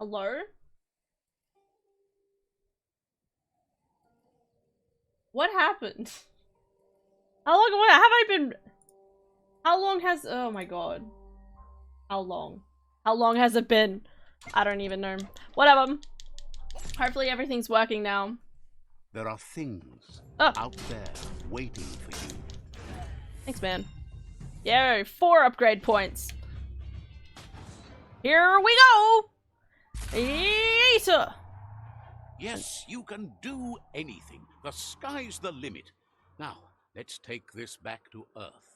Hello? What happened? How long have I been? How long has- oh my god. How long? How long has it been? I don't even know. Whatever. Hopefully everything's working now. There are things Oh. out there waiting for you. Thanks, man. Yay, 4 upgrade points. Here we go! Yeeta! Yes, you can do anything. The sky's the limit. Now, let's take this back to Earth.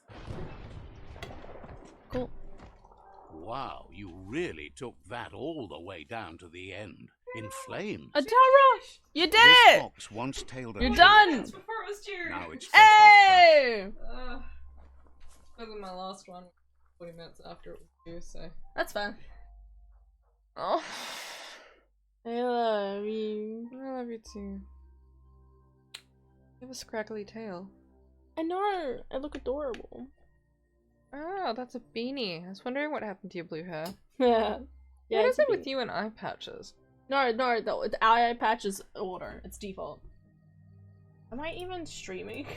Cool. Wow, you really took that all the way down to the end. In flames. Atara! You did This it! fox once tailed a You're deer. done! Before it was cheered. Now it's fresh off Hey! Wasn't my last one 40 minutes after it was due, so. That's fine. Oh. I love you. I love you too. You have a scraggly tail. I know. I look adorable. Oh, that's a beanie. I was wondering what happened to your blue hair. Yeah. Yeah. What it's is it a with you and eye patches? No, the eye patch is order. It's default. Am I even streaming?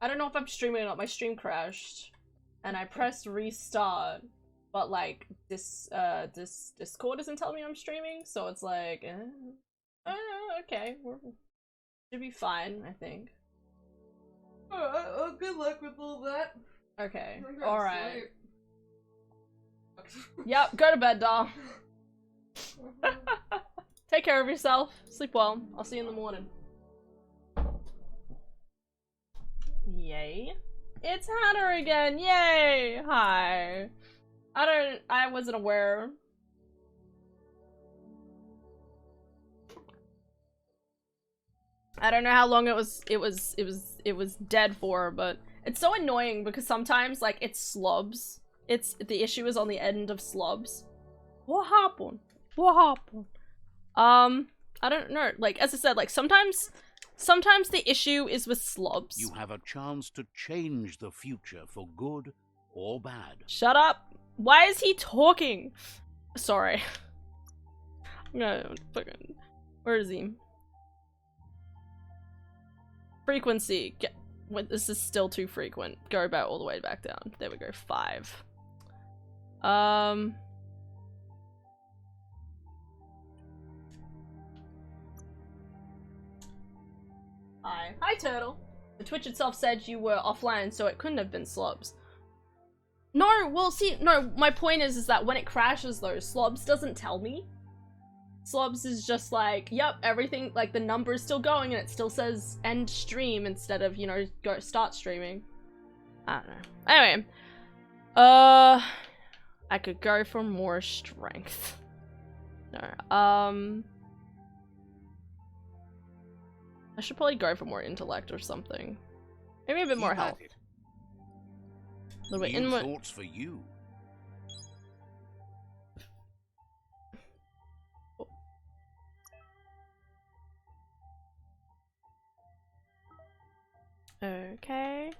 I don't know if I'm streaming or not. My stream crashed, and I pressed restart, but like Discord isn't telling me I'm streaming, so it's like, okay, should be fine, I think. Oh, good luck with all that. Okay, all right. Yep, go to bed, doll. Take care of yourself. Sleep well. I'll see you in the morning. Yay. It's Hannah again. Yay. Hi. I wasn't aware. I don't know how long it was dead for, but it's so annoying because sometimes like it slobs. The issue is on the end of slobs. What happened? What happened? I don't know. Like, as I said, like, sometimes the issue is with slobs. You have a chance to change the future for good or bad. Shut up! Why is he talking? Sorry. No, fucking. Where is he? Frequency. This is still too frequent. Go about all the way back down. There we go. 5. Hi, Turtle. The Twitch itself said you were offline, so it couldn't have been slobs. No, well, see, no, my point is that when it crashes, though, slobs doesn't tell me. Slobs is just like, yep, everything, like, the number is still going, and it still says end stream instead of, you know, go start streaming. I don't know. Anyway. I could go for more strength. No, I should probably go for more intellect or something. Maybe a bit more health. A little bit in more thoughts for you. Okay.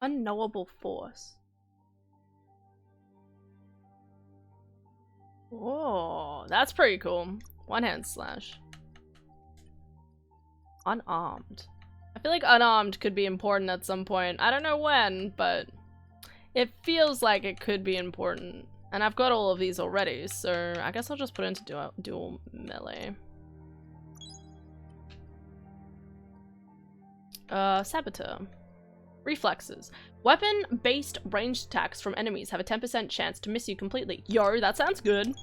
Unknowable force. Whoa, that's pretty cool. One hand slash. Unarmed. I feel like unarmed could be important at some point. I don't know when, but it feels like it could be important. And I've got all of these already, so I guess I'll just put it into dual melee. Saboteur. Reflexes. Weapon-based ranged attacks from enemies have a 10% chance to miss you completely. Yo, that sounds good.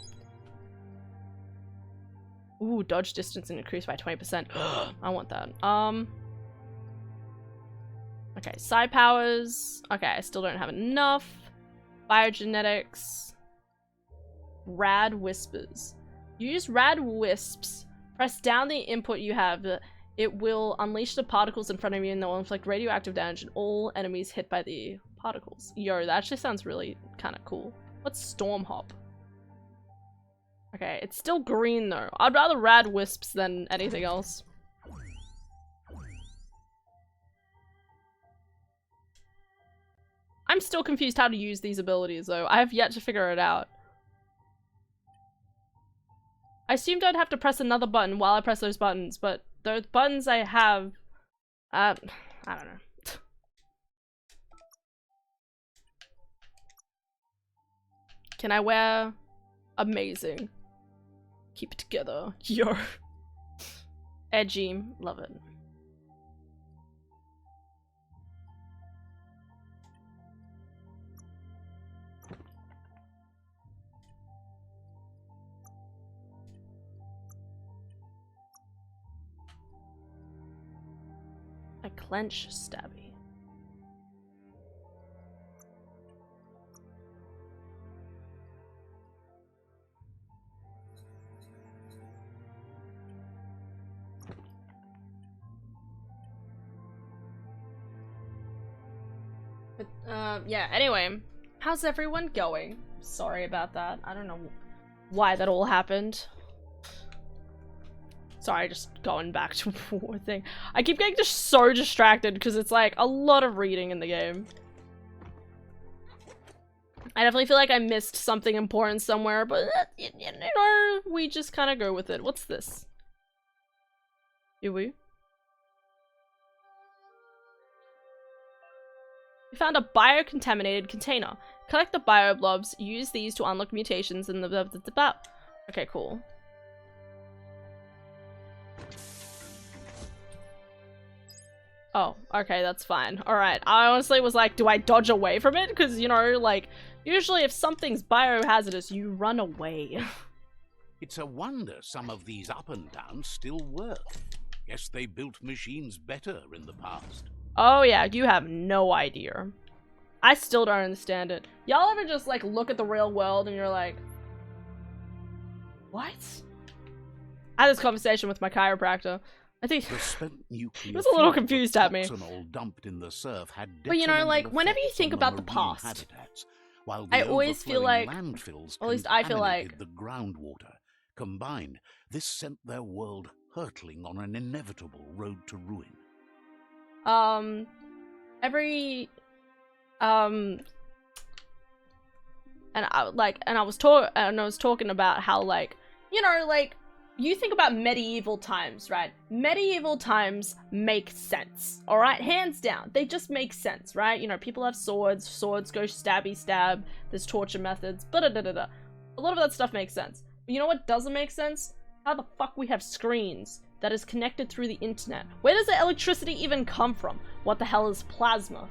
Ooh, dodge distance increased by 20%. I want that. Okay, psi powers. Okay, I still don't have enough. Biogenetics. Rad whispers. Use rad wisps. Press down the input you have. It will unleash the particles in front of you and they'll inflict radioactive damage on all enemies hit by the particles. Yo, that actually sounds really kind of cool. What's Storm Hop? Okay, it's still green though. I'd rather rad wisps than anything else. I'm still confused how to use these abilities though. I have yet to figure it out. I assumed I'd have to press another button while I press those buttons, but those buttons I have, I don't know. Can I wear? Amazing. Keep it together. Yo. Edgy. Love it. A clench stabby. But, yeah, anyway. How's everyone going? Sorry about that. I don't know why that all happened. Sorry, just going back to one thing. I keep getting just so distracted because it's like a lot of reading in the game. I definitely feel like I missed something important somewhere, but you know, we just kind of go with it. What's this? Do we? We found a biocontaminated container. Collect the bioblobs. Use these to unlock mutations in the Okay, cool. Oh, okay, that's fine. Alright, I honestly was like, do I dodge away from it? Because, you know, like, usually if something's biohazardous, you run away. It's a wonder some of these up and downs still work. Guess they built machines better in the past. Oh yeah, you have no idea. I still don't understand it. Y'all ever just, like, look at the real world and you're like, what? I had this conversation with my chiropractor. I think he was a little confused at me. Dumped in the surf had but you know, like, whenever you think about the past, I always feel like, or at least I feel like, the groundwater. Combined, this sent their world hurtling on an inevitable road to ruin. And I was talking about how, like, you know, like, you think about medieval times, right? Medieval times make sense, alright? Hands down. They just make sense, right? You know, people have swords, swords go stabby stab, there's torture methods, blah-da-da-da-da. A lot of that stuff makes sense. But you know what doesn't make sense? How the fuck we have screens that is connected through the internet? Where does the electricity even come from? What the hell is plasma?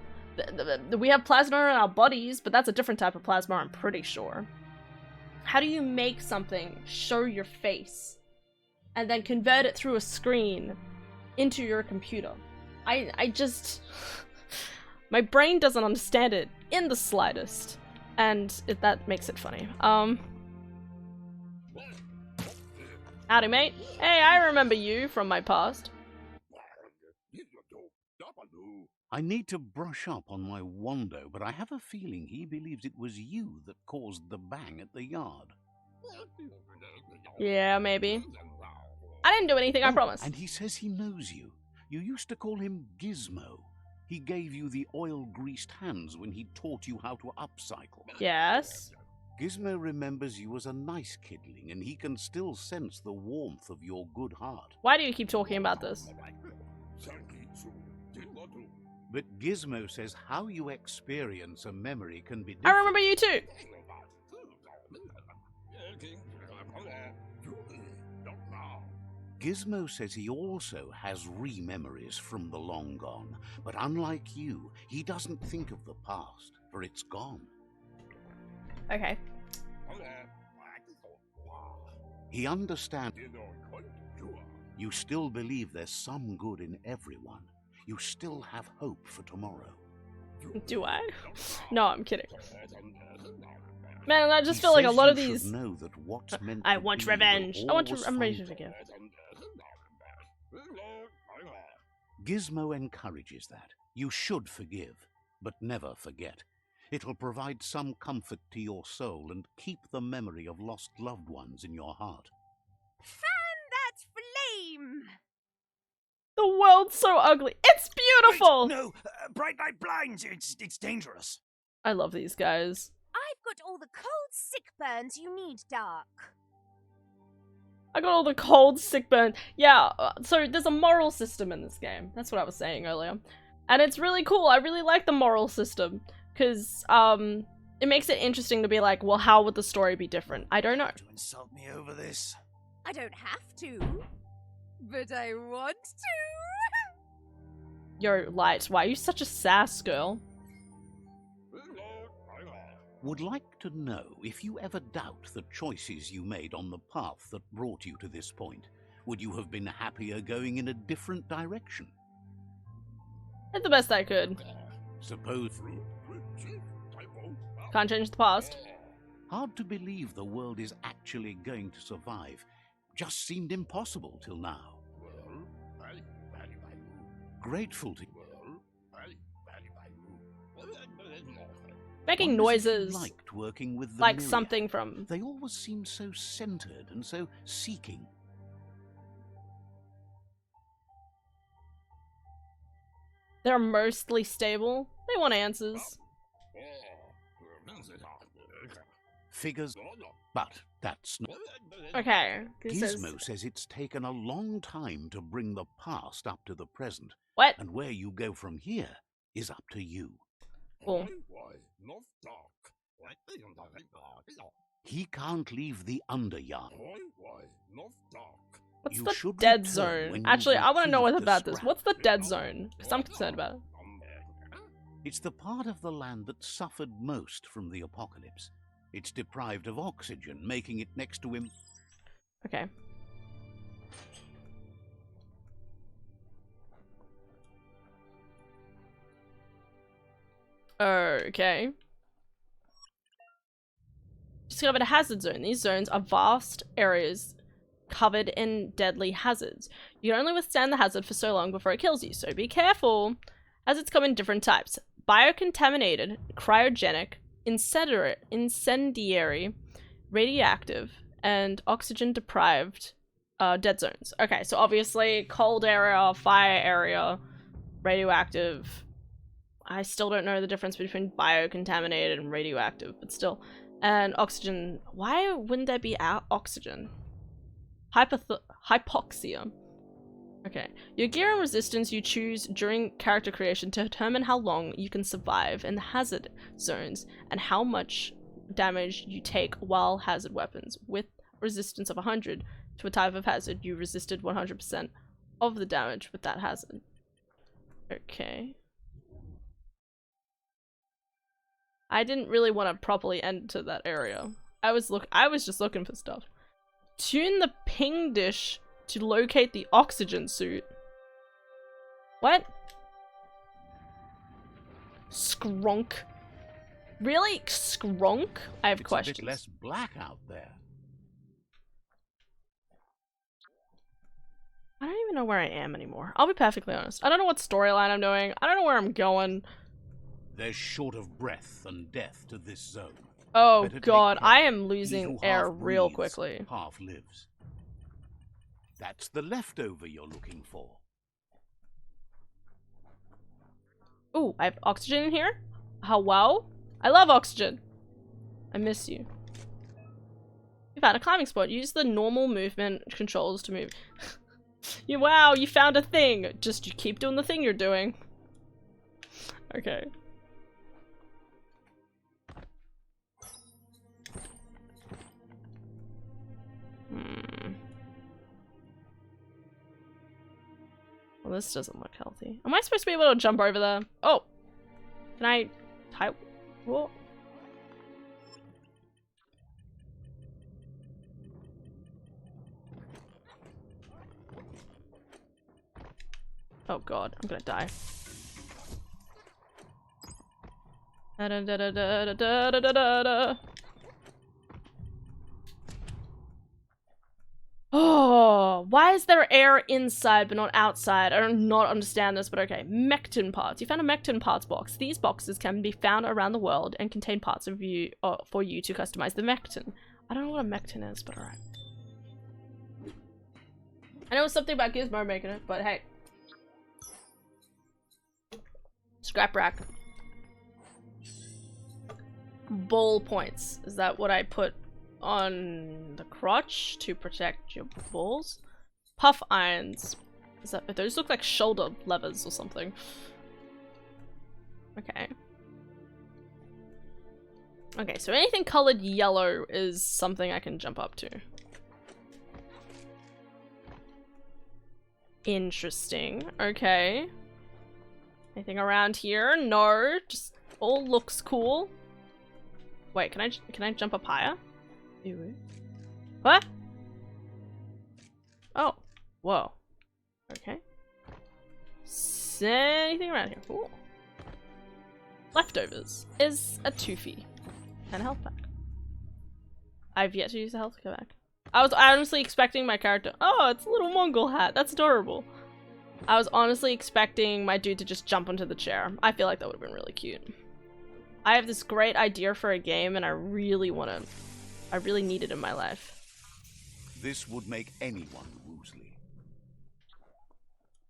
We have plasma in our bodies, but that's a different type of plasma, I'm pretty sure. How do you make something show your face and then convert it through a screen into your computer? I just... my brain doesn't understand it in the slightest. And that makes it funny. Howdy, mate. Hey, I remember you from my past. I need to brush up on my Wando, but I have a feeling he believes it was you that caused the bang at the yard. Yeah, maybe. I didn't do anything, I promise. And he says he knows you. You used to call him Gizmo. He gave you the oil-greased hands when he taught you how to upcycle. Yes. Gizmo remembers you as a nice kidling, and he can still sense the warmth of your good heart. Why do you keep talking about this? But Gizmo says how you experience a memory can be different. I remember you too! Gizmo says he also has re-memories from the long gone, but unlike you, he doesn't think of the past, for it's gone. Okay. He understands. You still believe there's some good in everyone. You still have hope for tomorrow. Do I? No, I'm kidding. Man, I just feel like a lot of these... Know that what's meant I want revenge. I'm ready to forgive. Gizmo encourages that. You should forgive, but never forget. It'll provide some comfort to your soul and keep the memory of lost loved ones in your heart. Fan that flame! The world's so ugly. It's beautiful! Wait, no, bright light blinds. It's dangerous. I love these guys. I've got all the cold sick burns you need, Dark. I got all the cold sick burn. Yeah, so there's a moral system in this game. That's what I was saying earlier. And it's really cool. I really like the moral system. Because, it makes it interesting to be like, well, how would the story be different? I don't know. To insult me over this? I don't have to, but I want to. Yo, Light, why are you such a sass girl? Would like to know if you ever doubt the choices you made on the path that brought you to this point. Would you have been happier going in a different direction? Did the best I could. Suppose... Can't change the past. Hard to believe the world is actually going to survive. Just seemed impossible till now. Grateful to Making Wonder if you noises liked working with the like myriad. something from... They always seem so centered and so seeking. They're mostly stable. They want answers. Figures, but that's not... Okay. This Gizmo is... says it's taken a long time to bring the past up to the present, What? and where you go from here is up to you. Cool. He can't leave the Underyard. What's You the should dead return zone? when you Actually, I want to know retrieve what the about this. scrap. What's the dead zone? Because I'm concerned about it. It's the part of the land that suffered most from the apocalypse. It's deprived of oxygen, making it next to him. Okay. Okay. Discovered a hazard zone. These zones are vast areas covered in deadly hazards. You can only withstand the hazard for so long before it kills you, so be careful. Hazards come in different types. Biocontaminated, cryogenic, incendiary, radioactive, and oxygen-deprived dead zones. Okay, so obviously cold area, fire area, radioactive. I still don't know the difference between biocontaminated and radioactive, but still. And oxygen. Why wouldn't there be oxygen? Hypoxia. Okay. Your gear and resistance you choose during character creation to determine how long you can survive in the hazard zones and how much damage you take while hazard weapons. With resistance of 100 to a type of hazard, you resisted 100% of the damage with that hazard. Okay. I didn't really want to properly enter that area. I was just looking for stuff. Tune the ping dish to locate the oxygen suit. What? Skronk. Really? Skronk? I have questions. It's a bit less black out there. I don't even know where I am anymore. I'll be perfectly honest. I don't know what storyline I'm doing. I don't know where I'm going. They're short of breath and death to this zone. Oh Better take god, care. I am He losing who air half real breathes, quickly. Half lives. That's the leftover you're looking for. Ooh, I have oxygen in here? Hello? I love oxygen. I miss you. You found a climbing spot. Use the normal movement controls to move. Wow, you found a thing. Just you keep doing the thing you're doing. Okay. Well, this doesn't look healthy. Am I supposed to be able to jump over there? Oh! Can I type? What? Oh god, I'm gonna die. Da da da da da da da da da. Oh! Oh, why is there air inside but not outside? I do not understand this, but okay. Mectin parts. You found a Mectin parts box. These boxes can be found around the world and contain parts of you for you to customize the Mectin. I don't know what a Mectin is, but alright. I know something about Gizmo making it, but hey. Scrap rack. Ball points. Is that what I put on the crotch to protect your balls? Puff irons. Is that, those look like shoulder levers or something. Okay. Okay, so anything colored yellow is something I can jump up to. Interesting. Okay. Anything around here? No. Just all looks cool. Wait, can I jump up higher? Ew. What? Oh. Whoa. Okay. Anything around here? Ooh. Leftovers is a toofy. And a health pack. I've yet to use the health pack. I was honestly expecting my character. Oh, it's a little Mongol hat. That's adorable. I was honestly expecting my dude to just jump onto the chair. I feel like that would have been really cute. I have this great idea for a game and I really need it in my life. This would make anyone woozly.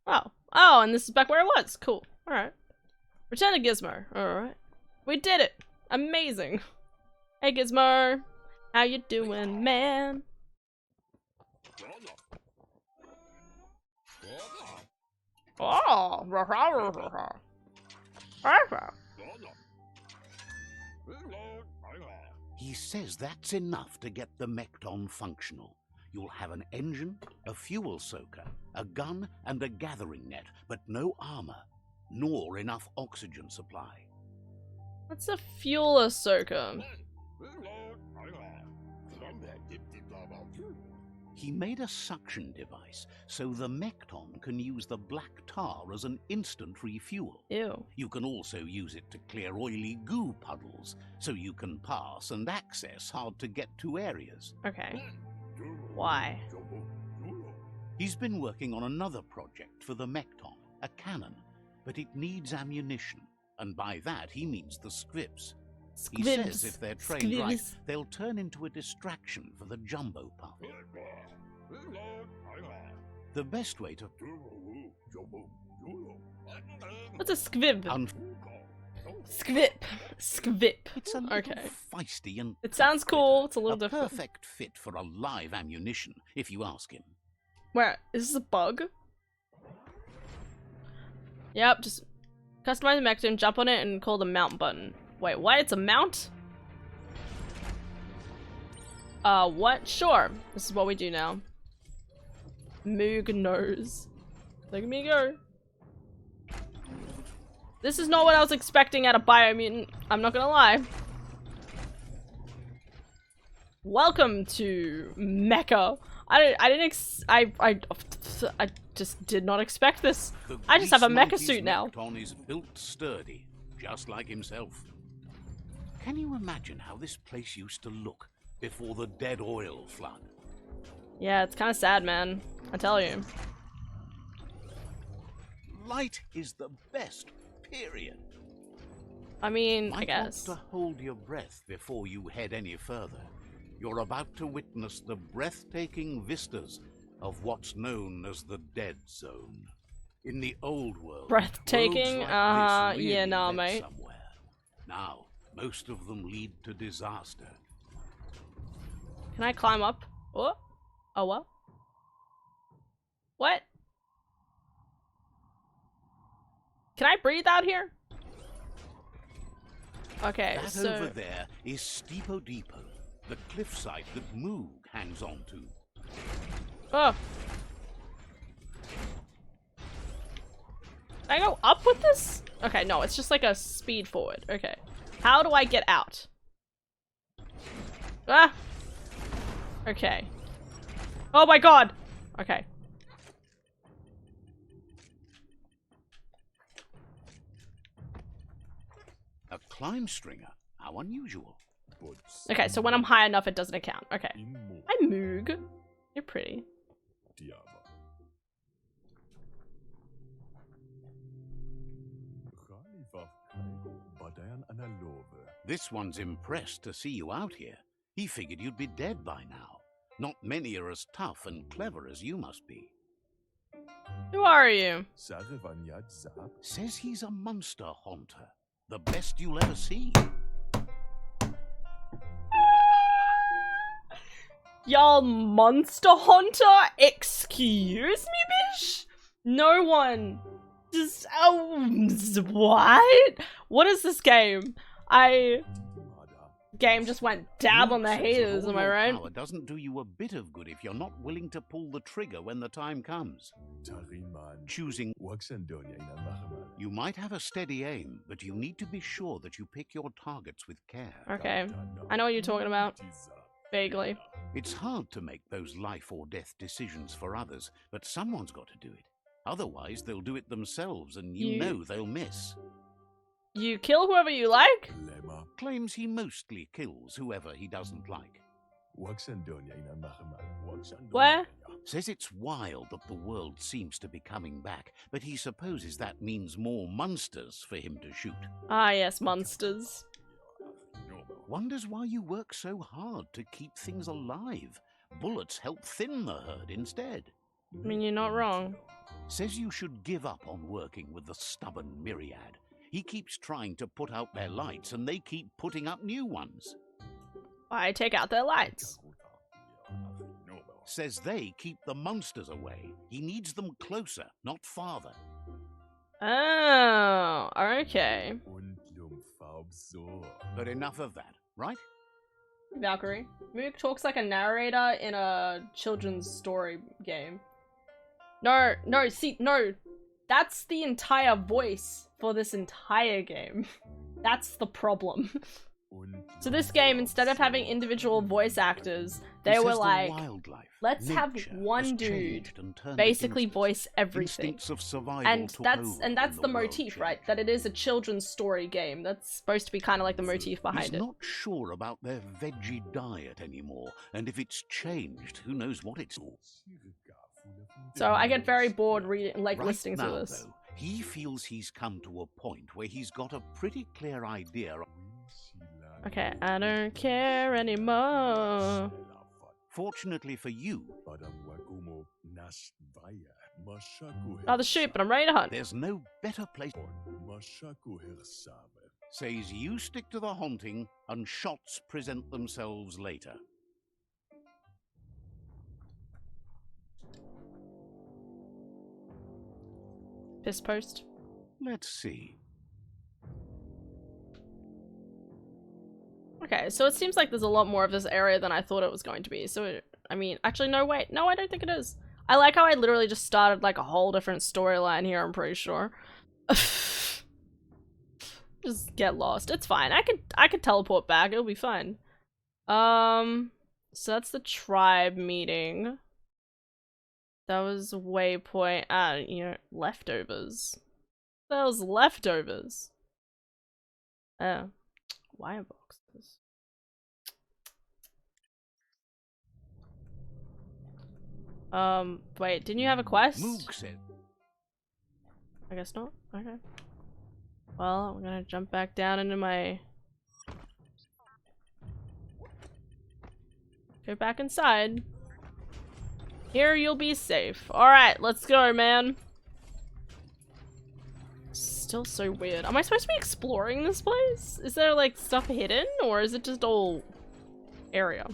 Oh. Oh, and this is back where I was. Cool. Alright. Return to Gizmo. Alright. We did it. Amazing. Hey Gizmo. How you doing, man? Oh. He says that's enough to get the Mecton functional. You'll have an engine, a fuel soaker, a gun, and a gathering net, but no armor, nor enough oxygen supply. What's a fuel soaker? He made a suction device, so the Mecton can use the black tar as an instant refuel. Ew. You can also use it to clear oily goo puddles, so you can pass and access hard-to-get-to areas. Okay. Why? He's been working on another project for the Mecton, a cannon, but it needs ammunition, and by that he means the scripts. He says if they're trained right, they'll turn into a distraction for the jumbo puff. The best way to... What's a squib? Squip. Squip. It's a little okay. feisty and... It sounds cool. It's a little a different. perfect fit for a live ammunition, if you ask him. Where? Is this a bug? Yep, just customize the Mecton, jump on it, and call the mount button. Wait, what? It's a mount? What? Sure. This is what we do now. Moog nose. Look at me go. This is not what I was expecting out of Biomutant. I'm not gonna lie. Welcome to Mecha. I just did not expect this. I just have a mecha suit now. Mecton is built sturdy, just like himself. Can you imagine how this place used to look before the dead oil flood? Yeah, it's kind of sad, man. I tell you. Light is the best, period. I mean, I Might guess. want to hold your breath before you head any further. You're about to witness the breathtaking vistas of what's known as the Dead Zone. In the old world, Breathtaking? roads like this Yeah, really nah, led mate. somewhere. Now, most of them lead to disaster. Can I climb up? Oh, oh what? What? Can I breathe out here? Okay, That so over there is Steepo Depot, the cliffside that Moog hangs on to. oh. Can I go up with this? Okay, no, it's just like a speed forward. Okay. How do I get out? Ah! Okay. Oh my god! Okay. A climb stringer? How unusual. Okay, so when I'm high enough, it doesn't count. Okay. Hi, Moog. You're pretty. This one's impressed to see you out here. He figured you'd be dead by now. Not many are as tough and clever as you must be. Who are you? Says he's a monster haunter. The best you'll ever see. Y'all monster hunter? Excuse me, bish? No one. Just, what? What is this game? Game just went dab on the Luke says haters, all am I your right? power doesn't do you a bit of good if you're not willing to pull the trigger when the time comes. Choosing. You might have a steady aim, but you need to be sure that you pick your targets with care. Okay, I know what you're talking about. Vaguely. It's hard to make those life or death decisions for others, but someone's got to do it. Otherwise, they'll do it themselves, and you know they'll miss. You kill whoever you like? Claims he mostly kills whoever he doesn't like. Where? Says it's wild that the world seems to be coming back, but he supposes that means more monsters for him to shoot. Ah, yes, monsters. Wonders why you work so hard to keep things alive. Bullets help thin the herd instead. I mean, you're not wrong. Says you should give up on working with the stubborn myriad. He keeps trying to put out their lights, and they keep putting up new ones. Why take out their lights? Says they keep the monsters away. He needs them closer, not farther. Oh, okay. But enough of that, right? Valkyrie. Mook talks like a narrator in a children's story game. No, see, no. That's the entire voice for this entire game. That's the problem. So this game, instead of having individual voice actors, they were like, let's have one dude basically voice everything. And that's the motif, right? That it is a children's story game. That's supposed to be kind of like the motif behind it. He's not sure about their veggie diet anymore, and if it's changed, who knows what it's all. So I get very bored reading, like, right listening now, to this. Though, he feels he's come to a point where he's got a pretty clear idea. Okay, I don't care anymore. Fortunately for you, Not the shoot, but I'm ready to hunt. there's no better place. Says you stick to the haunting, and shots present themselves later. Piss post. Let's see. Okay, so it seems like there's a lot more of this area than I thought it was going to be. So, I mean, actually, no, wait. No, I don't think it is. I like how I literally just started, like, a whole different storyline here, I'm pretty sure. Just get lost. It's fine. I could teleport back. It'll be fine. So that's the tribe meeting. That was waypoint. You know, leftovers. Those leftovers. Oh. Wire boxes. Wait, didn't you have a quest? Moog said. I guess not. Okay. Well, I'm gonna jump back down into my... Go back inside. Here you'll be safe. Alright, let's go, man. Still so weird. Am I supposed to be exploring this place? Is there, like, stuff hidden? Or is it just all area?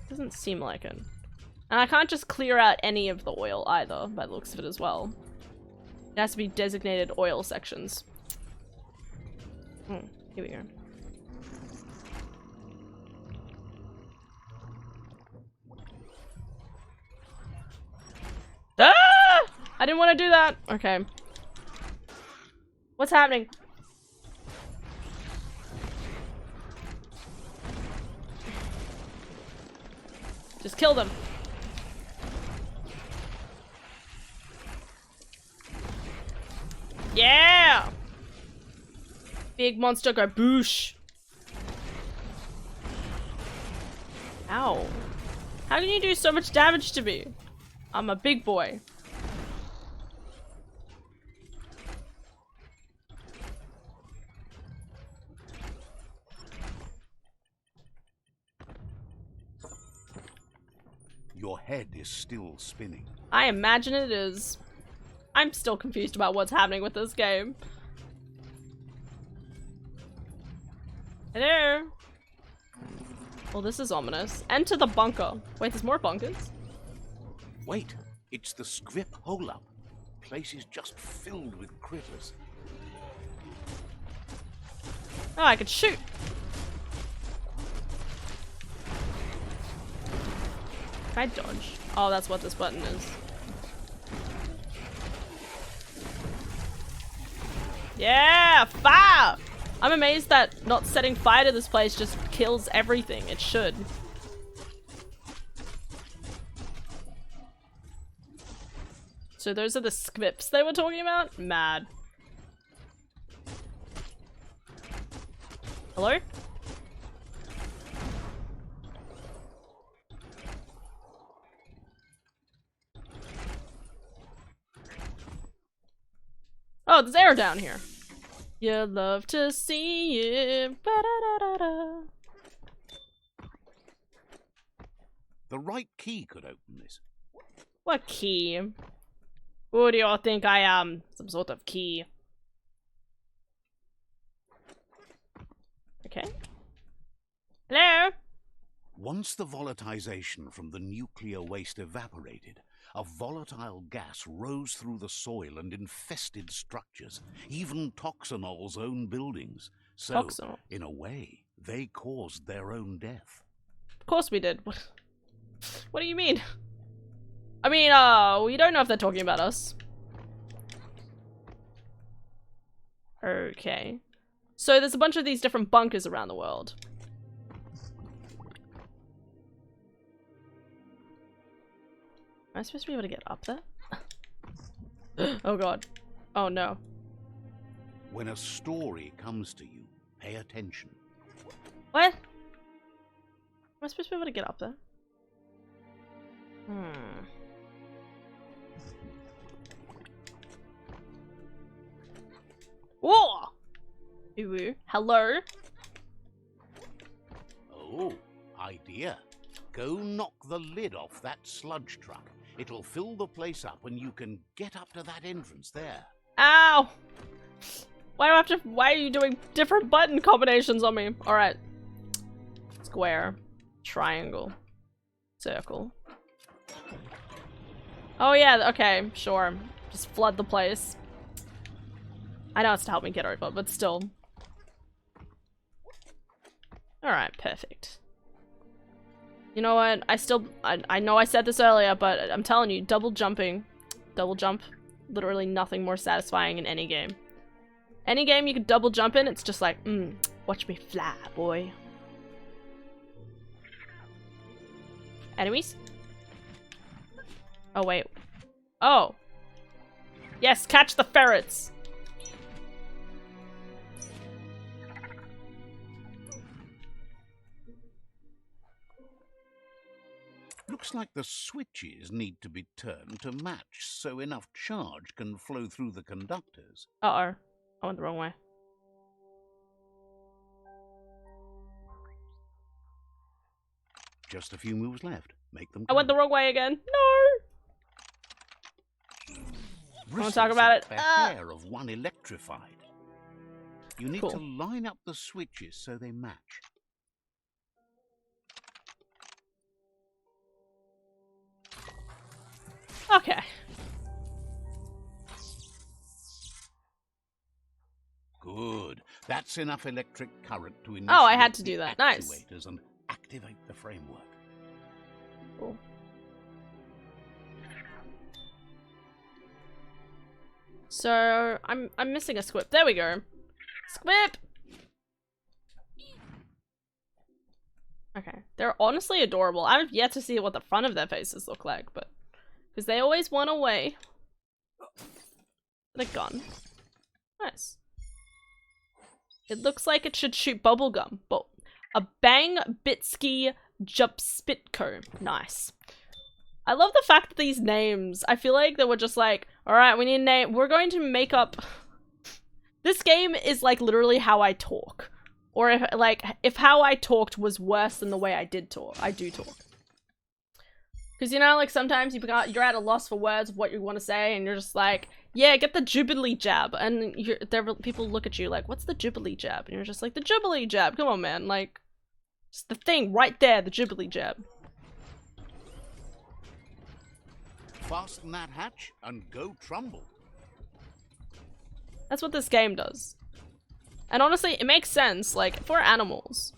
Doesn't seem like it. And I can't just clear out any of the oil either, by the looks of it as well. It has to be designated oil sections. Here we go. Ah! I didn't want to do that. Okay. What's happening? Just kill them. Yeah! Big monster go boosh. Ow. How can you do so much damage to me? I'm a big boy. Your head is still spinning. I imagine it is. I'm still confused about what's happening with this game. Hello? Well, this is ominous. Enter the bunker. Wait, there's more bunkers? Wait, it's the scrip hole-up. Place is just filled with critters. Oh, I could shoot. Can I dodge? Oh, that's what this button is. Yeah, fire! I'm amazed that not setting fire to this place just kills everything. It should. So those are the scripts they were talking about? Mad. Hello? Oh, there's air down here. You love to see it. Ba-da-da-da-da. The right key could open this. What key? Who do y'all think I am? Some sort of key. Okay. Hello? Once the volatilization from the nuclear waste evaporated, a volatile gas rose through the soil and infested structures, even Toxanol's own buildings. So, Toxanol. in a way, they caused their own death. Of course we did. What do you mean? I mean, we don't know if they're talking about us. Okay. So there's a bunch of these different bunkers around the world. Am I supposed to be able to get up there? Oh god. Oh no. When a story comes to you, pay attention. What? Am I supposed to be able to get up there? Whoa! Ooh, hello? Oh, idea. Go knock the lid off that sludge truck. It'll fill the place up and you can get up to that entrance there. Ow! Why are you doing different button combinations on me? Alright. Square. Triangle. Circle. Oh yeah, okay, sure. Just flood the place. I know it's to help me get over, but still. Alright, perfect. You know what? I know I said this earlier, but I'm telling you, double jump, literally nothing more satisfying in any game. Any game you can double jump in, it's just like, watch me fly, boy. Enemies? Oh, wait. Oh. Yes, catch the ferrets! Looks like the switches need to be turned to match so enough charge can flow through the conductors. Uh-oh. I went the wrong way. Just a few moves left. Make them I went the count. wrong way again. No! Bristles talk about like it. the hair of one electrified. You need Cool. to line up the switches so they match. Okay. Good. That's enough electric current to initiate Oh, I had to the do that. Nice. actuators and activate the framework. Cool. So, I'm missing a squip. There we go. Squip! Okay. They're honestly adorable. I've yet to see what the front of their faces look like, but... Because they always want away. The gun. Nice. It looks like it should shoot bubblegum, but a Bang Bitsky Jupspitko. Nice. I love the fact that these names, I feel like they were just like, alright, we need a name. We're going to make up... This game is like literally how I talk. Or if how I talked was worse than the way I do talk. Because you know, like sometimes you're at a loss for words of what you want to say and you're just like, yeah, get the Jubilee jab. And people look at you like, what's the Jubilee jab? And you're just like, the Jubilee jab, come on man, like, it's the thing right there, the Jubilee jab. Fasten that hatch and go trumble. That's what this game does. And honestly, it makes sense, like, for animals.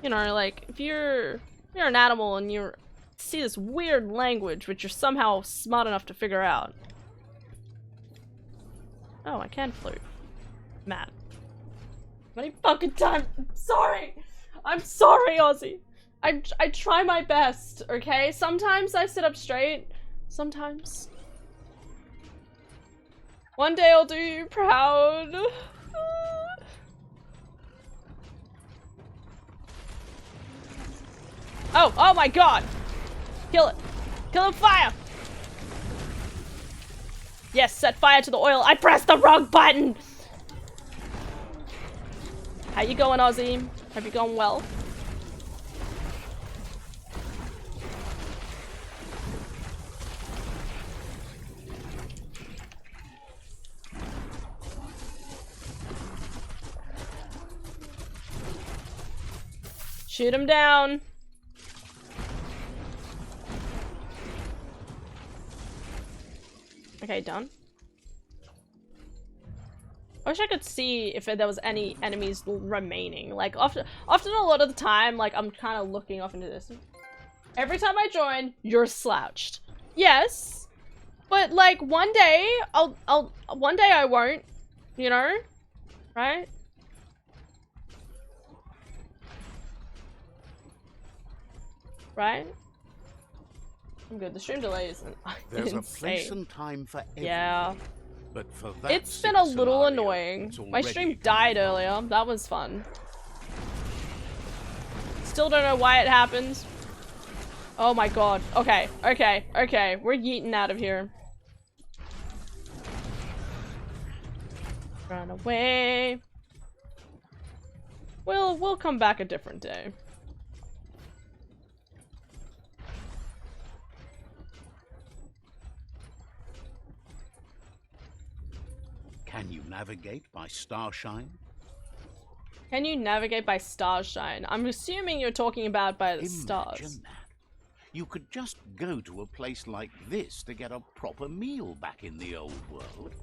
You know, like, if you're an animal and you see this weird language which you're somehow smart enough to figure out. Oh, I can flute. Mad. Many fucking time. I'm sorry, Ozzy. I try my best, okay? Sometimes I sit up straight. Sometimes. One day I'll do you proud. Oh my god! Kill it! Kill him, fire! Yes, set fire to the oil. I pressed the wrong button! How you going, Ozzy? Hope you're going well. Shoot him down. Okay, done. I wish I could see if there was any enemies remaining. Like, often a lot of the time, like, I'm kind of looking off into this. Every time I join, you're slouched. Yes, but like one day, one day I won't, you know, right? Right? I'm good. The stream delay isn't There's insane. a place and time for everything. Yeah. But for that It's been a little scenario, annoying. it's My stream already died earlier. That was fun. Still don't know why it happened. Oh my god. Okay. Okay. Okay. We're yeeting out of here. Run away. We'll come back a different day. Can you navigate by starshine? Can you navigate by starshine? I'm assuming you're talking about by the Imagine stars. that. You could just go to a place like this to get a proper meal back in the old world.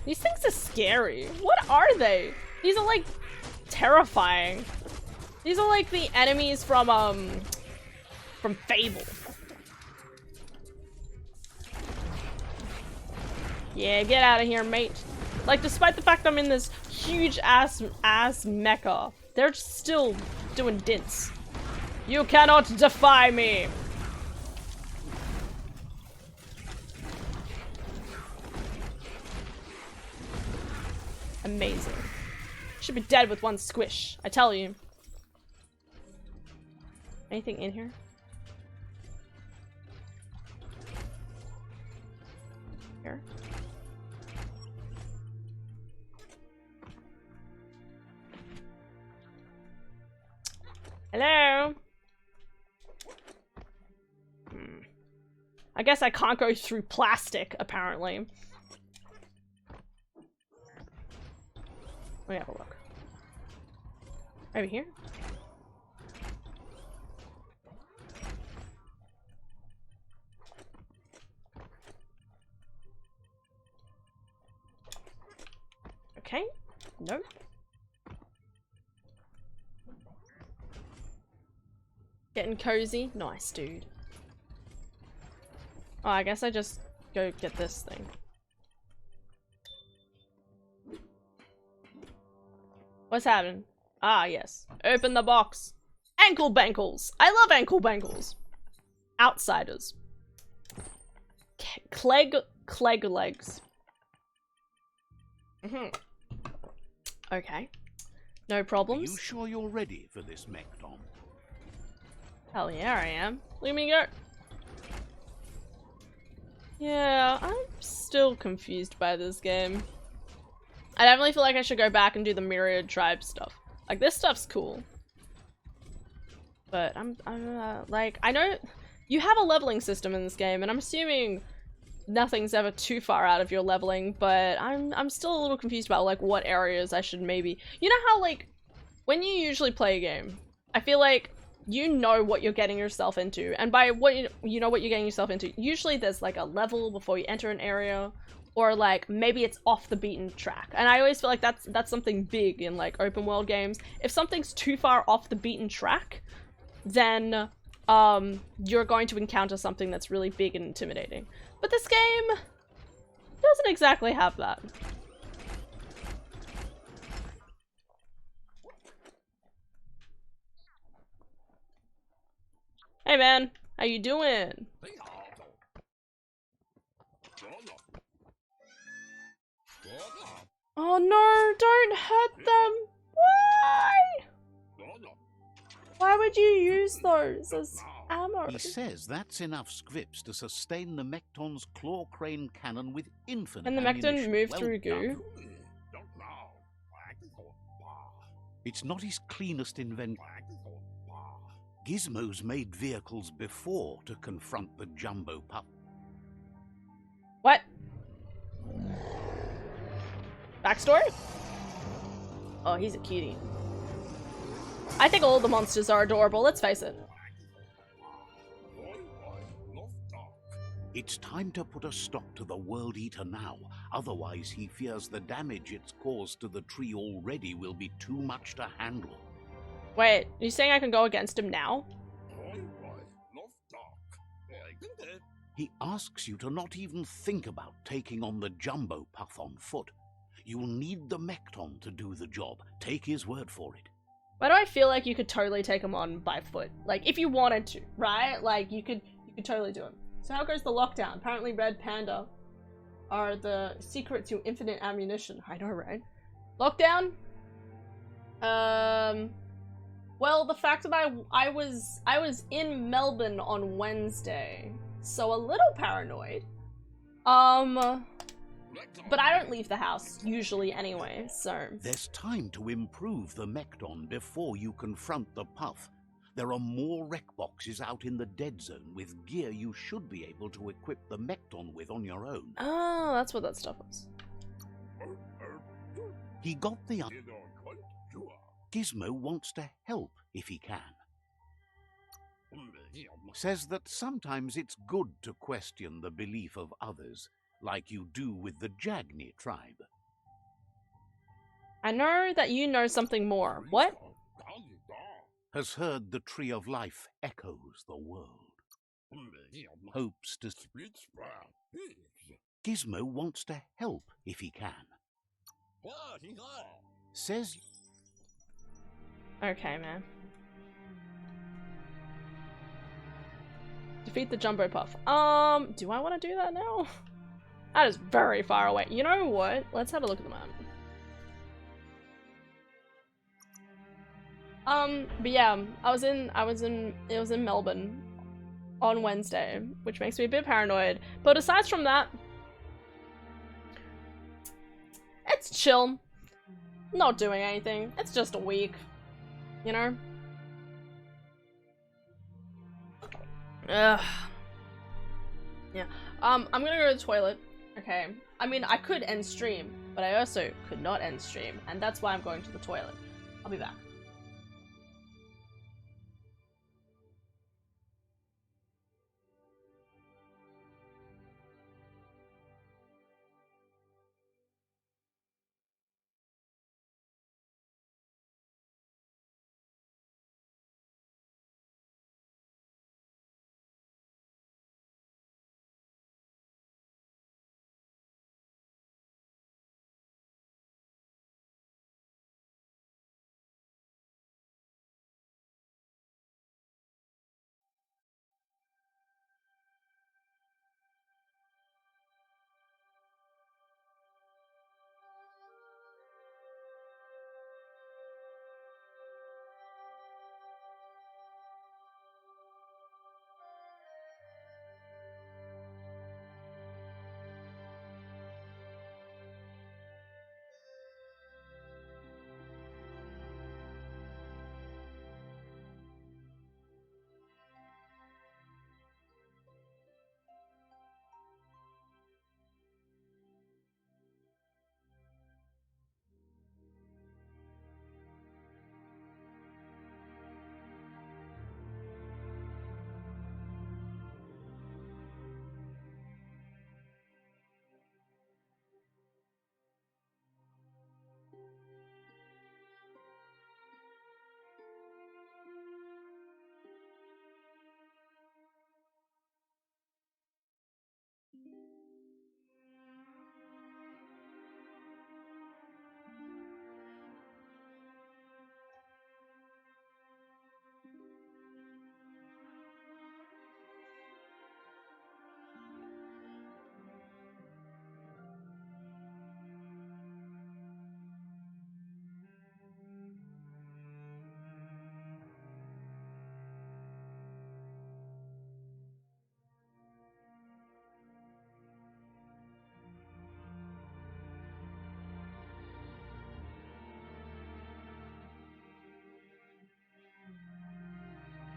These things are scary. What are they? These are like terrifying. These are like the enemies from Fable. Yeah, get out of here, mate. Like, despite the fact I'm in this huge ass mecha, they're still doing dints. You cannot defy me. Amazing. Should be dead with one squish, I tell you. Anything in here? Here? Hello? I guess I can't go through plastic, apparently. Let me have a look. Over here? Okay. Nope. Getting cozy? Nice, dude. Oh, I guess I just go get this thing. What's happening? Ah, yes. Open the box. Ankle bankles. I love ankle bankles. Outsiders. Clegg legs. Okay. No Are problems. you sure you're ready for this Mekton? Hell yeah, I am. Look at me go. Yeah, I'm still confused by this game. I definitely feel like I should go back and do the Myriad Tribe stuff. Like, this stuff's cool. But I'm like, I know you have a leveling system in this game, and I'm assuming nothing's ever too far out of your leveling, but I'm still a little confused about, like, what areas I should maybe... You know how, like, when you usually play a game, I feel like you know what you're getting yourself into, and by what you know what you're getting yourself into, usually there's like a level before you enter an area, or like maybe it's off the beaten track. And I always feel like that's something big in like open world games. If something's too far off the beaten track, then you're going to encounter something that's really big and intimidating. But this game doesn't exactly have that. Hey man, how you doing? Oh no, don't hurt them! Why? Why would you use those as ammo? He says that's enough scripts to sustain the Mekton's claw crane cannon with infinite Can the Mekton ammunition. move Well through done. goo? It's not his cleanest invention. Gizmo's made vehicles before to confront the jumbo pup. What? Backstory? Oh, he's a cutie. I think all the monsters are adorable, let's face it. It's time to put a stop to the World Eater now, otherwise he fears the damage it's caused to the tree already will be too much to handle. Wait, are you saying I can go against him now? He asks you to not even think about taking on the jumbo puff on foot. You'll need the Mekton to do the job. Take his word for it. Why do I feel like you could totally take him on by foot? Like, if you wanted to, right? Like, you could totally do him. So how goes the lockdown? Apparently Red Panda are the secret to infinite ammunition. I know, right? Lockdown? Well, the fact that I was in Melbourne on Wednesday, so a little paranoid. But I don't leave the house, usually anyway, so... There's time to improve the Mekton before you confront the puff. There are more wreck boxes out in the dead zone with gear you should be able to equip the Mekton with on your own. Oh, that's what that stuff was. He got the... Gizmo wants to help if he can. Says that sometimes it's good to question the belief of others, like you do with the Jagni tribe. I know that you know something more. What? Has heard the Tree of Life echoes the world. Hopes to... Gizmo wants to help if he can. Says... Okay, man. Defeat the Jumbo Puff. Do I want to do that now? That is very far away. You know what? Let's have a look at the map. But yeah, it was in Melbourne on Wednesday, which makes me a bit paranoid. But aside from that, it's chill. Not doing anything. It's just a week, you know? Ugh. Yeah. I'm gonna go to the toilet. Okay. I mean, I could end stream, but I also could not end stream, and that's why I'm going to the toilet. I'll be back.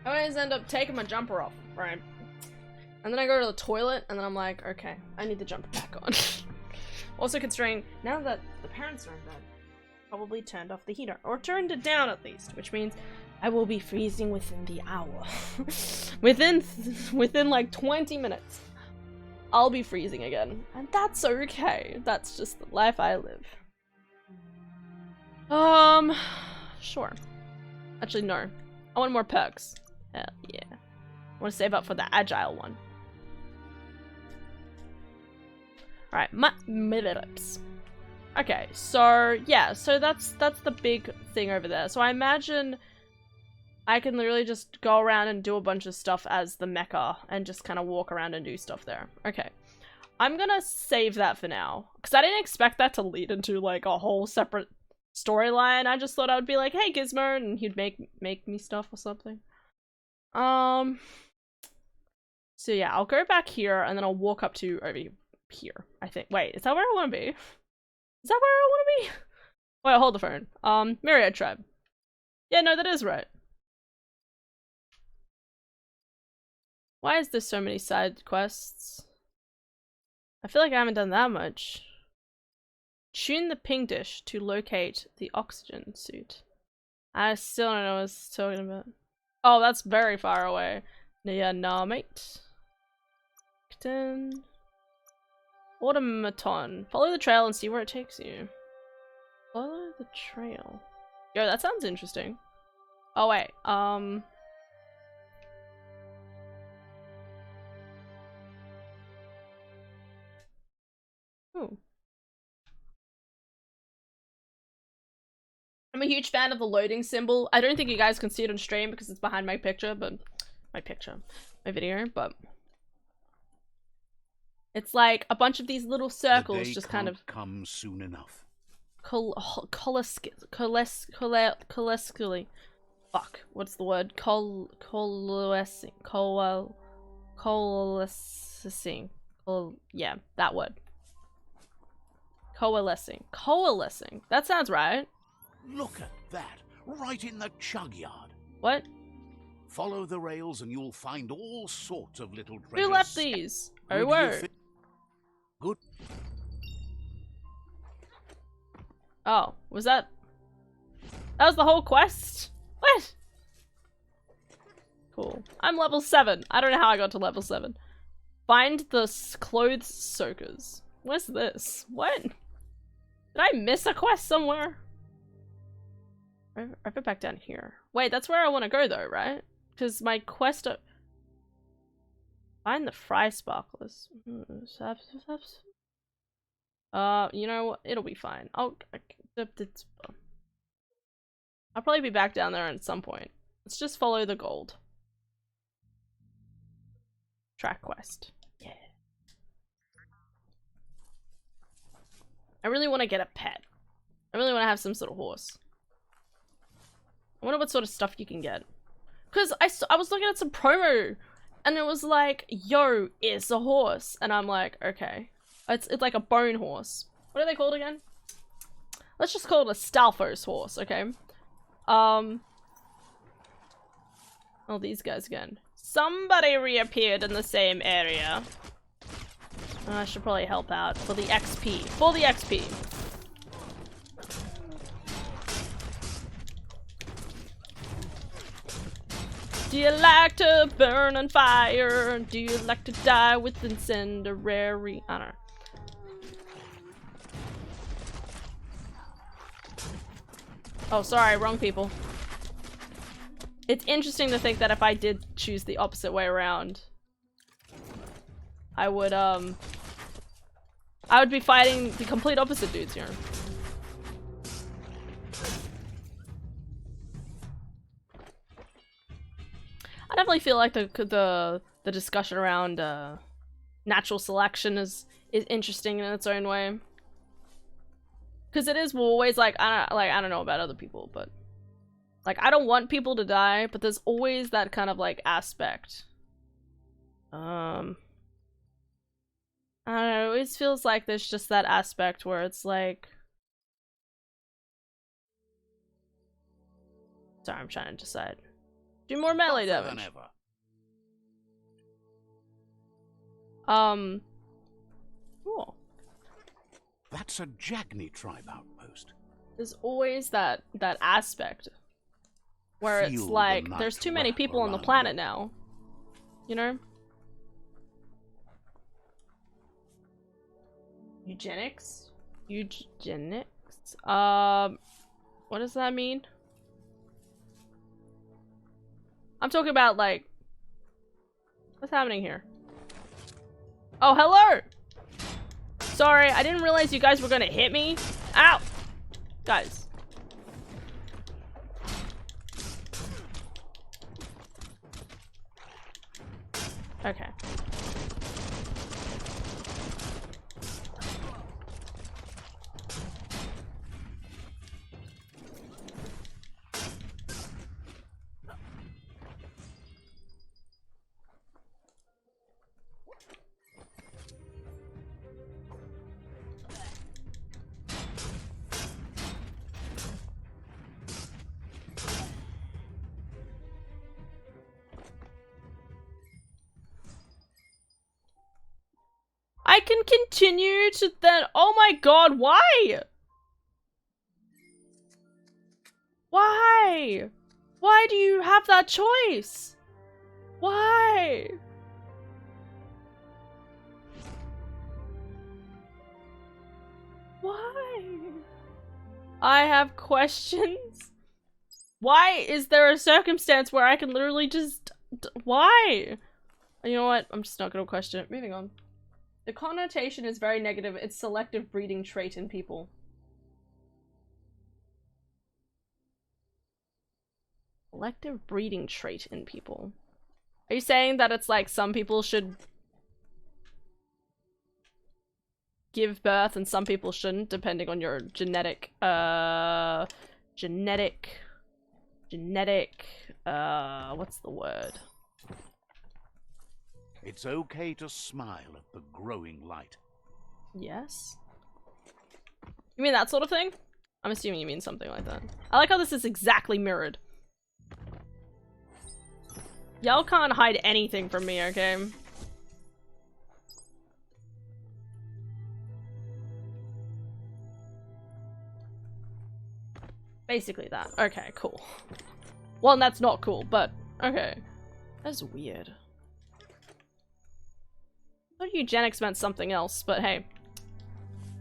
I always end up taking my jumper off, right? And then I go to the toilet, and then I'm like, okay, I need the jumper back on. Also considering, now that the parents are in bed, probably turned off the heater. Or turned it down at least, which means I will be freezing within the hour. within like 20 minutes. I'll be freezing again. And that's okay. That's just the life I live. Sure. Actually, no. I want more perks. Hell yeah. I want to save up for the agile one. Alright, minutes. Okay, so yeah, so that's the big thing over there. So I imagine I can literally just go around and do a bunch of stuff as the mecha and just kind of walk around and do stuff there. Okay. I'm gonna save that for now, because I didn't expect that to lead into like a whole separate storyline. I just thought I would be like, hey Gizmo, and he'd make me stuff or something. So yeah, I'll go back here and then I'll walk up to over here, I think. Wait, is that where I want to be? Is that where I want to be? Wait, hold the phone. Myriad Tribe. Yeah, no, that is right. Why is there so many side quests? I feel like I haven't done that much. Tune the ping dish to locate the oxygen suit. I still don't know what it's talking about. Oh, that's very far away. Yeah, nah, mate. Automaton. Follow the trail and see where it takes you. Follow the trail. Yo, that sounds interesting. Oh, wait. Ooh. I'm a huge fan of the loading symbol. I don't think you guys can see it on stream because it's behind my picture, but my video, but it's like a bunch of these little circles just kind of come soon enough. Coalescently. Fuck, what's the word? Coalescing. Yeah, that word. Coalescing. That sounds right. Look at that, right in the chug yard. What? Follow the rails and you'll find all sorts of little treasures. Who left these? Oh, word. Good. Oh, was that? That was the whole quest? What? Cool. I'm level 7. I don't know how I got to level 7. Find the clothes soakers. What's this? What? Did I miss a quest somewhere? I put back down here. Wait, that's where I want to go though, right? Because my quest... Find the fry sparklers. You know what? It'll be fine. I'll probably be back down there at some point. Let's just follow the gold. Track quest. Yeah. I really want to get a pet. I really want to have some sort of horse. I wonder what sort of stuff you can get. Because I was looking at some promo and it was like, yo, it's a horse. And I'm like, okay. It's like a bone horse. What are they called again? Let's just call it a Stalfos horse, okay? Oh, these guys again. Somebody reappeared in the same area. I should probably help out for the XP. For the XP. Do you like to burn on fire? Do you like to die with incendiary? I don't know. Oh, sorry, wrong people. It's interesting to think that if I did choose the opposite way around, I would be fighting the complete opposite dudes here. I definitely feel like the discussion around natural selection is interesting in its own way. Because it is always like I don't know about other people, but like I don't want people to die, but there's always that kind of like aspect. I don't know, it always feels like there's just that aspect where it's like, sorry, I'm trying to decide. Do more melee Tougher than damage. ever. Cool. That's a Jagni tribe outpost. There's always that aspect where it's Feel the like night there's too many wrap people on the around planet you. now. You know? Eugenics? Eugenics? What does that mean? I'm talking about, like, what's happening here? Oh, hello! Sorry, I didn't realize you guys were gonna hit me. Ow! Guys. Okay. I can continue to then- oh my god, why? Why? Why do you have that choice? Why? Why? I have questions. Why is there a circumstance where I can literally just- why? You know what? I'm just not gonna question it. Moving on. The connotation is very negative. It's selective breeding trait in people. Selective breeding trait in people. Are you saying that it's like some people should give birth and some people shouldn't, depending on your genetic, what's the word? It's okay to smile at the growing light. Yes? You mean that sort of thing? I'm assuming you mean something like that. I like how this is exactly mirrored. Y'all can't hide anything from me, okay? Basically that. Okay, cool. Well, that's not cool, but okay. That's weird. I thought eugenics meant something else, but hey.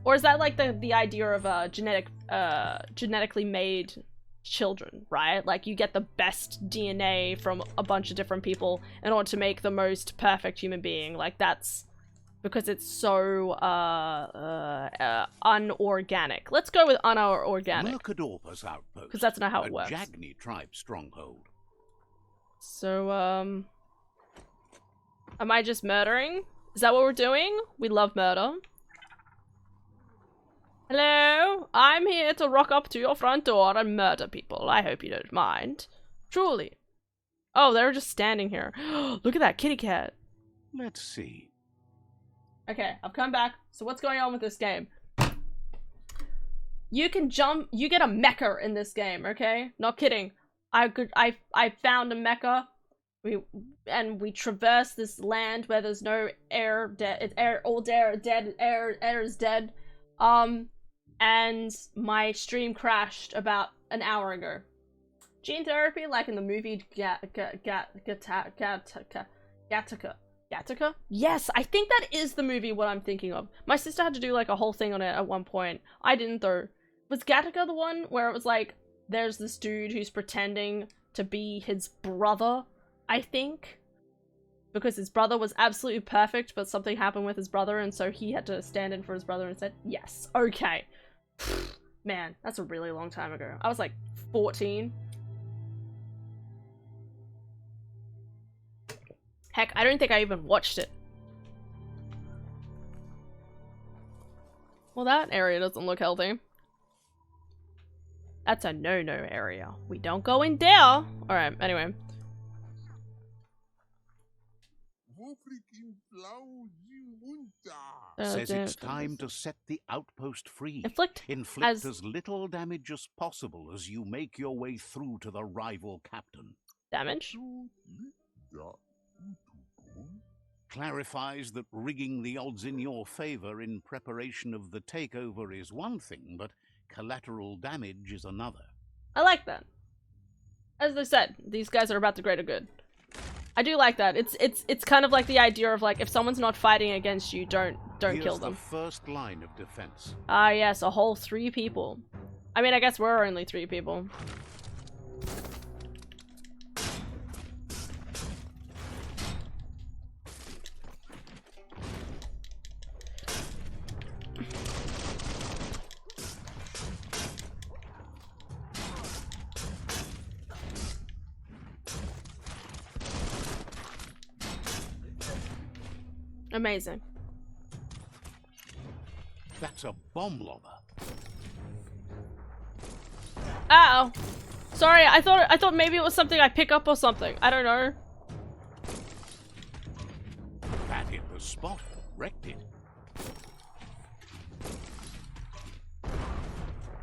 Or is that like the idea of genetically made children, right? Like you get the best DNA from a bunch of different people in order to make the most perfect human being. Like that's because it's so unorganic. Let's go with unorganic. Mercadorpa's outpost. Because that's not how it a works. Jagni tribe stronghold. So, am I just murdering? Is that what we're doing? We love murder. Hello? I'm here to rock up to your front door and murder people. I hope you don't mind. Truly. Oh, they're just standing here. Look at that kitty cat. Let's see. Okay, I've come back. So what's going on with this game? You can jump, you get a mecha in this game, okay? Not kidding. I found a mecha. We traverse this land where there's no air, air is dead. And my stream crashed about an hour ago. Gene therapy, like in the movie Gattaca? Yes, I think that is the movie what I'm thinking of. My sister had to do like a whole thing on it at one point. I didn't though. Was Gattaca the one where it was like, there's this dude who's pretending to be his brother, I think? Because his brother was absolutely perfect, but something happened with his brother, and so he had to stand in for his brother and said, yes, okay. Man, that's a really long time ago. I was like 14. Heck, I don't think I even watched it. Well, that area doesn't look healthy. That's a no-no area. We don't go in there. Alright, anyway. Says it's time to set the outpost free. Inflict as little damage as possible as you make your way through to the rival captain. Damage? Clarifies that rigging the odds in your favor in preparation of the takeover is one thing, but collateral damage is another. I like that. As I said, these guys are about the greater good. I do like that. It's kind of like the idea of like if someone's not fighting against you, don't kill them. The first line of defense. Ah yes, a whole 3 people. I mean, I guess we're only 3 people. Amazing. That's a bomb lobber. Uh oh. Sorry, I thought maybe it was something I pick up or something. I don't know. That hit the spot. Wrecked it.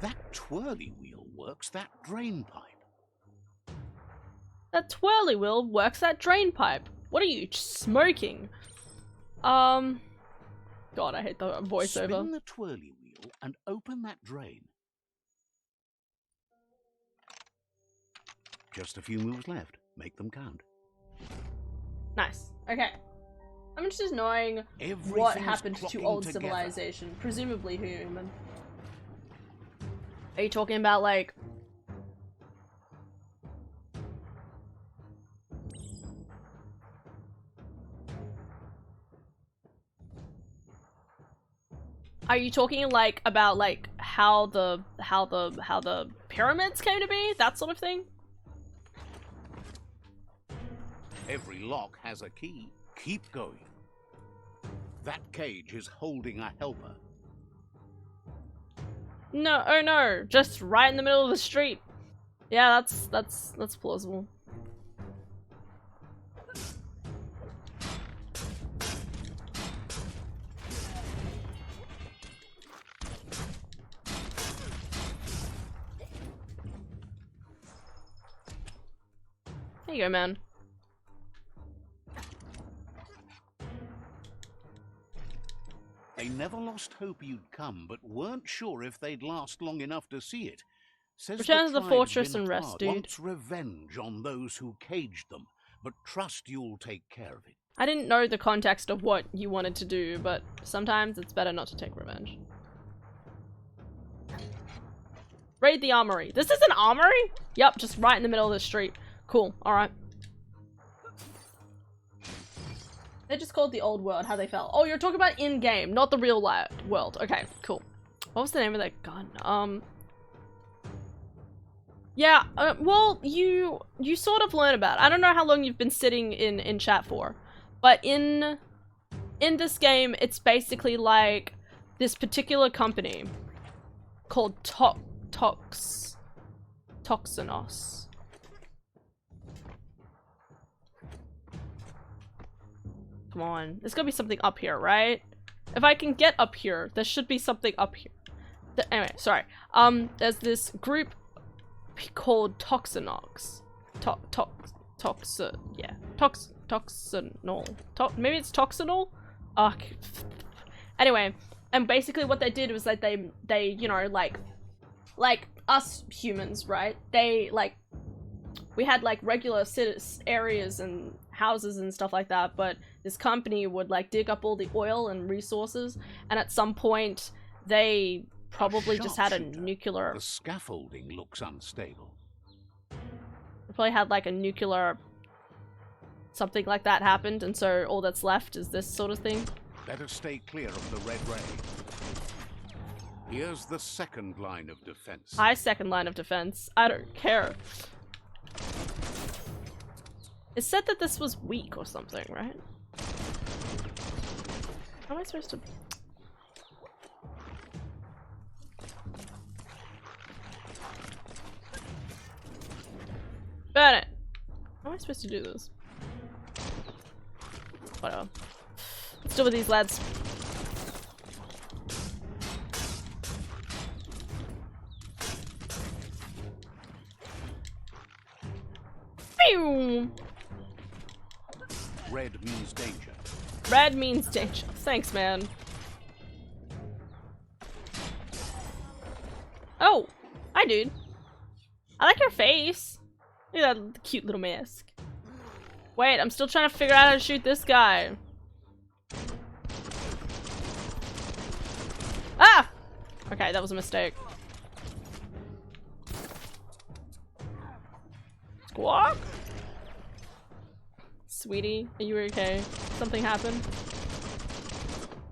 That twirly wheel works that drain pipe. That twirly wheel works that drain pipe. What are you smoking? God, I hate the voiceover. Spin the twirly wheel and open that drain. Just a few moves left. Make them count. Nice. Okay. I'm interested in knowing what happened to old civilization. Presumably human. Are you talking about like... Are you talking like about like how the pyramids came to be? That sort of thing? Every lock has a key. Keep going. That cage is holding a helper. No, oh no, just right in the middle of the street. Yeah, that's plausible. There you go, man. They never lost hope you'd come, but weren't sure if they'd last long enough to see it. Says Return to the tribe's fortress been and rest, hard. dude. Wants revenge on those who caged them, but trust you'll take care of it. I didn't know the context of what you wanted to do, but sometimes it's better not to take revenge. Raid the armory. This is an armory? Yep, just right in the middle of the street. Cool, alright. They just called the old world how they felt. Oh, you're talking about in-game, not the real life world. Okay, cool. What was the name of that gun? Yeah, well, you sort of learn about it. I don't know how long you've been sitting in chat for, but in this game, it's basically like this particular company called Toxinos. Come on, there's gotta be something up here, right? If I can get up here, there should be something up here. Anyway, sorry. There's this group called Toxinox. Toxinol. Maybe it's Toxinol? Anyway, and basically what they did was that they you know, like us humans, right? They, like, we had, like, regular areas and houses and stuff like that, but this company would, like, dig up all the oil and resources, and at some point, they probably just had a nuclear... The scaffolding looks unstable. They probably had, like, a nuclear... something like that happened, and so all that's left is this sort of thing. Better stay clear of the red ray. Here's the second line of defense. Hi, second line of defense. I don't care. It said that this was weak or something, right? How am I supposed to... Burn it! How am I supposed to do this? Whatever. Let's deal with these lads. Pew! danger. Red means danger. Thanks, man. Oh! Hi, dude. I like your face. Look at that cute little mask. Wait, I'm still trying to figure out how to shoot this guy. Ah! Okay, that was a mistake. Squawk? Sweetie, are you okay? Something happened?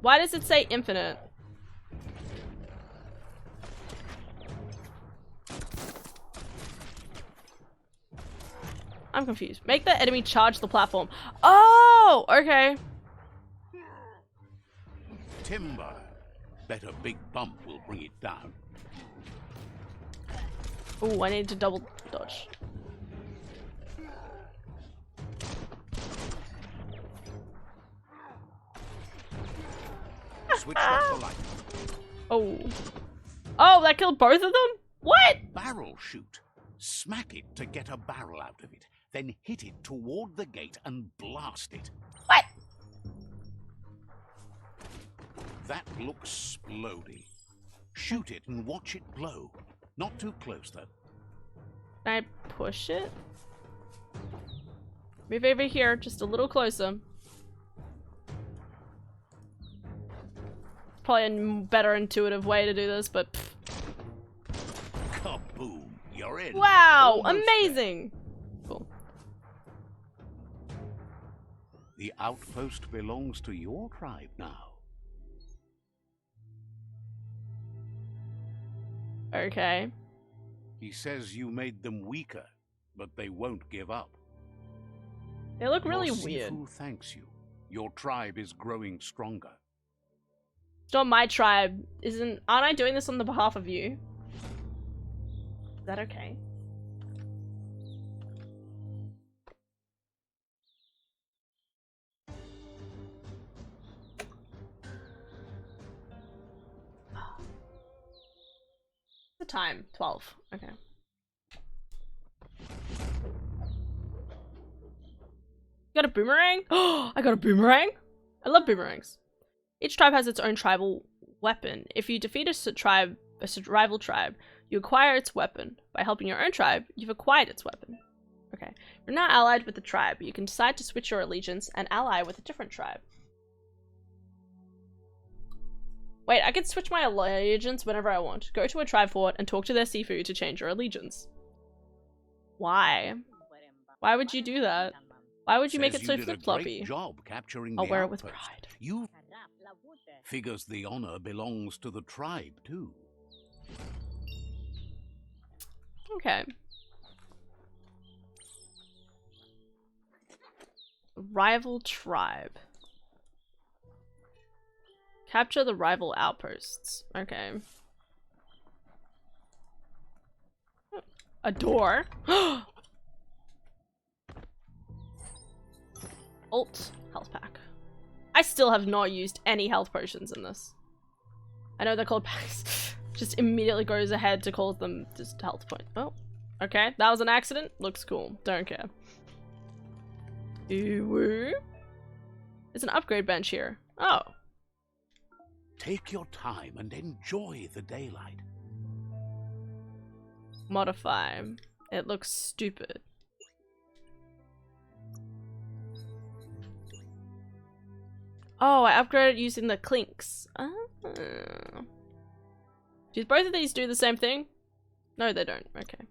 Why does it say infinite? I'm confused. Make the enemy charge the platform. Oh, okay. Timber. Bet a big bump will bring it down. Ooh, I need to double dodge. Switch off the light. Oh. Oh, that killed both of them? What? Barrel shoot. Smack it to get a barrel out of it. Then hit it toward the gate and blast it. What? That looks splody. Shoot it and watch it blow. Not too close, though. Can I push it? Move over here, just a little closer. Probably a better intuitive way to do this, but pfft. Kaboom! You're in. Wow! Almost Amazing! Cool. The outpost belongs to your tribe now. Okay. He says you made them weaker, but they won't give up. They look really Your weird. Sifu thanks you. Your tribe is growing stronger. It's not my tribe. Aren't I doing this on the behalf of you? Is that okay? The time, 12. Okay. You got a boomerang? Oh, I got a boomerang? I love boomerangs. Each tribe has its own tribal weapon. If you defeat a rival tribe, you acquire its weapon. By helping your own tribe, you've acquired its weapon. Okay. You're now allied with the tribe, but you can decide to switch your allegiance and ally with a different tribe. Wait, I can switch my allegiance whenever I want. Go to a tribe fort and talk to their Sifu to change your allegiance. Why? Why would you do that? Why would you make it so flip-floppy? Job capturing I'll the wear it with outpost. pride. You figures the honor belongs to the tribe too. Okay. Rival tribe. Capture the rival outposts. Okay. A door? Alt health pack. I still have not used any health potions in this. I know they're called packs. Just immediately goes ahead to call them just health point. Oh, okay. That was an accident. Looks cool. Don't care. Ooh. There's an upgrade bench here. Oh. Take your time and enjoy the daylight. Modify. It looks stupid. Oh, I upgraded using the clinks. Oh. Do both of these do the same thing? No, they don't. Okay.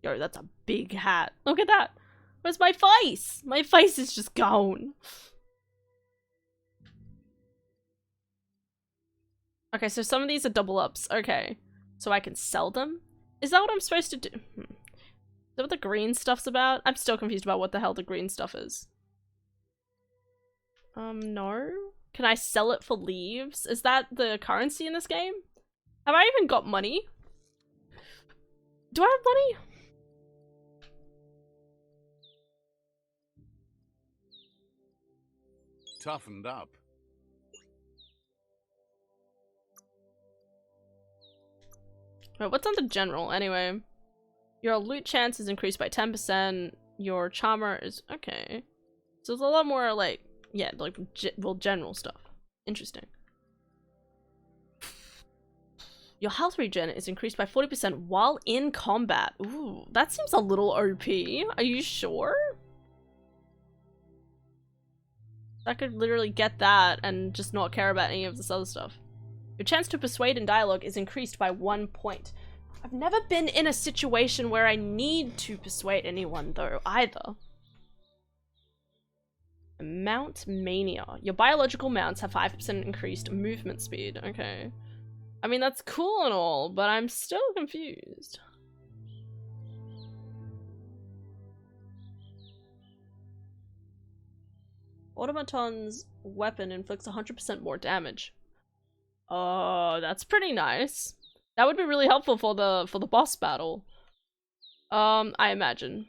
Yo, that's a big hat. Look at that. Where's my face? My face is just gone. Okay, so some of these are double ups. Okay. So I can sell them? Is that what I'm supposed to do? Is that what the green stuff's about? I'm still confused about what the hell the green stuff is. No? Can I sell it for leaves? Is that the currency in this game? Have I even got money? Do I have money? Toughened up. Wait, what's under general anyway? Your loot chance is increased by 10%. Your charmer is okay. So there's a lot more like, yeah, like well, general stuff. Interesting. Your health regen is increased by 40% while in combat. Ooh, that seems a little OP. Are you sure? I could literally get that and just not care about any of this other stuff. Your chance to persuade in dialogue is increased by 1 point. I've never been in a situation where I need to persuade anyone though, either. Mount Mania. Your biological mounts have 5% increased movement speed. Okay. I mean, that's cool and all, but I'm still confused. Automaton's weapon inflicts 100% more damage. Oh, that's pretty nice. That would be really helpful for the boss battle. I imagine.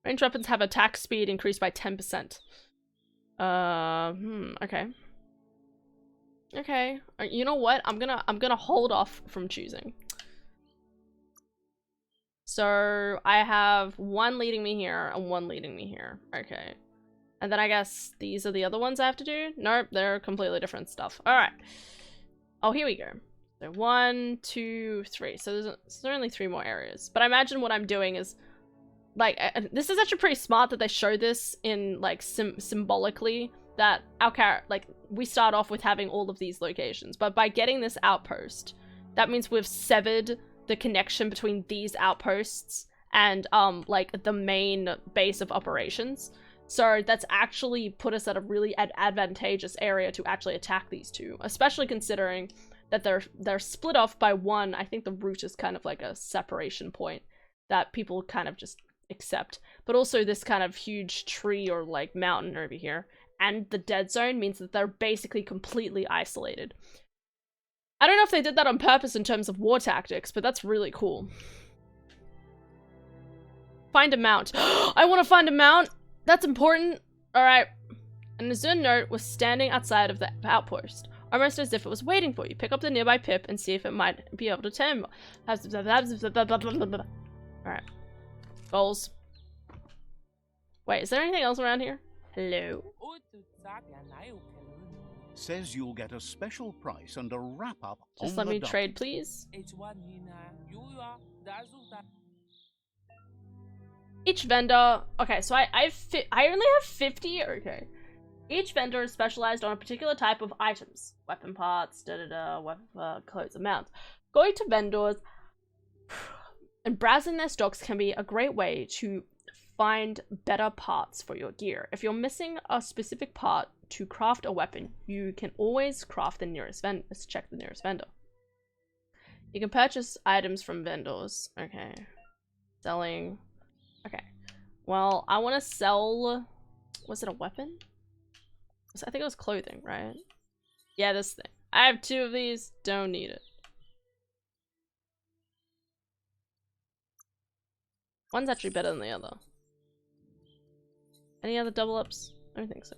Ranged weapons have attack speed increased by 10%. Okay. Okay. You know what? I'm gonna hold off from choosing. So I have one leading me here and one leading me here. Okay. And then I guess these are the other ones I have to do? Nope, they're completely different stuff. Alright. Oh, here we go. So 1, 2, 3. So there's only 3 more areas. But I imagine what I'm doing is like, this is actually pretty smart that they show this in like symbolically that our character, like, we start off with having all of these locations, but by getting this outpost, that means we've severed the connection between these outposts and like the main base of operations. So that's actually put us at a really advantageous area to actually attack these two, especially considering that they're split off by one. I think the route is kind of like a separation point that people kind of just accept, but also this kind of huge tree or like mountain over here and the dead zone means that they're basically completely isolated. I don't know if they did that on purpose in terms of war tactics, but that's really cool. Find a mount. I want to find a mount. That's important. All right. And Azun note was standing outside of the outpost, almost as if it was waiting for you. Pick up the nearby pip and see if it might be able to tell you. All right. Goals. Wait, is there anything else around here? Hello. Says you'll get a special price and a wrap-up on Just let the me double. trade, please. Each vendor. Okay, so I only have 50. Okay. Each vendor is specialized on a particular type of items, weapon parts, weapon clothes and mounts. Going to vendors and browsing their stocks can be a great way to find better parts for your gear. If you're missing a specific part to craft a weapon, you can always craft the nearest vendor. Let's check the nearest vendor. You can purchase items from vendors. Okay. Selling. Okay. Well, I want to sell... Was it a weapon? I think it was clothing, right? Yeah, this thing. I have 2 of these. Don't need it. One's actually better than the other. Any other double ups? I don't think so.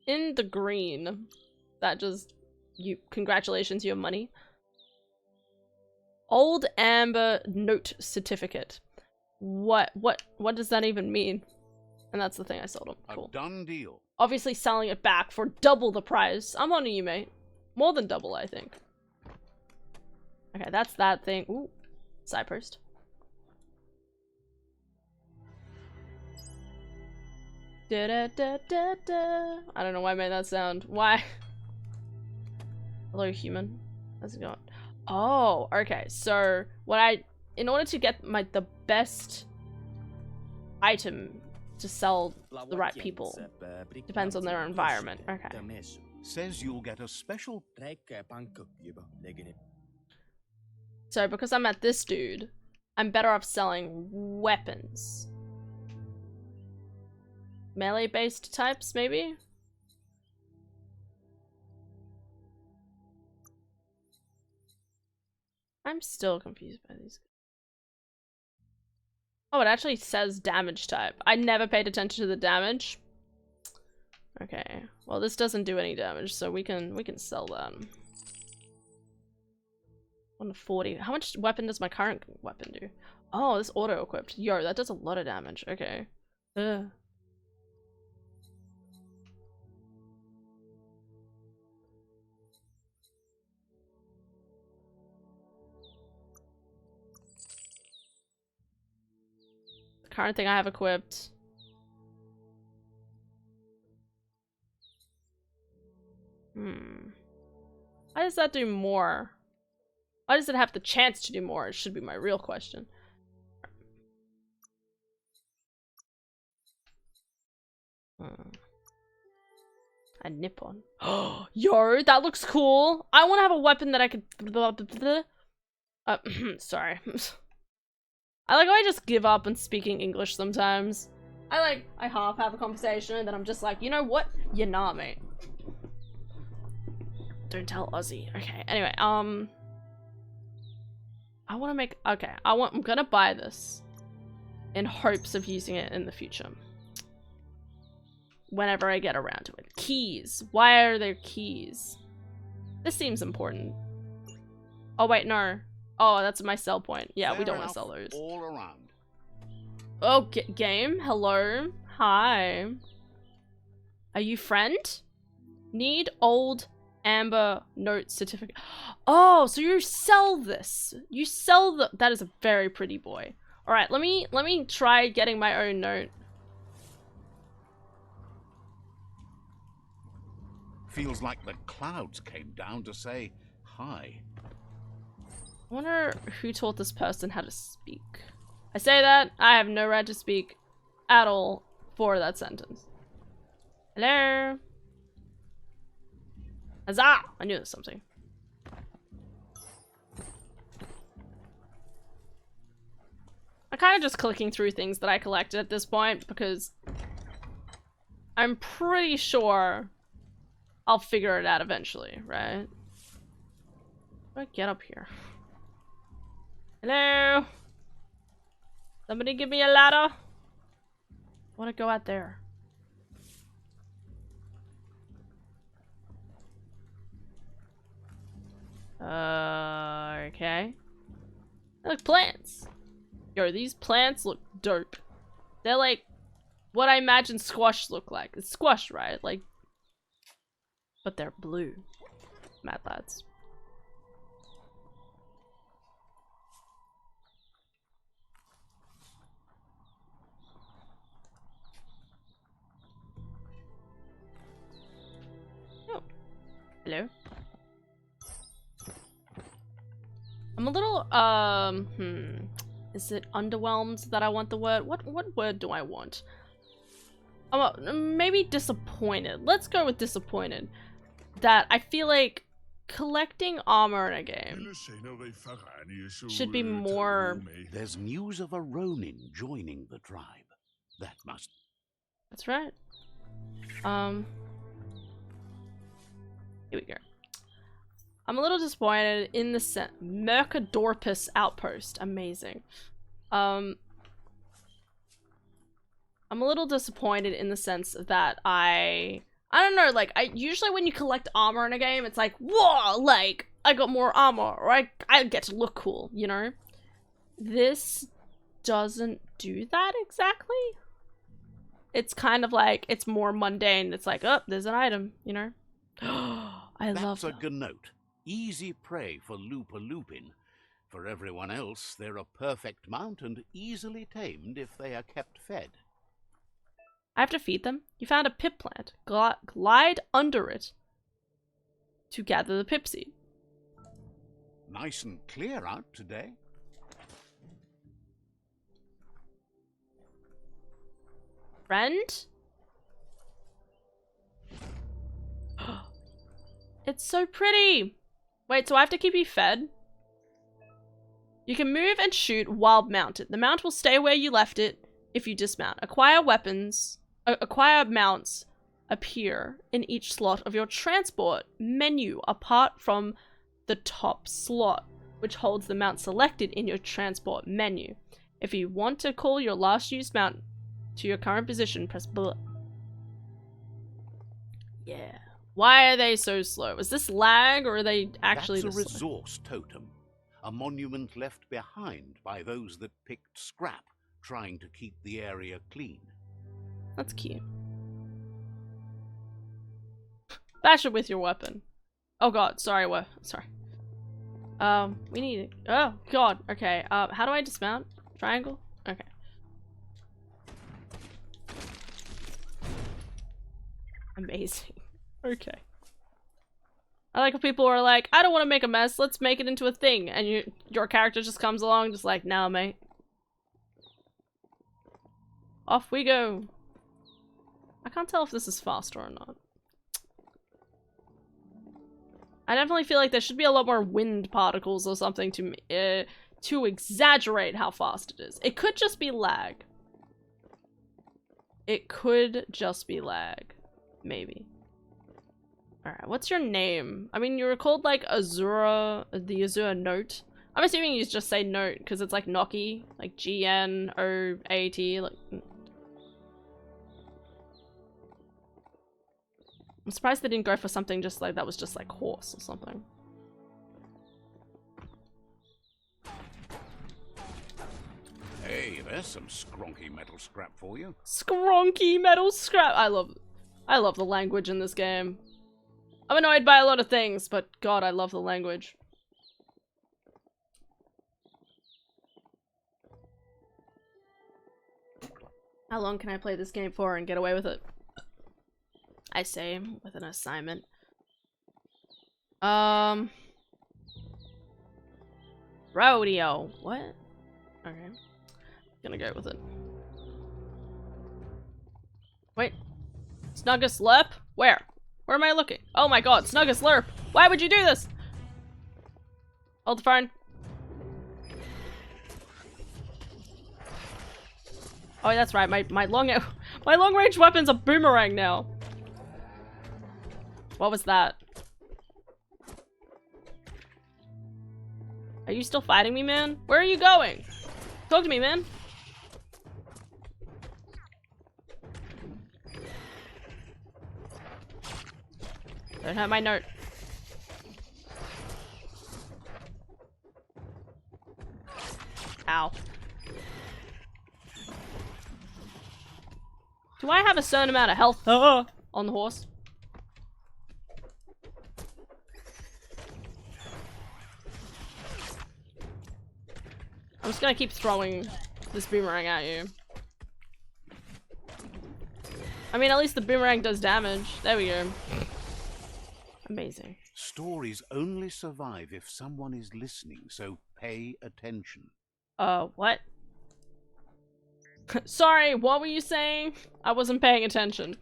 In the green. That just... Congratulations, you have money. Old Amber Note Certificate. What does that even mean? And that's the thing I sold him. Cool. A done deal. Obviously selling it back for double the price. I'm on you, mate. More than double, I think. Okay, that's that thing. Ooh. Side post. Da da da da da. I don't know why I made that sound. Why? Hello, human. How's it going? Oh, okay. So in order to get the best item to sell the right people, depends on their environment. Okay. Says you'll get a special. So because I'm at this dude, I'm better off selling weapons. Melee based types, maybe? I'm still confused by these. Oh, it actually says damage type. I never paid attention to the damage. Okay. Well, this doesn't do any damage, so we can sell that. 140. How much weapon does my current weapon do? Oh, this auto-equipped. Yo, that does a lot of damage. Okay. Ugh. The current thing I have equipped. Why does that do more? Why does it have the chance to do more? It should be my real question. A Nippon. Yo, that looks cool. I want to have a weapon that I could... sorry. I like how I just give up on speaking English sometimes. I half have a conversation and then I'm just like, you know what? You're not, mate. Don't tell Ozzy. Okay, anyway, I want to make... Okay, I'm gonna buy this in hopes of using it in the future. Whenever I get around to it. Keys. Why are there keys? This seems important. Oh, wait, no. Oh, that's my sell point. Yeah, we don't want to sell those. All around. Oh, game? Hello? Hi. Are you friend? Need old amber note certificate. Oh, so you sell this. You sell the... That is a very pretty boy. Alright, let me try getting my own note. Feels like the clouds came down to say hi. I wonder who taught this person how to speak. I say that, I have no right to speak at all for that sentence. Hello? Huzzah! I knew there was something. I'm kind of just clicking through things that I collected at this point because I'm pretty sure I'll figure it out eventually, right? How do I get up here? Hello? Somebody give me a ladder? I want to go out there. Okay. Look, plants. Yo, these plants look dope. They're like what I imagine squash look like. It's squash, right? Like, but they're blue. Mad lads. Oh. Hello. I'm a little, is it underwhelmed that I want the word? What word do I want? Maybe disappointed. Let's go with disappointed. That I feel like collecting armor in a game should be more... There's news of a Ronin joining the tribe. That must... That's right. Here we go. I'm a little disappointed in the Mercadorpus outpost. Amazing. I'm a little disappointed in the sense that I don't know, like, usually when you collect armor in a game, it's like, whoa, like, I got more armor, or I get to look cool, you know? This doesn't do that exactly. It's kind of like, it's more mundane. It's like, oh, there's an item, you know? I love that. That's a Gnote. Easy prey for Lupin. For everyone else, they're a perfect mount and easily tamed if they are kept fed. I have to feed them. You found a pip plant. Glide under it to gather the pip seed. Nice and clear out today. Friend? It's so pretty! Wait, so I have to keep you fed? You can move and shoot while mounted. The mount will stay where you left it if you dismount. Acquire mounts appear in each slot of your transport menu apart from the top slot, which holds the mount selected in your transport menu. If you want to call your last used mount to your current position, press B. Yeah. Why are they so slow? Is this lag or are they actually That's a just slow? resource totem, a monument left behind by those that picked scrap, trying to keep the area clean. That's cute. Bash it with your weapon. Oh god, sorry, sorry. We need... Oh god, okay. How do I dismount? Triangle? Okay. Amazing. Okay. I like how people are like, I don't want to make a mess, let's make it into a thing. And your character just comes along just like, nah, mate. Off we go. I can't tell if this is faster or not. I definitely feel like there should be a lot more wind particles or something to exaggerate how fast it is. It could just be lag. It could just be lag. Maybe. Alright, what's your name? I mean, you were called like Azura, the Azura Note. I'm assuming you just say Note because it's like Noki, like G-N-O-A-T. Like, I'm surprised they didn't go for something just like that was just like horse or something. Hey, there's some skronky metal scrap for you. Skronky metal scrap! I love the language in this game. I'm annoyed by a lot of things, but god, I love the language. How long can I play this game for and get away with it? I say, with an assignment. Rodeo. What? Okay. Gonna go with it. Wait. Snuggus Slurp? Where? Where am I looking? Oh my god, Snuggus Slurp! Why would you do this? Hold the phone. Oh, that's right. My long range weapon's a boomerang now. What was that? Are you still fighting me, man? Where are you going? Talk to me, man. Don't have my note. Ow. Do I have a certain amount of health on the horse? I'm just gonna keep throwing this boomerang at you. I mean, at least the boomerang does damage. There we go. Amazing. Stories only survive if someone is listening, so pay attention. What? Sorry, what were you saying? I wasn't paying attention.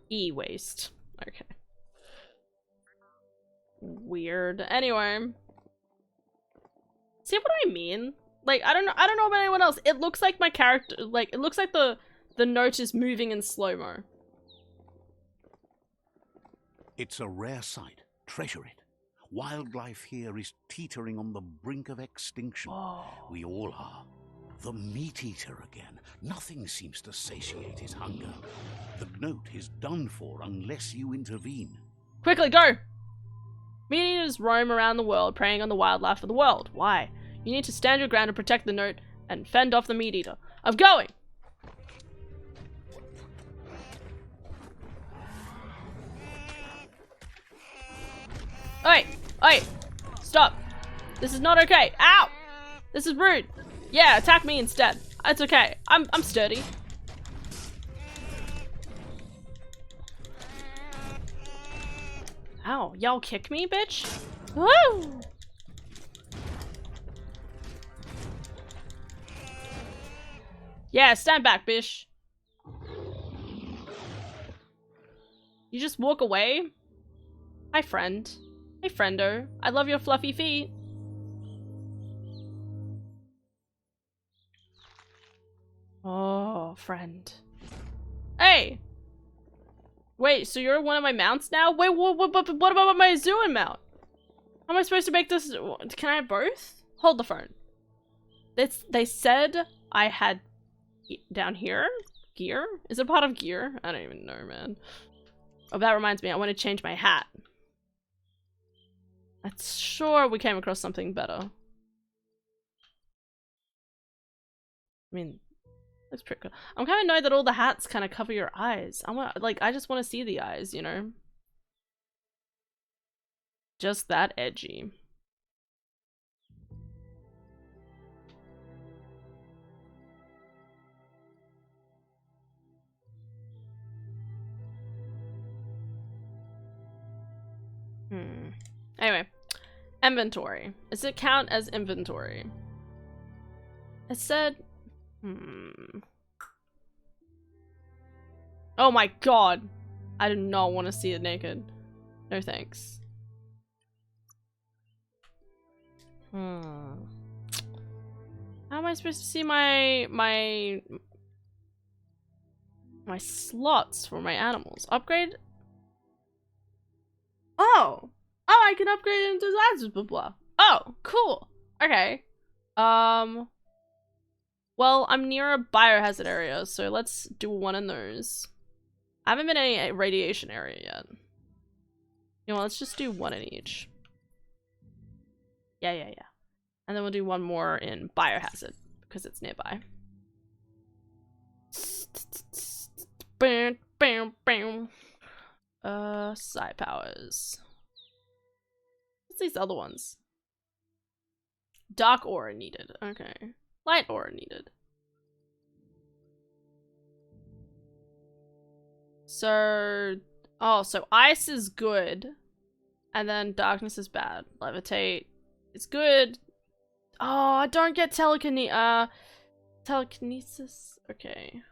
E-waste. Okay. Weird. Anyway. See what I mean? Like, I don't know about anyone else. It looks like my character, like, it looks like the note is moving in slow-mo. It's a rare sight. Treasure it. Wildlife here is teetering on the brink of extinction. Oh. We all are. The meat eater again. Nothing seems to satiate his hunger. The note is done for unless you intervene. Quickly, go! Meat eaters roam around the world, preying on the wildlife of the world. Why? You need to stand your ground and protect the note and fend off the meat eater. I'm going! Oi! Oi! Stop! This is not okay! Ow! This is rude! Yeah, attack me instead. It's okay. I'm sturdy. Ow, y'all kick me, bitch? Woo! Yeah, stand back, bitch. You just walk away? Hi, friend. Hey, friendo. I love your fluffy feet. Oh, friend. Hey! Wait, so you're one of my mounts now? Wait, what about my Azuan mount? How am I supposed to make this? Can I have both? Hold the phone. They said I had down here. Gear? Is it part of gear? I don't even know, man. Oh, that reminds me, I want to change my hat. I'm sure we came across something better. I mean, looks pretty cool. I'm kind of annoyed that all the hats kind of cover your eyes. I just want to see the eyes, you know? Just that edgy. Anyway, inventory. Does it count as inventory? It said... Oh my god! I do not want to see it naked. No thanks. How am I supposed to see my slots for my animals? Upgrade? Oh! Oh, I can upgrade into disasters, blah blah. Oh, cool. Okay. Well, I'm near a biohazard area, so let's do one in those. I haven't been in any radiation area yet. You know, let's just do one in each. Yeah. And then we'll do one more in biohazard, because it's nearby. Psi powers. What's these other ones? Dark aura needed. Okay. Light aura needed. So... Oh, so ice is good. And then darkness is bad. Levitate is good. Oh, I don't get telekinesis. Okay.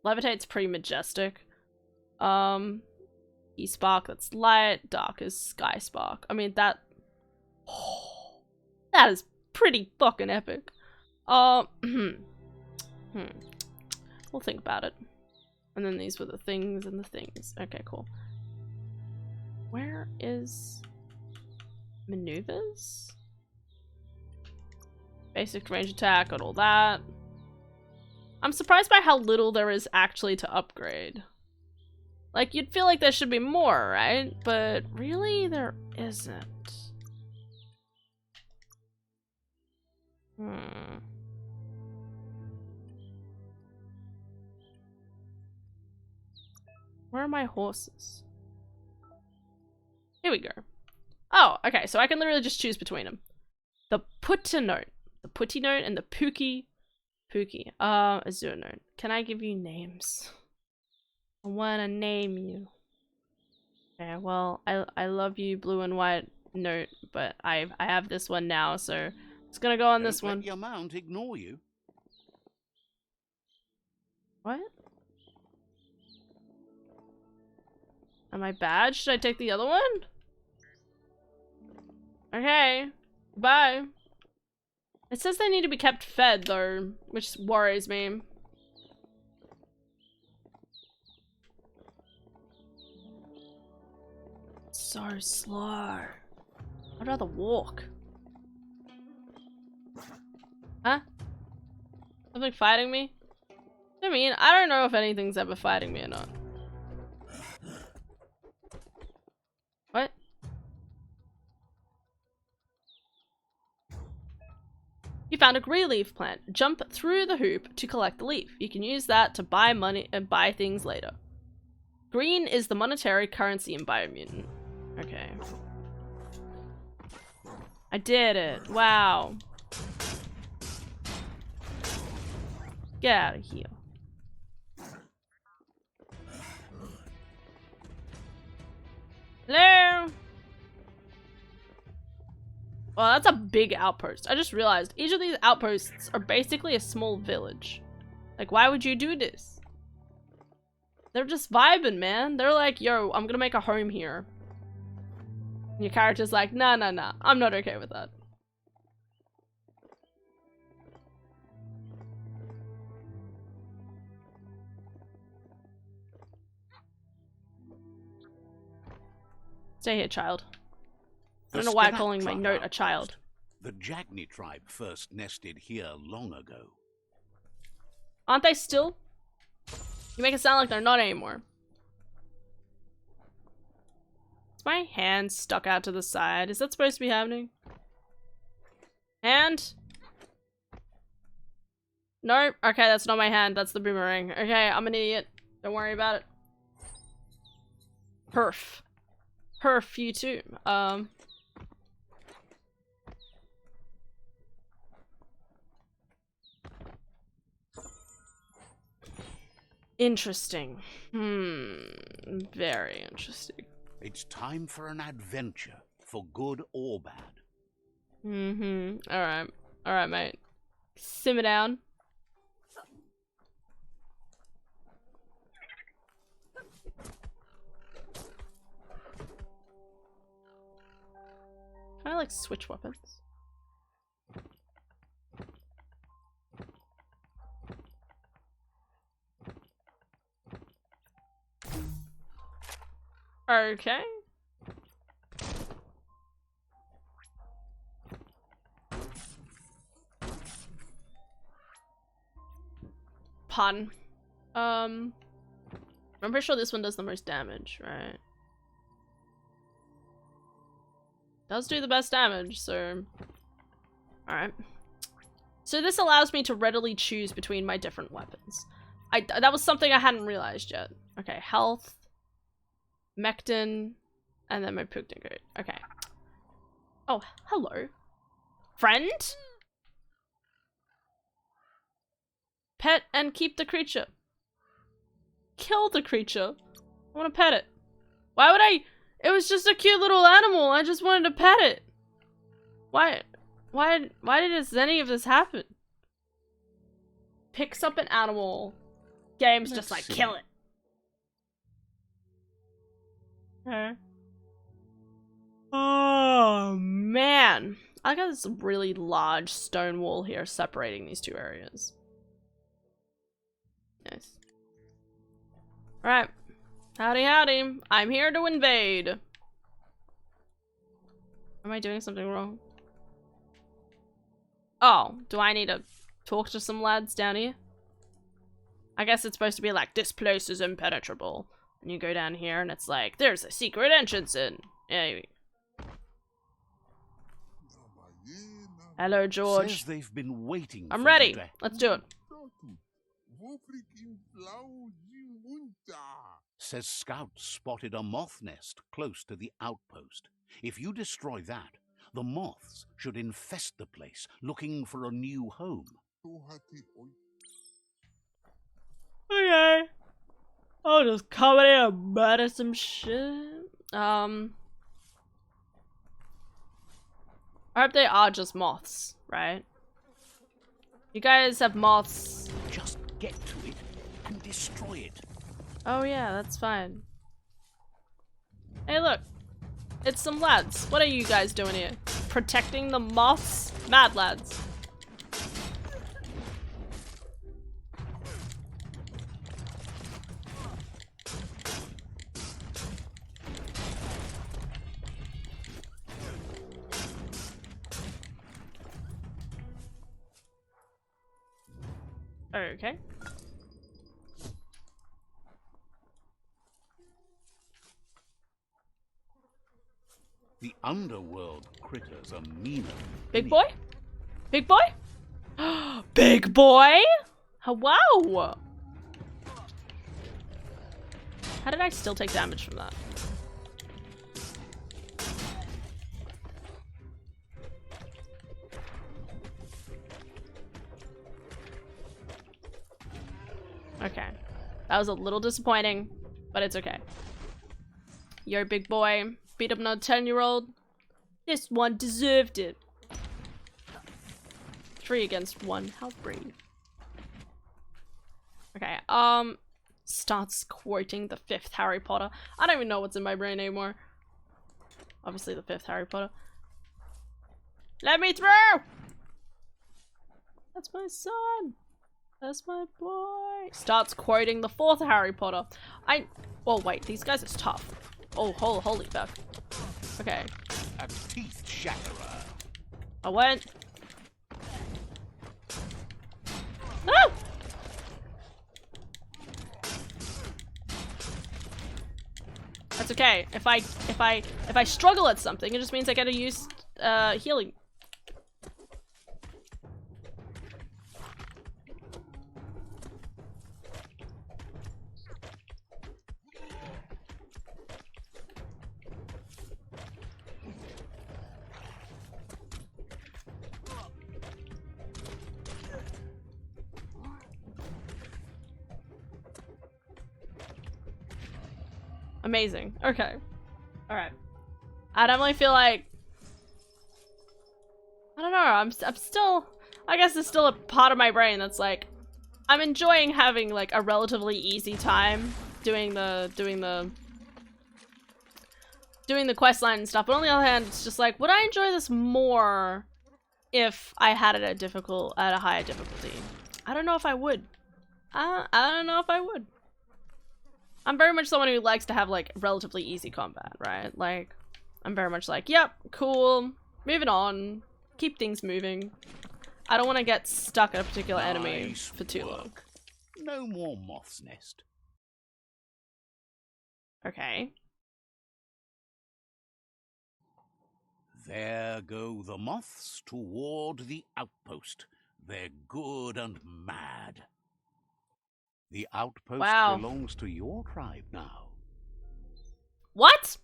Levitate's pretty majestic. E-spark, that's light. Dark is sky spark. I mean, that... Oh, that is pretty fucking epic. We'll think about it. And then these were the things and the things. Okay, cool. Where is... maneuvers? Basic range attack, got all that. I'm surprised by how little there is actually to upgrade. Like, you'd feel like there should be more, right? But really, there isn't. Where are my horses? Here we go. Oh, okay, so I can literally just choose between them. The Putta note. The Putty note and the Pookie. Azure note. Can I give you names? I wanna name you. Okay, well, I love you, blue and white note, but I have this one now, so it's gonna go on this one. Don't let your mount ignore you. What? Am I bad? Should I take the other one? Okay. Bye. It says they need to be kept fed, though, which worries me. So slow. I'd rather walk. Huh? Something fighting me? I mean, I don't know if anything's ever fighting me or not. What? You found a green leaf plant. Jump through the hoop to collect the leaf. You can use that to buy money and buy things later. Green is the monetary currency in Biomutant. Okay. I did it. Wow. Get out of here. Hello? Well, that's a big outpost. I just realized each of these outposts are basically a small village. Like, why would you do this? They're just vibing, man. They're like, yo, I'm gonna make a home here. And your character's like, nah, I'm not okay with that. Stay here, child. I don't know why I'm calling my note a child. The Jagni tribe first nested here long ago. Aren't they still? You make it sound like they're not anymore. Is my hand stuck out to the side? Is that supposed to be happening? Hand? Nope. Okay, that's not my hand. That's the boomerang. Okay, I'm an idiot. Don't worry about it. Perf. Perf, you too. Interesting. Very interesting. It's time for an adventure, for good or bad. Alright. Alright, mate. Simmer down. Can I, like, switch weapons? Okay. Pun. I'm pretty sure this one does the most damage, right? Does do the best damage, so... Alright. So this allows me to readily choose between my different weapons. That was something I hadn't realized yet. Okay, health, Mectin, and then my Pugden code. Okay. Oh, hello. Friend? Pet and keep the creature. Kill the creature. I want to pet it. Why would I? It was just a cute little animal. I just wanted to pet it. Why did any of this happen? Picks up an animal. Game's just like, kill it. Okay. Oh, man. I got this really large stone wall here separating these two areas. Nice. Alright. Howdy howdy. I'm here to invade. Am I doing something wrong? Oh, do I need to talk to some lads down here? I guess it's supposed to be like, this place is impenetrable. And you go down here and it's like, there's a secret entrance in. Yeah. Hello, George. Says they've been waiting. I'm ready. Let's do it. Says scouts spotted a moth nest close to the outpost. If you destroy that, the moths should infest the place, looking for a new home. Okay. I'll just come in here and murder some shit. I hope they are just moths, right? You guys have moths. Just get to it and destroy it. Oh yeah, that's fine. Hey look, it's some lads. What are you guys doing here? Protecting the moths? Mad lads. Okay. The underworld critters are meaner. Big boy? Big boy? Big boy? Wow! How did I still take damage from that? Okay. That was a little disappointing, but it's okay. Yo, big boy. Beat up another 10-year-old. This one deserved it. 3 against 1. How brave. Okay, starts quoting the 5th Harry Potter. I don't even know what's in my brain anymore. Obviously the 5th Harry Potter. Let me through! That's my son. That's my boy. Starts quoting the 4th Harry Potter. Oh wait, these guys are tough. Oh, holy fuck. Okay. A teeth shatterer. I went. No! That's okay. If I struggle at something, it just means I gotta use healing. Amazing. Okay. Alright. I definitely feel like... I don't know, I'm still... I guess there's still a part of my brain that's like... I'm enjoying having like a relatively easy time doing the quest line and stuff, but on the other hand, it's just like, would I enjoy this more if I had it at a higher difficulty? I don't know if I would. I don't know if I would. I'm very much someone who likes to have, like, relatively easy combat, right? Like, I'm very much like, yep, cool, moving on, keep things moving. I don't want to get stuck at a particular enemy for too long. No more moth's nest. Okay. There go the moths toward the outpost. They're good and mad. The outpost belongs to your tribe now. What?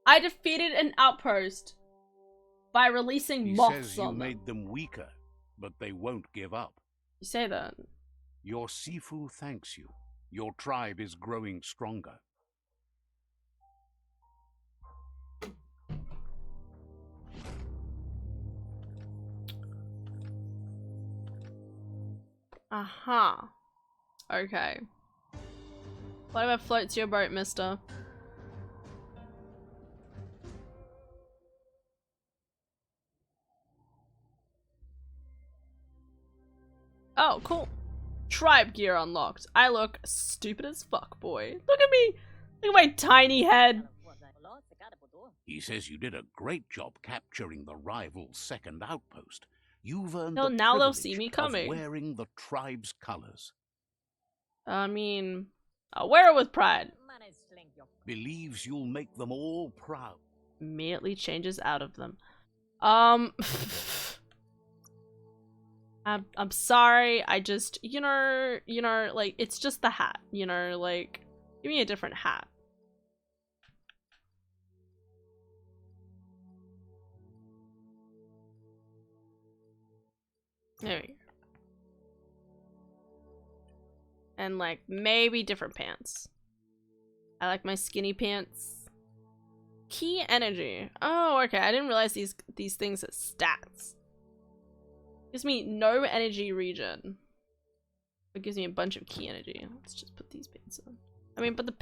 I defeated an outpost by releasing moths on them. He says you made them weaker, but they won't give up. You say that. Your Sifu thanks you. Your tribe is growing stronger. Uh-huh. Okay. Whatever floats your boat, mister. Oh, cool. Tribe gear unlocked. I look stupid as fuck, boy. Look at me! Look at my tiny head. He says you did a great job capturing the rival's second outpost. You've earned Well, the now they'll privilege see me of coming. wearing the tribe's colors. I mean, I'll wear it with pride. Believes you'll make them all proud. Immediately changes out of them. I'm sorry. I just, you know, like, it's just the hat, you know, like, give me a different hat. There we go. And, like, maybe different pants. I like my skinny pants. Key energy. Oh, okay. I didn't realize these things are stats. Gives me no energy regen. It gives me a bunch of key energy. Let's just put these pants on. I mean, but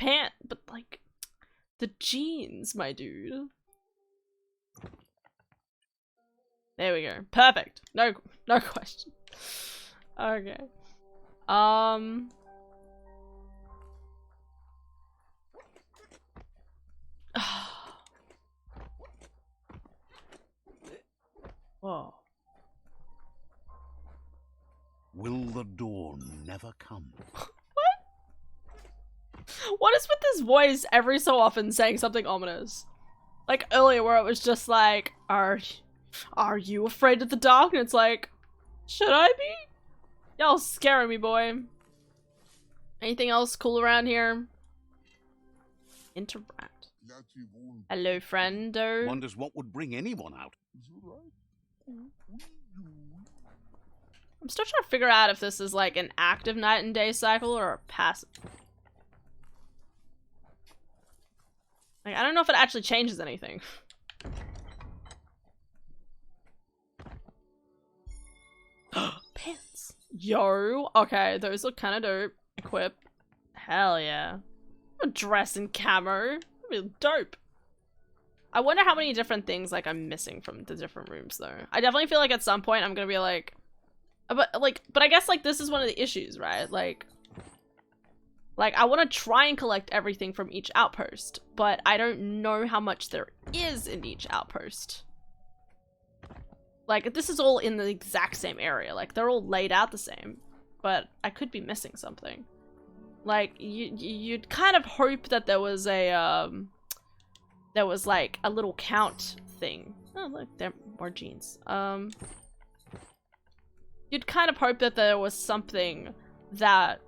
like, the jeans, my dude. There we go. Perfect. No question. Okay. Whoa. Will the dawn never come? What is with this voice every so often saying something ominous? Like earlier where it was just like, are you afraid of the dark? And it's like, should I be? Y'all scaring me, boy. Anything else cool around here? Interact. Hello, friendo. Wonders what would bring anyone out. I'm still trying to figure out if this is like an active night and day cycle or a passive. Like, I don't know if it actually changes anything. Pants. Yo. Okay, those look kind of dope. Equip. Hell yeah. I'm dressed in camo. That'd be dope. I wonder how many different things like I'm missing from the different rooms though. I definitely feel like at some point I'm gonna be like, but I guess like this is one of the issues, right? Like I want to try and collect everything from each outpost, but I don't know how much there is in each outpost. Like, this is all in the exact same area. Like, they're all laid out the same. But I could be missing something. Like, you'd kind of hope that there was a, there was, like, a little count thing. Oh, look, there are more genes. You'd kind of hope that there was something that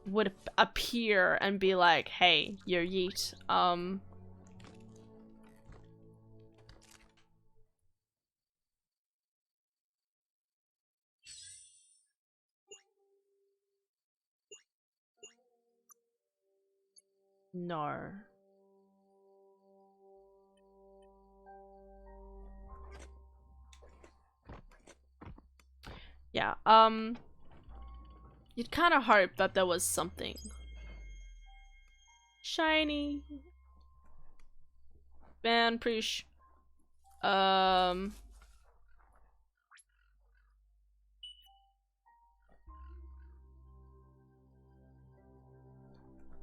would appear and be like, hey, you're yeet. No. Yeah, you'd kind of hope that there was something shiny. Man, preach. Kill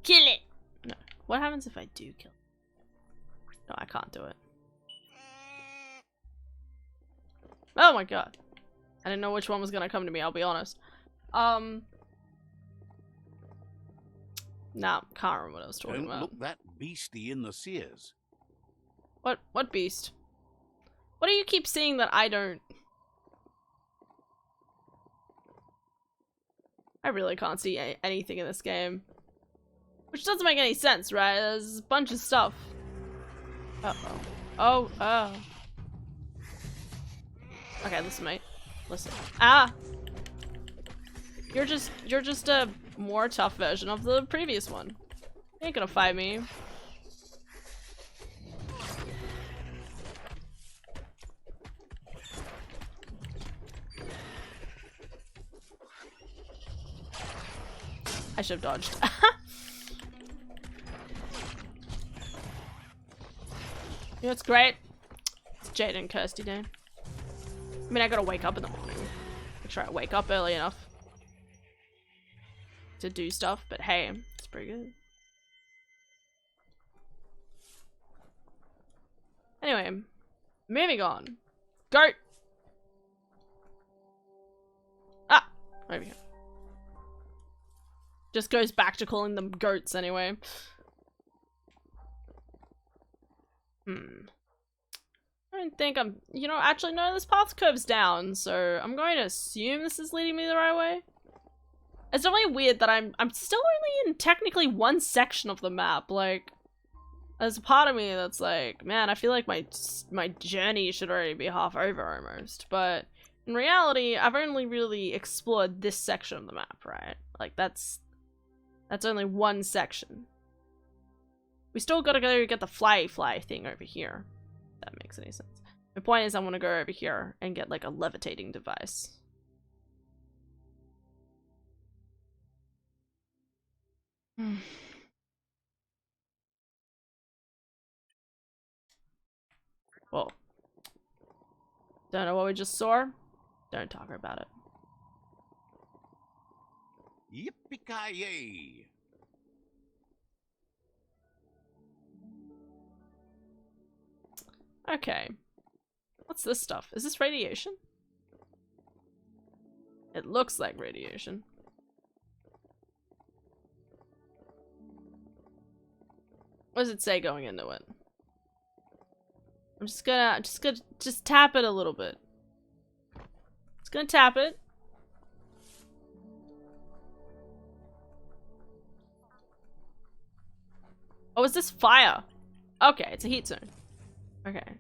it! No. What happens if I do kill it? No, I can't do it. Oh my god. I didn't know which one was gonna come to me, I'll be honest. Nah, can't remember what I was talking Don't about. look that beastie in the sears. What beast? What do you keep seeing that I don't? I really can't see anything in this game. Which doesn't make any sense, right? There's a bunch of stuff. Uh-oh. Oh. Okay, listen, mate. Listen. Ah! You're just a more tough version of the previous one. You ain't gonna fight me. I should have dodged. You know what's great? It's Jade and Kirsty Day. I mean, I gotta wake up in the morning. Make sure I wake up early enough to do stuff, but hey, it's pretty good. Anyway, moving on. Goat! Ah! Over here. Just goes back to calling them goats anyway. I don't think I'm, you know, actually no, this path curves down, so I'm going to assume this is leading me the right way. It's definitely weird that I'm still only in technically one section of the map. Like, there's a part of me that's like, man, I feel like my journey should already be half over almost. But in reality, I've only really explored this section of the map, right? Like, that's only one section. We still gotta go get the fly thing over here. If that makes any sense. The point is I want to go over here and get like a levitating device. Whoa. Don't know what we just saw. Don't talk about it. Yippee-ki-yay! Okay. What's this stuff? Is this radiation? It looks like radiation. What does it say going into it? I'm just gonna tap it a little bit. Just gonna tap it. Oh, is this fire? Okay, it's a heat zone. Okay.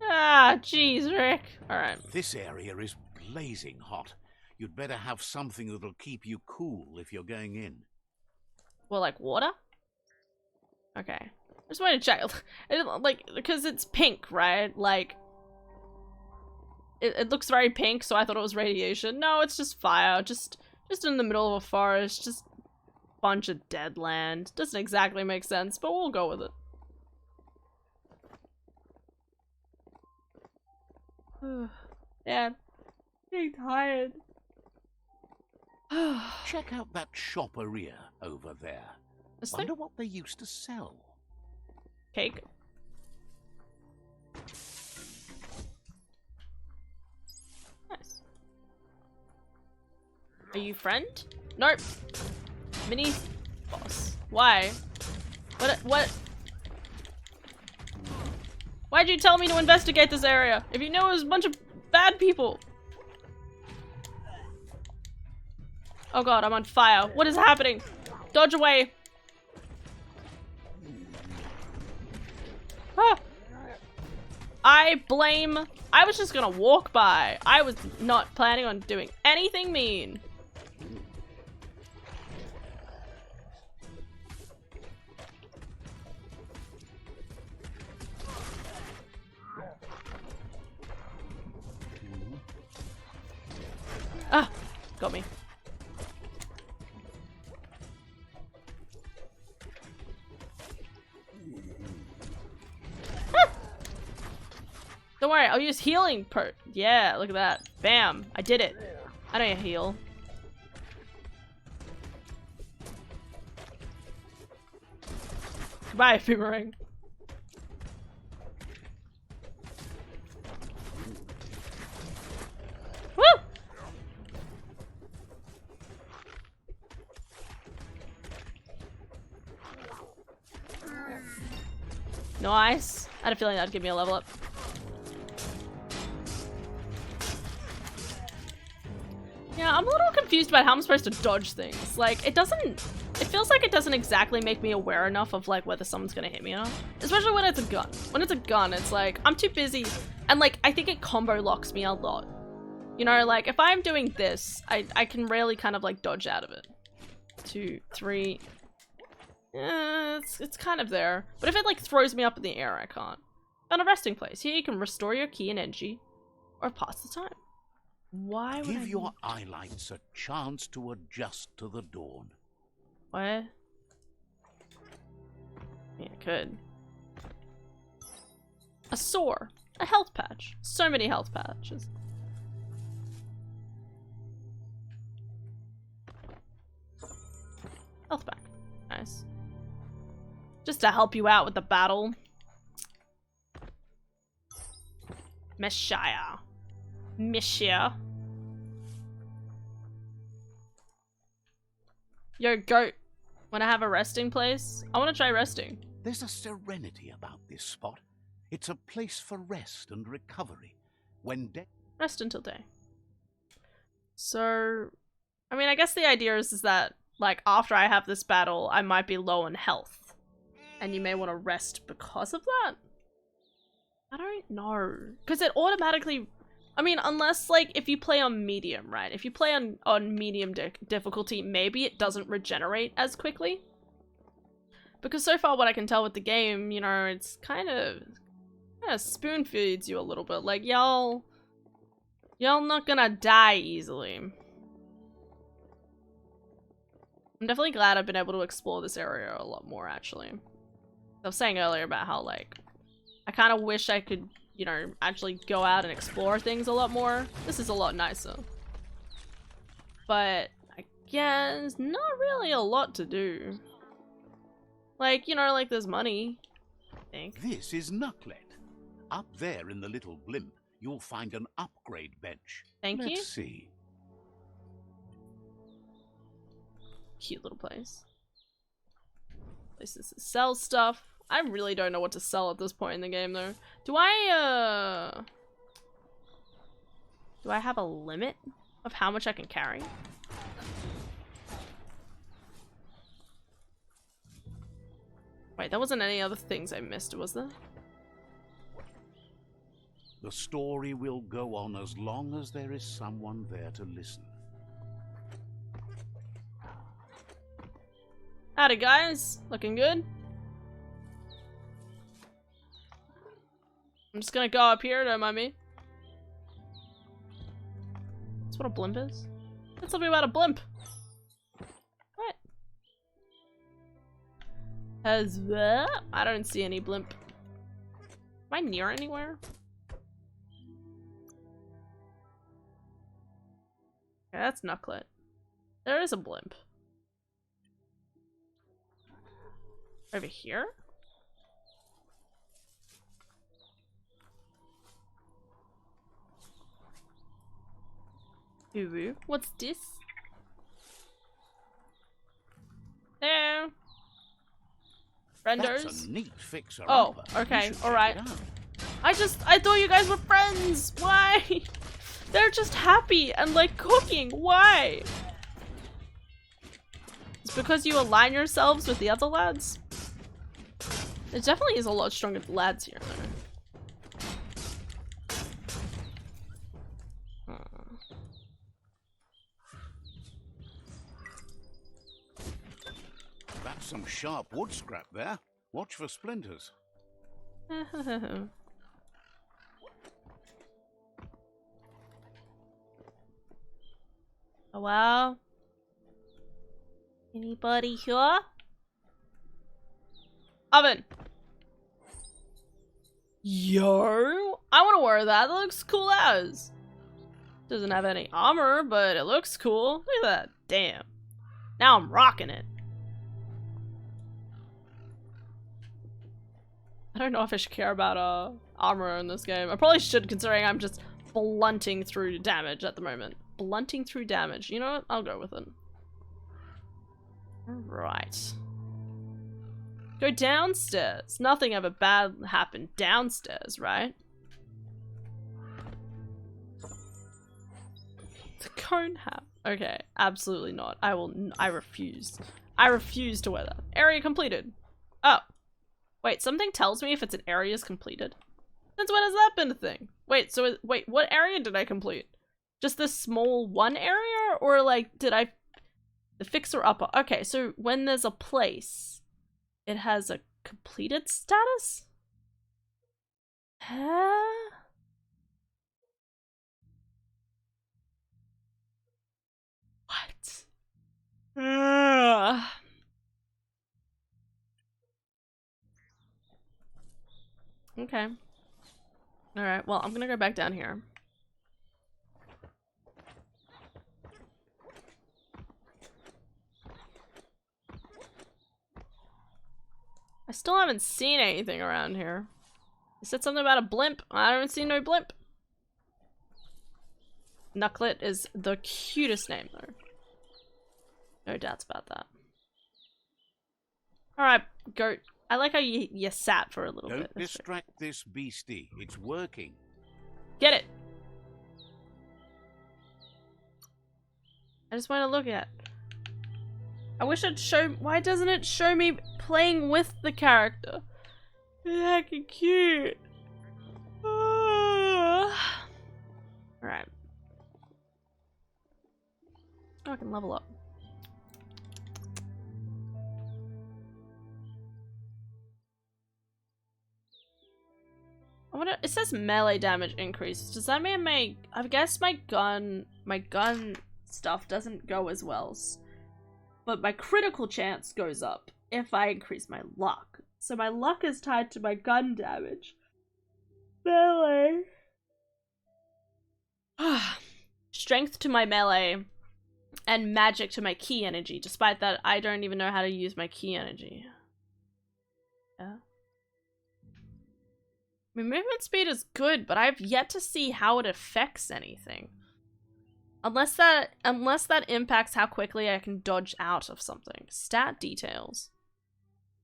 Ah, jeez, Rick. Alright. This area is blazing hot. You'd better have something that'll keep you cool if you're going in. Well, like water? Okay. I just wanted to check. Like, because it's pink, right? Like, it looks very pink, so I thought it was radiation. No, it's just fire. Just in the middle of a forest. Just a bunch of dead land. Doesn't exactly make sense, but we'll go with it. Yeah, getting tired. Check out that shopperia over there. Wonder what they used to sell. Cake. Are you friend? Nope. Mini boss. Why? What? Why'd you tell me to investigate this area? If you knew it was a bunch of bad people. Oh god, I'm on fire. What is happening? Dodge away. Ah. I was just gonna walk by. I was not planning on doing anything mean. Ah, got me. Ah! Don't worry, I'll use healing Yeah, look at that. Bam, I did it. I don't heal. Goodbye, boomerang. Woo! Nice. I had a feeling that'd give me a level up. Yeah, I'm a little confused about how I'm supposed to dodge things. Like, it feels like it doesn't exactly make me aware enough of, like, whether someone's gonna hit me or not. Especially when it's a gun. When it's a gun, it's like, I'm too busy. And, like, I think it combo locks me a lot. You know, like, if I'm doing this, I can rarely kind of, like, dodge out of it. 2, 3... it's kind of there. But if it, like, throws me up in the air, I can't. Found a resting place. Here you can restore your ki and energy. Or pass the time. Why would Give your eyelights a chance to adjust to the dawn. What? Yeah, I could. A sore. A health patch. So many health patches. Health pack. Nice. Just to help you out with the battle. Messiah. Messiah. Yo, goat. Wanna have a resting place? I wanna try resting. There's a serenity about this spot. It's a place for rest and recovery. When Rest until day. So, I mean, I guess the idea is that, like, after I have this battle, I might be low on health. And you may want to rest because of that? I don't know. Because it automatically... I mean, unless, like, if you play on medium, right? If you play on medium difficulty, maybe it doesn't regenerate as quickly. Because so far what I can tell with the game, you know, it's kind of spoon feeds you a little bit. Like, y'all not gonna die easily. I'm definitely glad I've been able to explore this area a lot more, actually. I was saying earlier about how, like, I kind of wish I could, you know, actually go out and explore things a lot more. This is a lot nicer. But, I guess, not really a lot to do. Like, you know, like, there's money, I think. This is Knucklet. Up there in the little blimp, you'll find an upgrade bench. Thank you. Let's see. Cute little place. Places to sell stuff. I really don't know what to sell at this point in the game, though. Do I have a limit of how much I can carry? Wait, there wasn't any other things I missed, was there? The story will go on as long as there is someone there to listen. Howdy, guys. Looking good? I'm just gonna go up here, don't mind me. That's what a blimp is? Let's tell me about a blimp. What? I don't see any blimp. Am I near anywhere? Okay, that's Knucklet. There is a blimp. Over here? Ooh, what's this? There. That's Frienders. a neat fixer. Oh, okay, alright. I thought you guys were friends. Why? They're just happy and like cooking. Why? It's because you align yourselves with the other lads. There definitely is a lot stronger lads here, though. That's some sharp wood scrap there. Watch for splinters. Oh, wow. Anybody here? Oven. Yo, I want to wear that. That looks cool as. Doesn't have any armor, but it looks cool. Look at that. Damn. Now I'm rocking it. I don't know if I should care about armor in this game. I probably should, considering I'm just blunting through damage at the moment. Blunting through damage. You know what? I'll go with it. Alright. Go downstairs. Nothing ever bad happened downstairs, right? The cone hat. Okay, absolutely not. I refuse. I refuse to wear that. Area completed. Oh. Wait, something tells me if it's an area is completed. Since when has that been a thing? Wait, so wait, what area did I complete? Just this small one area? Or like, did I... The fixer upper. Okay, so when there's a place, it has a completed status? Huh? What? Okay. Alright, well, I'm gonna go back down here. I still haven't seen anything around here. You said something about a blimp. I haven't seen no blimp. Knucklet is the cutest name, though. No doubts about that. Alright, goat. I like how you sat for a little bit. Don't distract this beastie. It's working. Get it! I just want to look at it. I wish it'd show- why doesn't it show me playing with the character? It's heckin' cute. Alright. Oh, I can level up. I wonder- it says melee damage increases. Does that mean I guess my gun stuff doesn't go as well. But my critical chance goes up if I increase my luck. So my luck is tied to my gun damage. Melee. Strength to my melee. And magic to my key energy. Despite that, I don't even know how to use my key energy. Yeah. My movement speed is good, but I've yet to see how it affects anything. Unless that impacts how quickly I can dodge out of something. Stat details.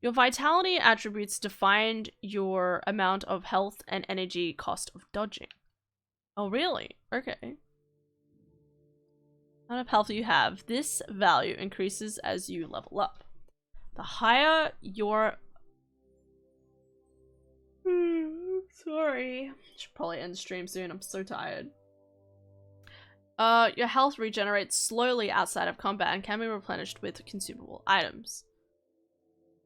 Your vitality attributes define your amount of health and energy cost of dodging. Oh, really? Okay. Amount of health you have. This value increases as you level up. The higher your... sorry. Should probably end stream soon. I'm so tired. Your health regenerates slowly outside of combat and can be replenished with consumable items.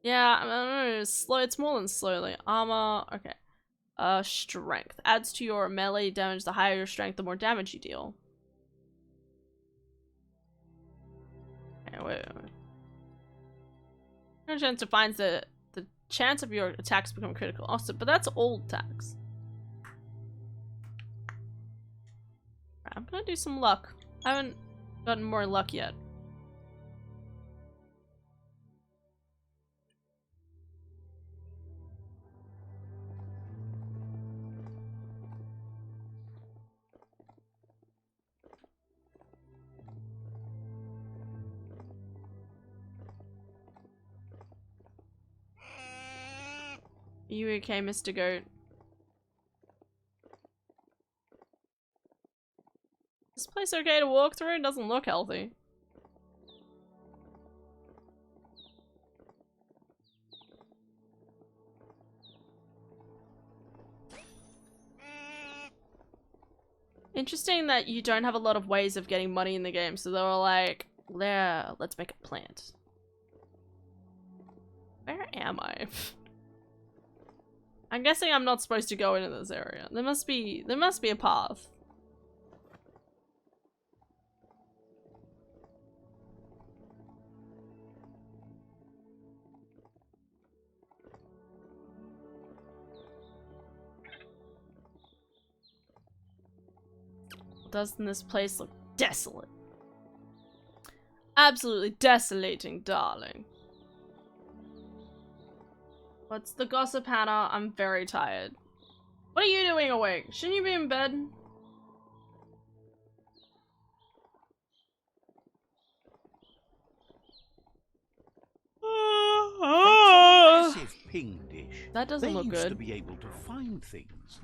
Yeah, I don't know, it's more than slowly. Armor, okay. Strength. Adds to your melee damage. The higher your strength, the more damage you deal. Okay, wait. Chance defines the chance of your attacks become critical. Also, but that's all attacks. Right, I'm gonna do some luck. I haven't gotten more luck yet. you okay, Mr. Goat? Is this place okay to walk through? It doesn't look healthy. Interesting that you don't have a lot of ways of getting money in the game, so they were like, yeah, let's make a plant. Where am I? I'm guessing I'm not supposed to go into this area. There must be a path. Doesn't this place look desolate? Absolutely desolating, darling. What's the gossip, Hannah? I'm very tired. What are you doing awake? Shouldn't you be in bed? That's a massive ping dish. That doesn't look They used good. to be able to find things.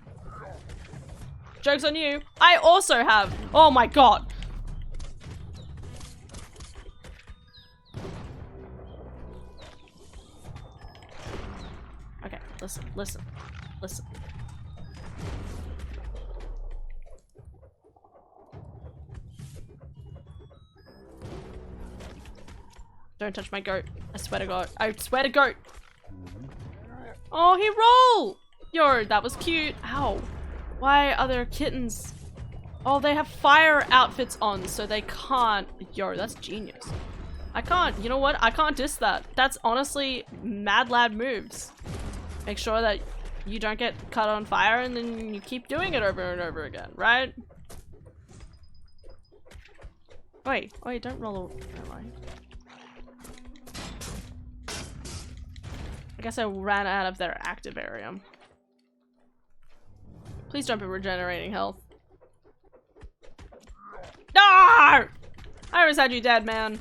Joke's on you. I also have. Oh my god. Okay, listen, listen, listen. Don't touch my goat. I swear to God. I swear to goat. Oh, he rolled! Yo, that was cute. Ow. Why are there kittens? Oh, they have fire outfits on, so they can't. Yo, that's genius. I can't. You know what? I can't diss that. That's honestly mad lad moves. Make sure that you don't get cut on fire and then you keep doing it over and over again, right? Wait, don't roll. Never mind. I guess I ran out of their active area. Please don't be regenerating health. No! I always had you dead, man.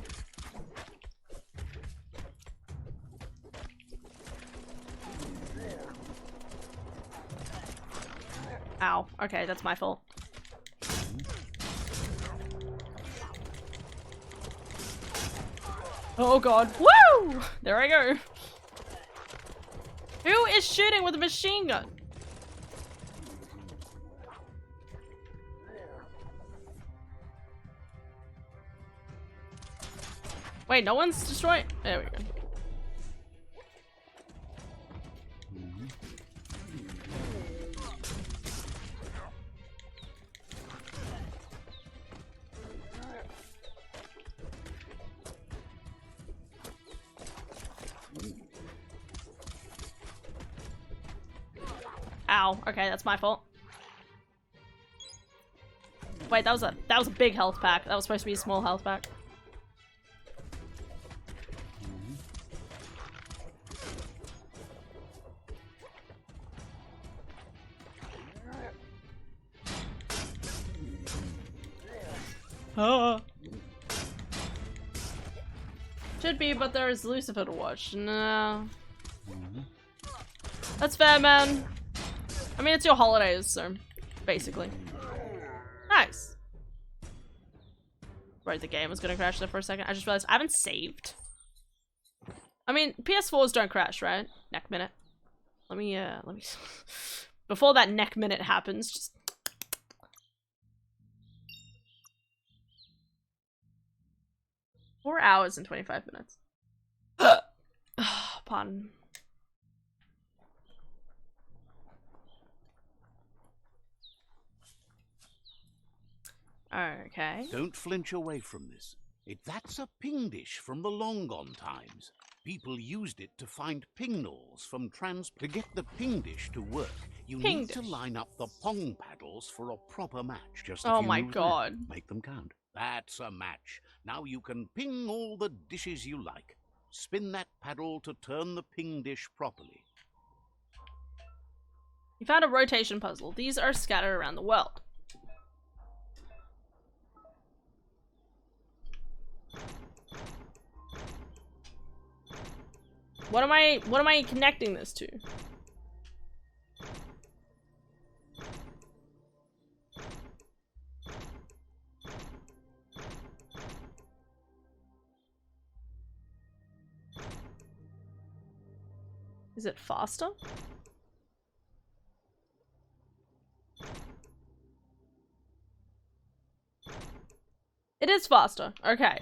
Ow. Okay, that's my fault. Oh god. Woo! There I go. Who is shooting with a machine gun? Wait, no one's destroying? There we go. Ow. Okay, that's my fault. Wait, that was a big health pack. That was supposed to be a small health pack. Should be, but there's Lucifer to watch. No. That's fair, man. I mean, it's your holidays, so basically. Nice. Right, the game was gonna crash there for a second. I just realized I haven't saved. I mean, PS4s don't crash, right? Neck minute. Let me before that neck minute happens, just 4 hours and 25 minutes. Pardon. Okay. Don't flinch away from this. That's a ping dish from the long gone times. People used it to find ping knolls from To get the ping dish to work, you need to line up the pong paddles for a proper match. Just a Oh few my moves god. left. Make them count. That's a match. Now you can ping all the dishes you like. Spin that paddle to turn the ping dish properly. You found a rotation puzzle. These are scattered around the world. What am I connecting this to? Is it faster? It is faster. Okay.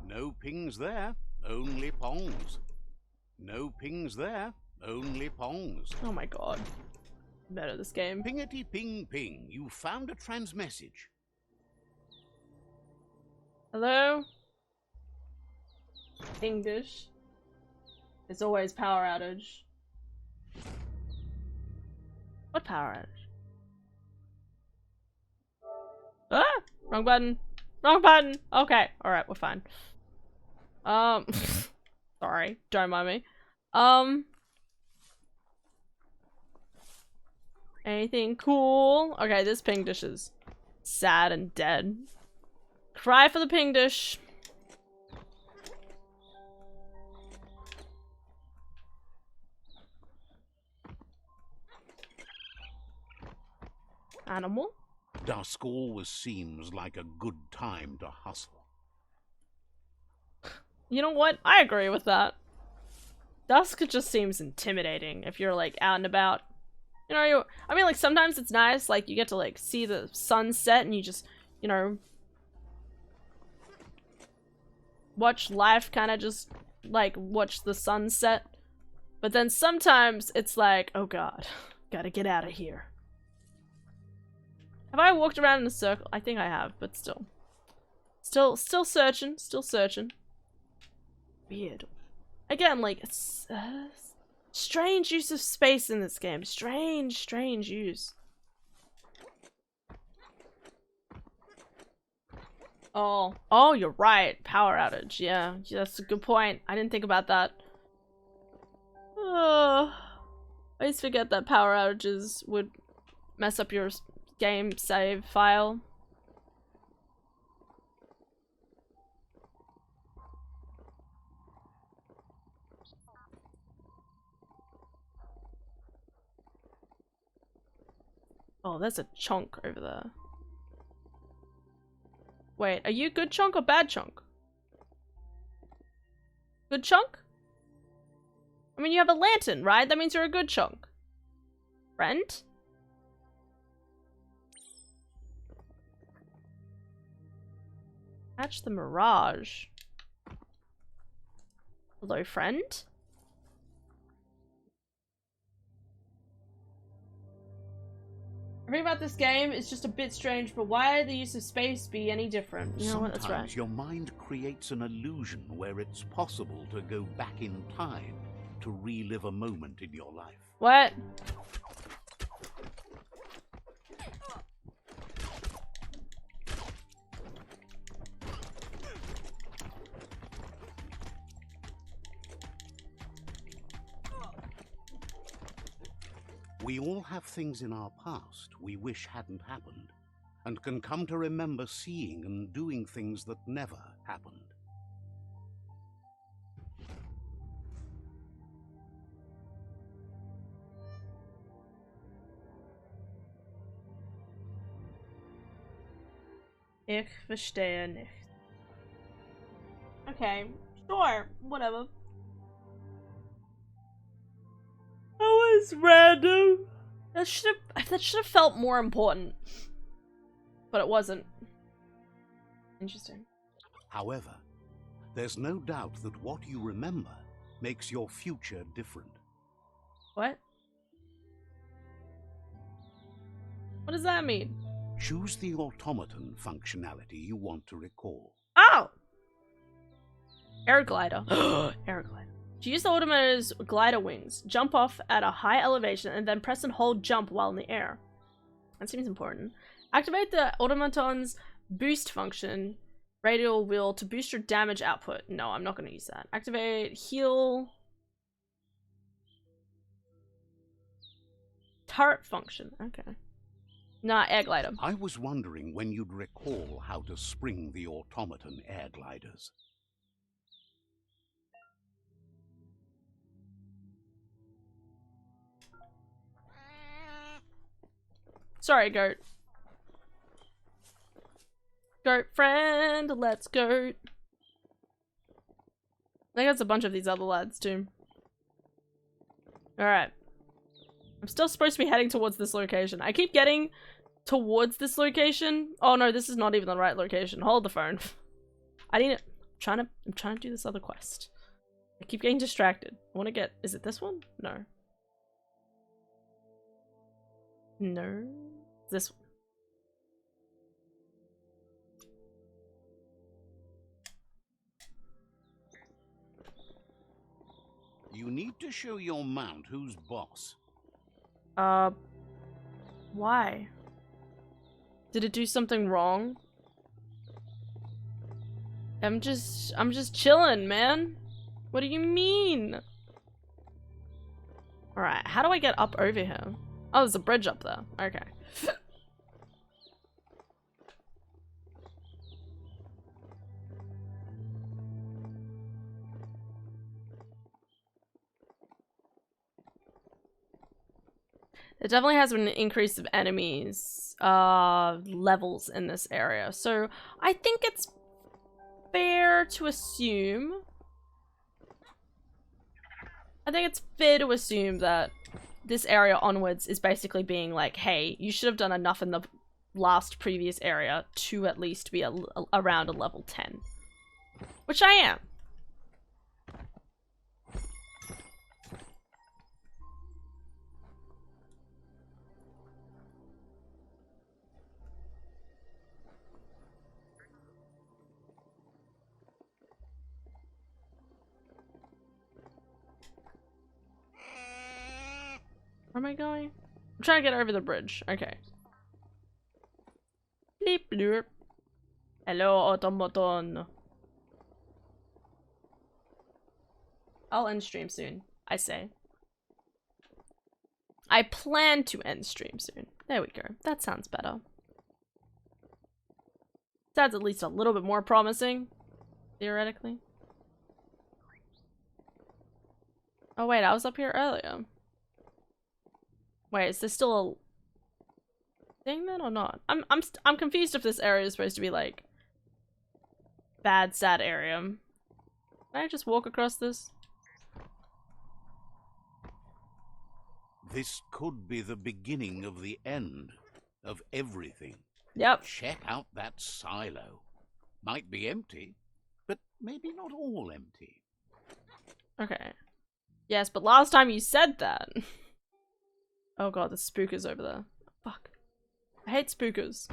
No pings there, only pongs. No pings there, only pongs. Oh my god. I'm better at this game. Pingety ping ping, you found a trans message. Hello? English. It's always power outage. What power outage? Ah! Wrong button. Wrong button! Okay, alright, we're fine. Sorry, don't mind me. Anything cool? Okay, this ping dish is sad and dead. Cry for the ping dish. Animal? Dusk always seems like a good time to hustle. You know what? I agree with that. Dusk just seems intimidating if you're like out and about. You know, I mean, like sometimes it's nice, like you get to like see the sunset and you just, you know, watch life kind of just like watch the sunset. But then sometimes it's like, oh god, gotta get out of here. Have I walked around in a circle? I think I have, but still. Still searching, still searching. Weird. Again, like, it's, strange use of space in this game. Strange use. Oh, you're right. Power outage. Yeah, that's a good point. I didn't think about that. I always forget that power outages would mess up your game save file. Oh, there's a chunk over there. Wait, are you good chunk or bad chunk? Good chunk? I mean, you have a lantern, right? That means you're a good chunk. Friend? Catch the mirage. Hello, friend? Everything about this game is just a bit strange, but why the use of space be any different? You know what, that's right. Sometimes your mind creates an illusion where it's possible to go back in time to relive a moment in your life. What? We all have things in our past we wish hadn't happened, and can come to remember seeing and doing things that never happened. Ich verstehe nicht. Okay, sure, whatever. That was random. That should have felt more important. But it wasn't. Interesting. However, there's no doubt that what you remember makes your future different. What? What does that mean? Choose the automaton functionality you want to recall. Oh! Air glider. Air glider. To use the automaton's glider wings, jump off at a high elevation and then press and hold jump while in the air. That seems important. Activate the automaton's boost function, radial wheel, to boost your damage output. No, I'm not going to use that. Activate heal. Turret function. Okay. Nah, air glider. I was wondering when you'd recall how to spring the automaton air gliders. Sorry, goat. Goat friend, let's goat. I think there's a bunch of these other lads too. Alright. I'm still supposed to be heading towards this location. I keep getting towards this location. Oh no, this is not even the right location. Hold the phone. I need it. I'm trying to do this other quest. I keep getting distracted. I want to get, is it this one? No. No. This one. You need to show your mount who's boss. Why? Did it do something wrong? I'm just chilling, man. What do you mean? Alright, how do I get up over here? Oh, there's a bridge up there. Okay. It definitely has an increase of enemies, levels in this area. So I think it's fair to assume. I think it's fair to assume that this area onwards is basically being like, hey, you should have done enough in the last previous area to at least be around a level 10. Which I am. Where am I going? I'm trying to get over the bridge. Okay. Bleep bloop. Hello, automaton. I'll end stream soon, I say. I plan to end stream soon. There we go. That sounds better. Sounds at least a little bit more promising, theoretically. Oh wait, I was up here earlier. Wait, is there still a thing then or not? I'm confused if this area is supposed to be like bad, sad area. Can I just walk across this? This could be the beginning of the end of everything. Yep. Check out that silo. Might be empty, but maybe not all empty. Okay. Yes, but last time you said that. Oh god, the spookers over there. Fuck. I hate spookers.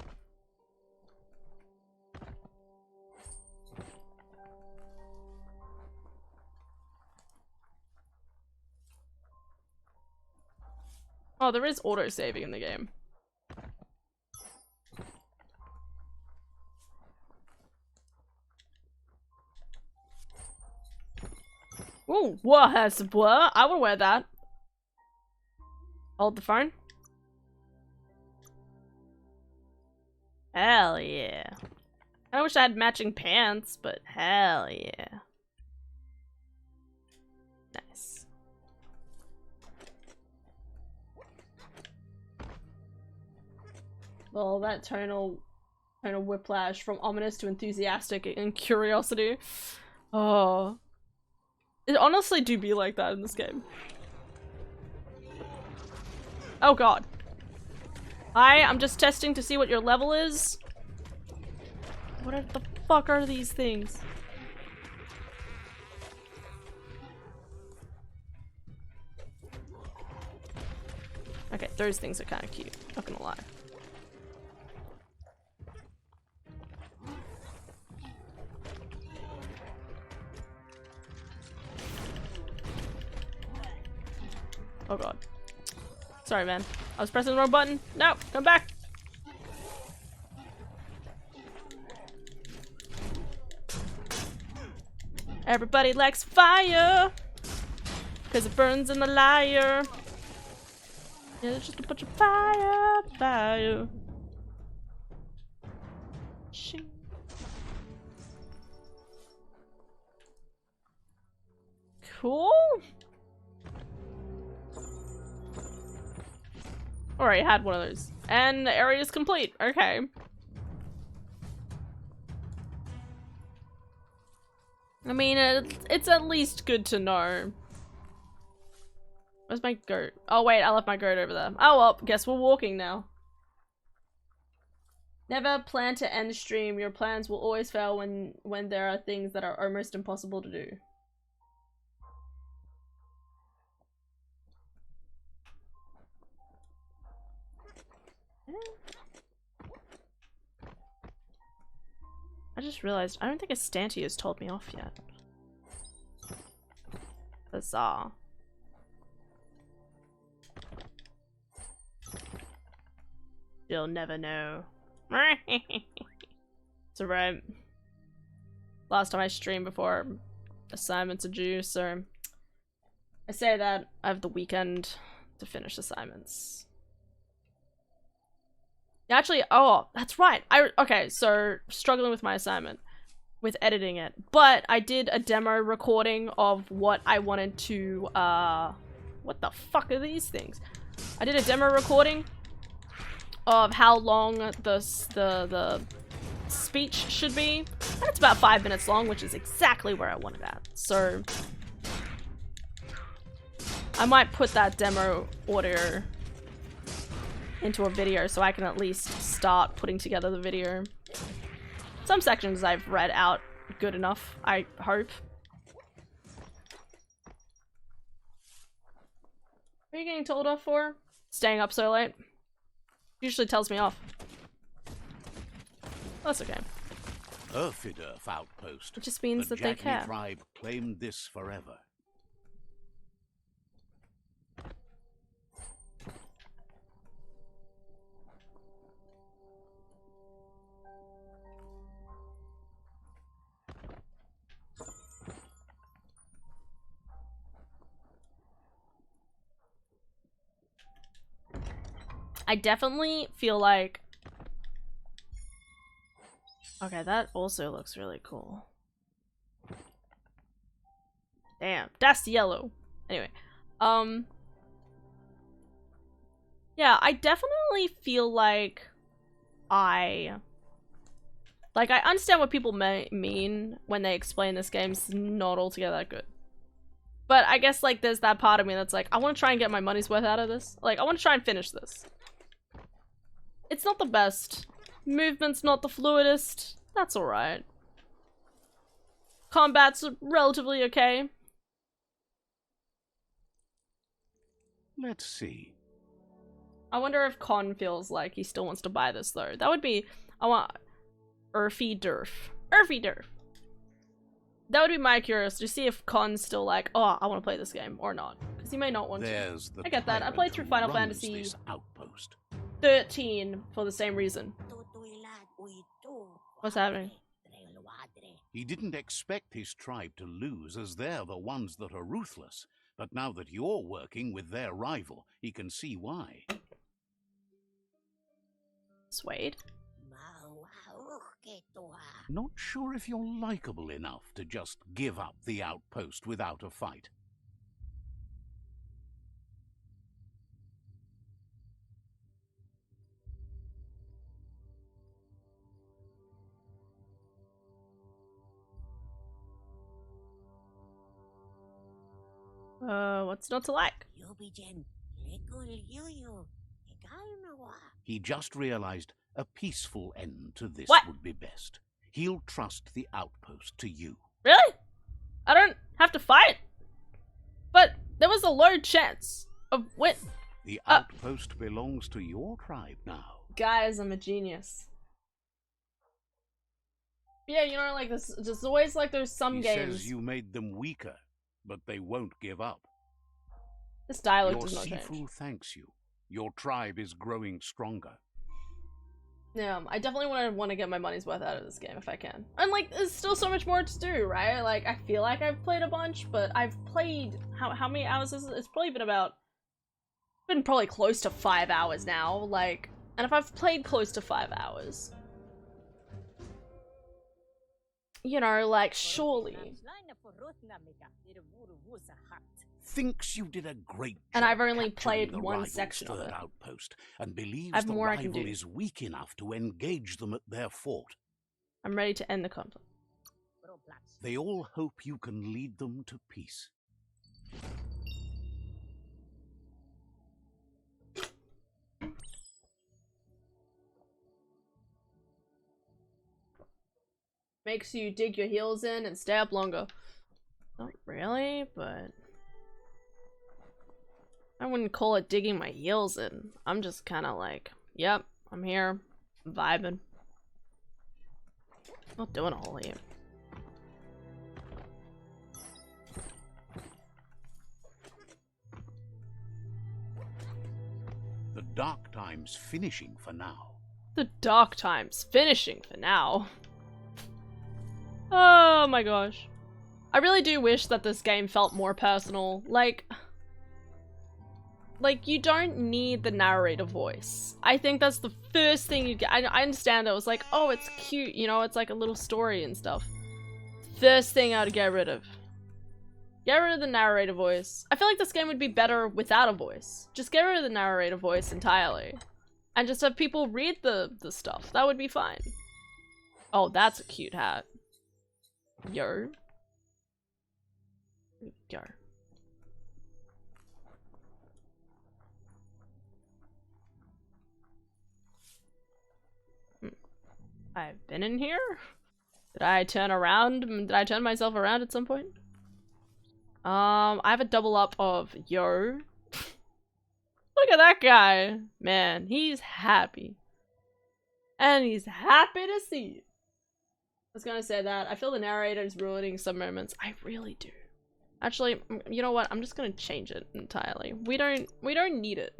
Oh, there is auto-saving in the game. Ooh, what has what? I would wear that. Hold the phone. Hell yeah. I wish I had matching pants, but hell yeah. Nice. Well, that tonal whiplash from ominous to enthusiastic and curiosity. Oh. It honestly do be like that in this game. Oh god. Hi, I'm just testing to see what your level is. What the fuck are these things? Okay, those things are kind of cute, not gonna lie. Oh god. Sorry, man. I was pressing the wrong button. No, come back. Everybody likes fire, 'cause it burns in the liar. Yeah, there's just a bunch of fire. Shing. Cool. Alright, had one of those. And the area is complete. Okay. I mean, it's at least good to know. Where's my goat? Oh wait, I left my goat over there. Oh well, guess we're walking now. Never plan to end stream. Your plans will always fail when there are things that are almost impossible to do. I just realized I don't think a Stanty has told me off yet. Bizarre. You'll never know. It's alright. Last time I streamed before assignments are due, so I say that I have the weekend to finish assignments. Actually, oh, that's right. Okay, so struggling with my assignment, with editing it, but I did a demo recording of what I wanted to, what the fuck are these things? I did a demo recording of how long the speech should be, and it's about 5 minutes long, which is exactly where I wanted at. So I might put that demo audio into a video so I can at least start putting together the video. Some sections I've read out good enough, I hope. What are you getting told off for? Staying up so late. Usually tells me off. That's okay. Erfidurf outpost. It just means the that they care. The tribe claimed this forever. I definitely feel like... Okay, that also looks really cool. Damn, that's yellow. Anyway, yeah, I definitely feel like I understand what people mean when they explain this game's not altogether that good. But I guess, like, there's that part of me that's like, I want to try and get my money's worth out of this. Like, I want to try and finish this. It's not the best. Movement's not the fluidest. That's alright. Combat's relatively okay. Let's see. I wonder if Con feels like he still wants to buy this, though. That would be... I want... Urfy Durf. Urfy Durf. That would be my curiosity, to see if Con's still like, oh, I want to play this game, or not. Because he may not want to. I get that. I played through Final Fantasy 13 for the same reason. What's happening? He didn't expect his tribe to lose, as they're the ones that are ruthless. But now that you're working with their rival, he can see why. Swade? Not sure if you're likable enough to just give up the outpost without a fight. What's not to like? He just realized a peaceful end to this would be best. He'll trust the outpost to you. Really? I don't have to fight? But there was a low chance of win. The outpost belongs to your tribe now. Guys, I'm a genius. Yeah, you know, like this, there's always like there's some games. He says you made them weaker, but they won't give up. This dialogue does not change. Your Sifu thanks you. Your tribe is growing stronger. Yeah, I definitely want to get my money's worth out of this game if I can. And like, there's still so much more to do, right? Like, I feel like I've played a bunch, but I've played how many hours is it? It's probably been about been probably close to 5 hours now, like, and if I've played close to 5 hours, you know, like, surely. Thinks you did a great job. And I've only capturing played the one rival's section of third it. outpost, and believes I have the more I can rival do. is weak enough to engage them at their fort. I'm ready to end the conflict. They all hope you can lead them to peace. Makes you dig your heels in and stay up longer. Not really, but I wouldn't call it digging my heels in. I'm just kind of like, yep, I'm here, I'm vibing. Not doing a whole heap. The dark time's finishing for now. The dark time's finishing for now. Oh my gosh. I really do wish that this game felt more personal. Like, you don't need the narrator voice. I think that's the first thing you get. I understand that it was like, oh, it's cute, you know, it's like a little story and stuff. First thing I'd get rid of. Get rid of the narrator voice. I feel like this game would be better without a voice. Just get rid of the narrator voice entirely. And just have people read the stuff. That would be fine. Oh, that's a cute hat. Yo. Yo. I've been in here? Did I turn around? Did I turn myself around at some point? I have a double up of yo. Look at that guy. Man, he's happy. And he's happy to see you. I was gonna say that. I feel the narrator is ruining some moments. I really do. Actually, you know what? I'm just gonna change it entirely. We don't need it.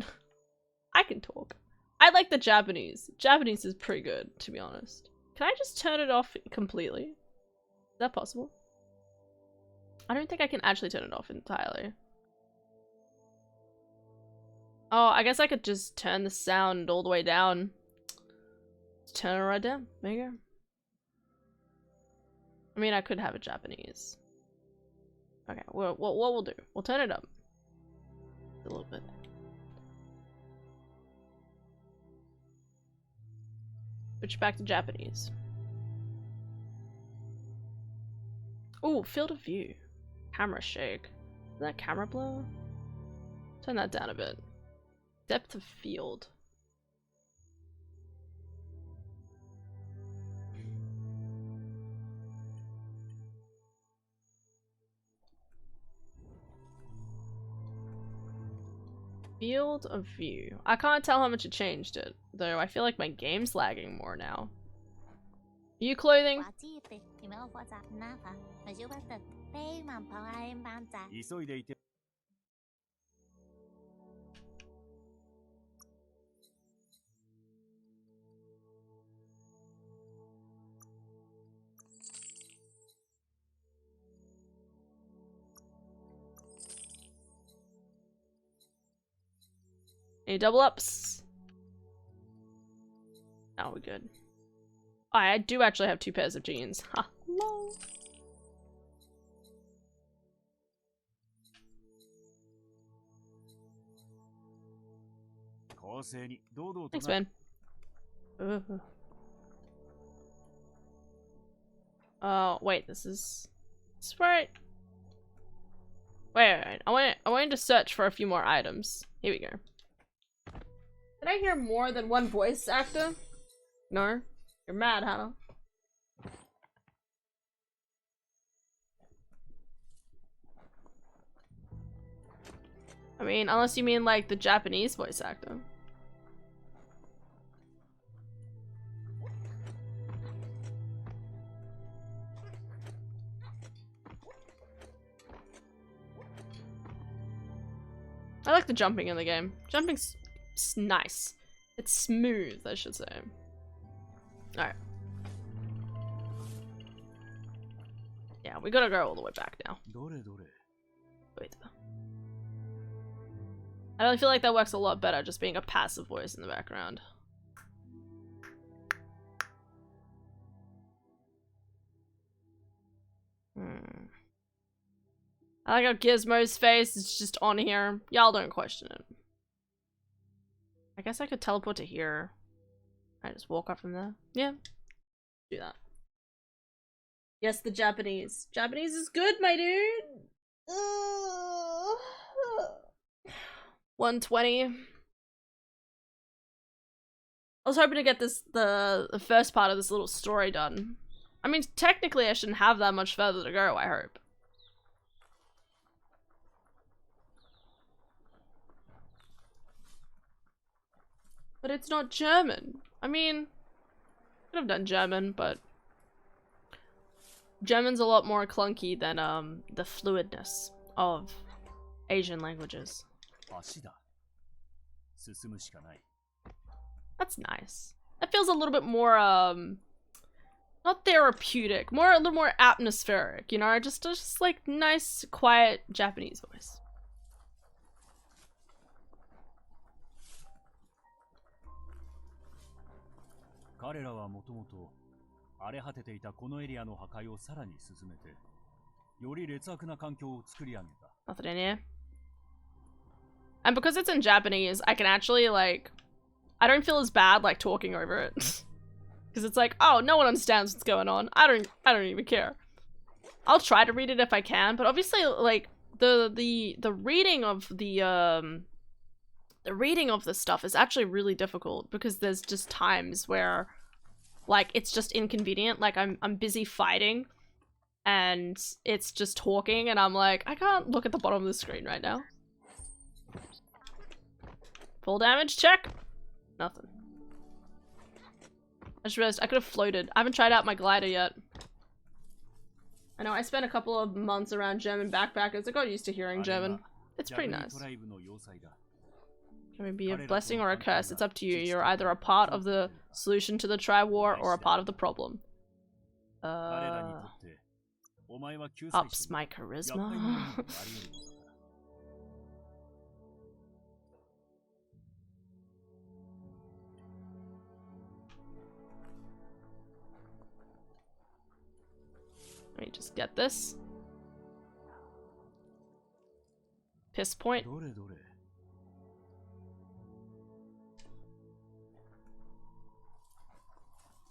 I can talk. I like the Japanese. Japanese is pretty good, to be honest. Can I just turn it off completely? Is that possible? I don't think I can actually turn it off entirely. Oh, I guess I could just turn the sound all the way down. Just turn it right down. There you go. I mean, I could have it Japanese. Okay, well, what we'll do, we'll turn it up a little bit. Switch back to Japanese. Ooh, field of view. Camera shake. Is that camera blur? Turn that down a bit. Depth of field. Field of view. I can't tell how much it changed it, though I feel like my game's lagging more now. View clothing. Any double ups? Oh, we're good. Oh, I do actually have 2 pairs of jeans. Ha. Lol. Thanks, man. Oh, wait, this is right. Wait. I wanted to search for a few more items. Here we go. Did I hear more than one voice actor? No? You're mad, Hannah. I mean, unless you mean like the Japanese voice actor. I like the jumping in the game. Jumping's nice. It's smooth, I should say. Alright. Yeah, we gotta go all the way back now. Wait. I feel like that works a lot better, just being a passive voice in the background. I like how Gizmo's face is just on here. Y'all don't question it. I guess I could teleport to here. I just walk up from there. Yeah. Do that. Yes, the Japanese. Japanese is good, my dude! 120. I was hoping to get the first part of this little story done. I mean, technically I shouldn't have that much further to go, I hope. But it's not German. I mean, I could have done German, but German's a lot more clunky than the fluidness of Asian languages. That's nice. That feels a little bit more not therapeutic, a little more atmospheric, you know, just like nice, quiet Japanese voice. Nothing in here. And because it's in Japanese, I can actually, like, I don't feel as bad, like, talking over it. Because it's like, oh, no one understands what's going on. I don't even care. I'll try to read it if I can, but obviously, like, the reading of the reading of this stuff is actually really difficult because there's just times where, like, it's just inconvenient. Like, I'm busy fighting and it's just talking and I'm like, I can't look at the bottom of the screen right now. Full damage check. Nothing. I just realized I could have floated. I haven't tried out my glider yet. I know I spent a couple of months around German backpackers. I got used to hearing German. It's pretty nice. Can it be a blessing or a curse? It's up to you. You're either a part of the solution to the tri-war or a part of the problem. Ups my charisma. Let me just get this. Piss point.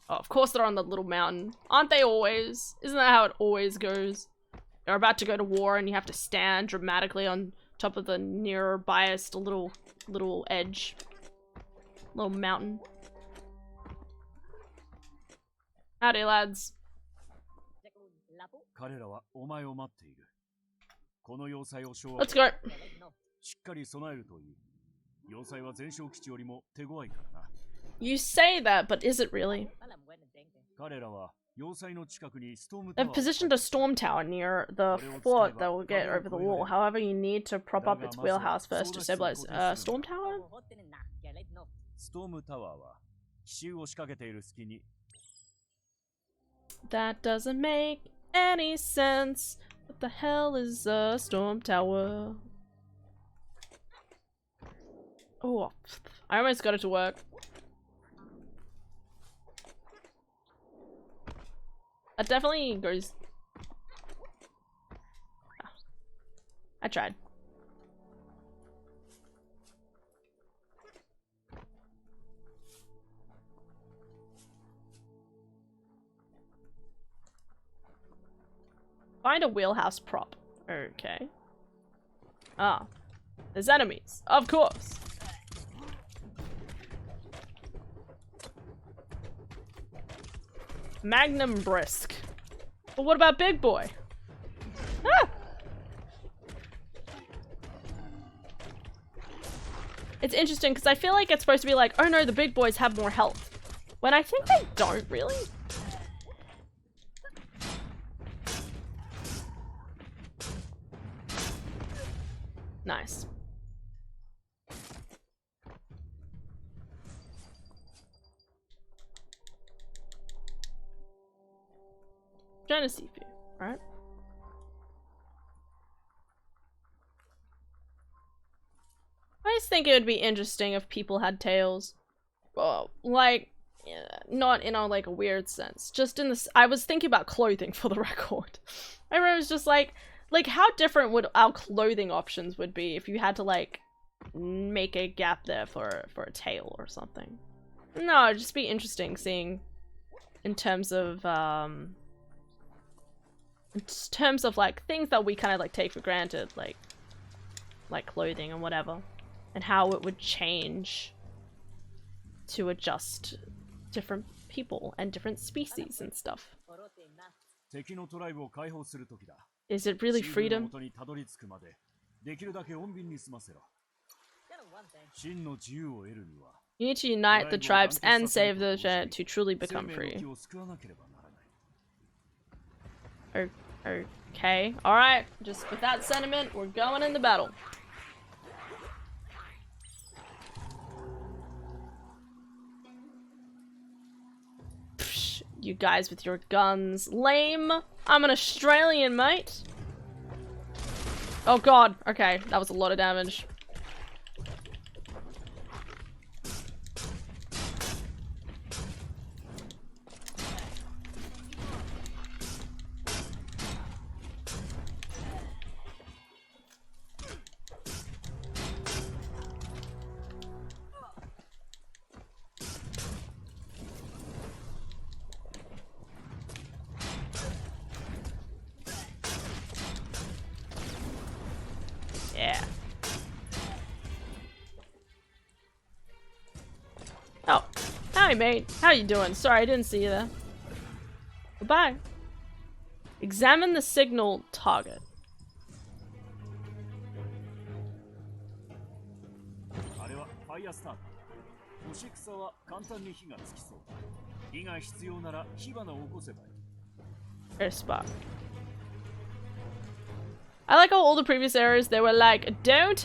Oh, of course they're on the little mountain. Aren't they always? Isn't that how it always goes? You're about to go to war and you have to stand dramatically on top of the near biased little edge. Little mountain. Howdy, lads. Let's go. You say that, but is it really? They've positioned a storm tower near the fort that will get over the wall. However, you need to prop up its wheelhouse first to stabilize. Storm tower? That doesn't make any sense. What the hell is a storm tower? Oh, I almost got it to work. That definitely goes... I tried. Find a wheelhouse prop. Okay. Ah. There's enemies. Of course. Magnum brisk. But what about big boy? Ah! It's interesting because I feel like it's supposed to be like, oh no, the big boys have more health. When I think they don't really. Nice. Trying to see you, right? Why just think it would be interesting if people had tails. Like, not in a like a weird sense. Just in this, I was thinking about clothing for the record. I was just like how different would our clothing options would be if you had to like make a gap there for a tail or something. No, it'd just be interesting seeing in terms of like things that we kind of like take for granted, like clothing and whatever, and how it would change to adjust different people and different species and stuff. Is it really freedom? You need to unite the tribes and save the Ocean to truly become free. Okay, alright. Just with that sentiment, we're going into battle. Psh, you guys with your guns. Lame. I'm an Australian, mate. Oh god. Okay, that was a lot of damage. Yeah. Oh. Hi, mate. How you doing? Sorry, I didn't see you there. Goodbye. Examine the signal target. Air spot. I like how all the previous eras they were like, don't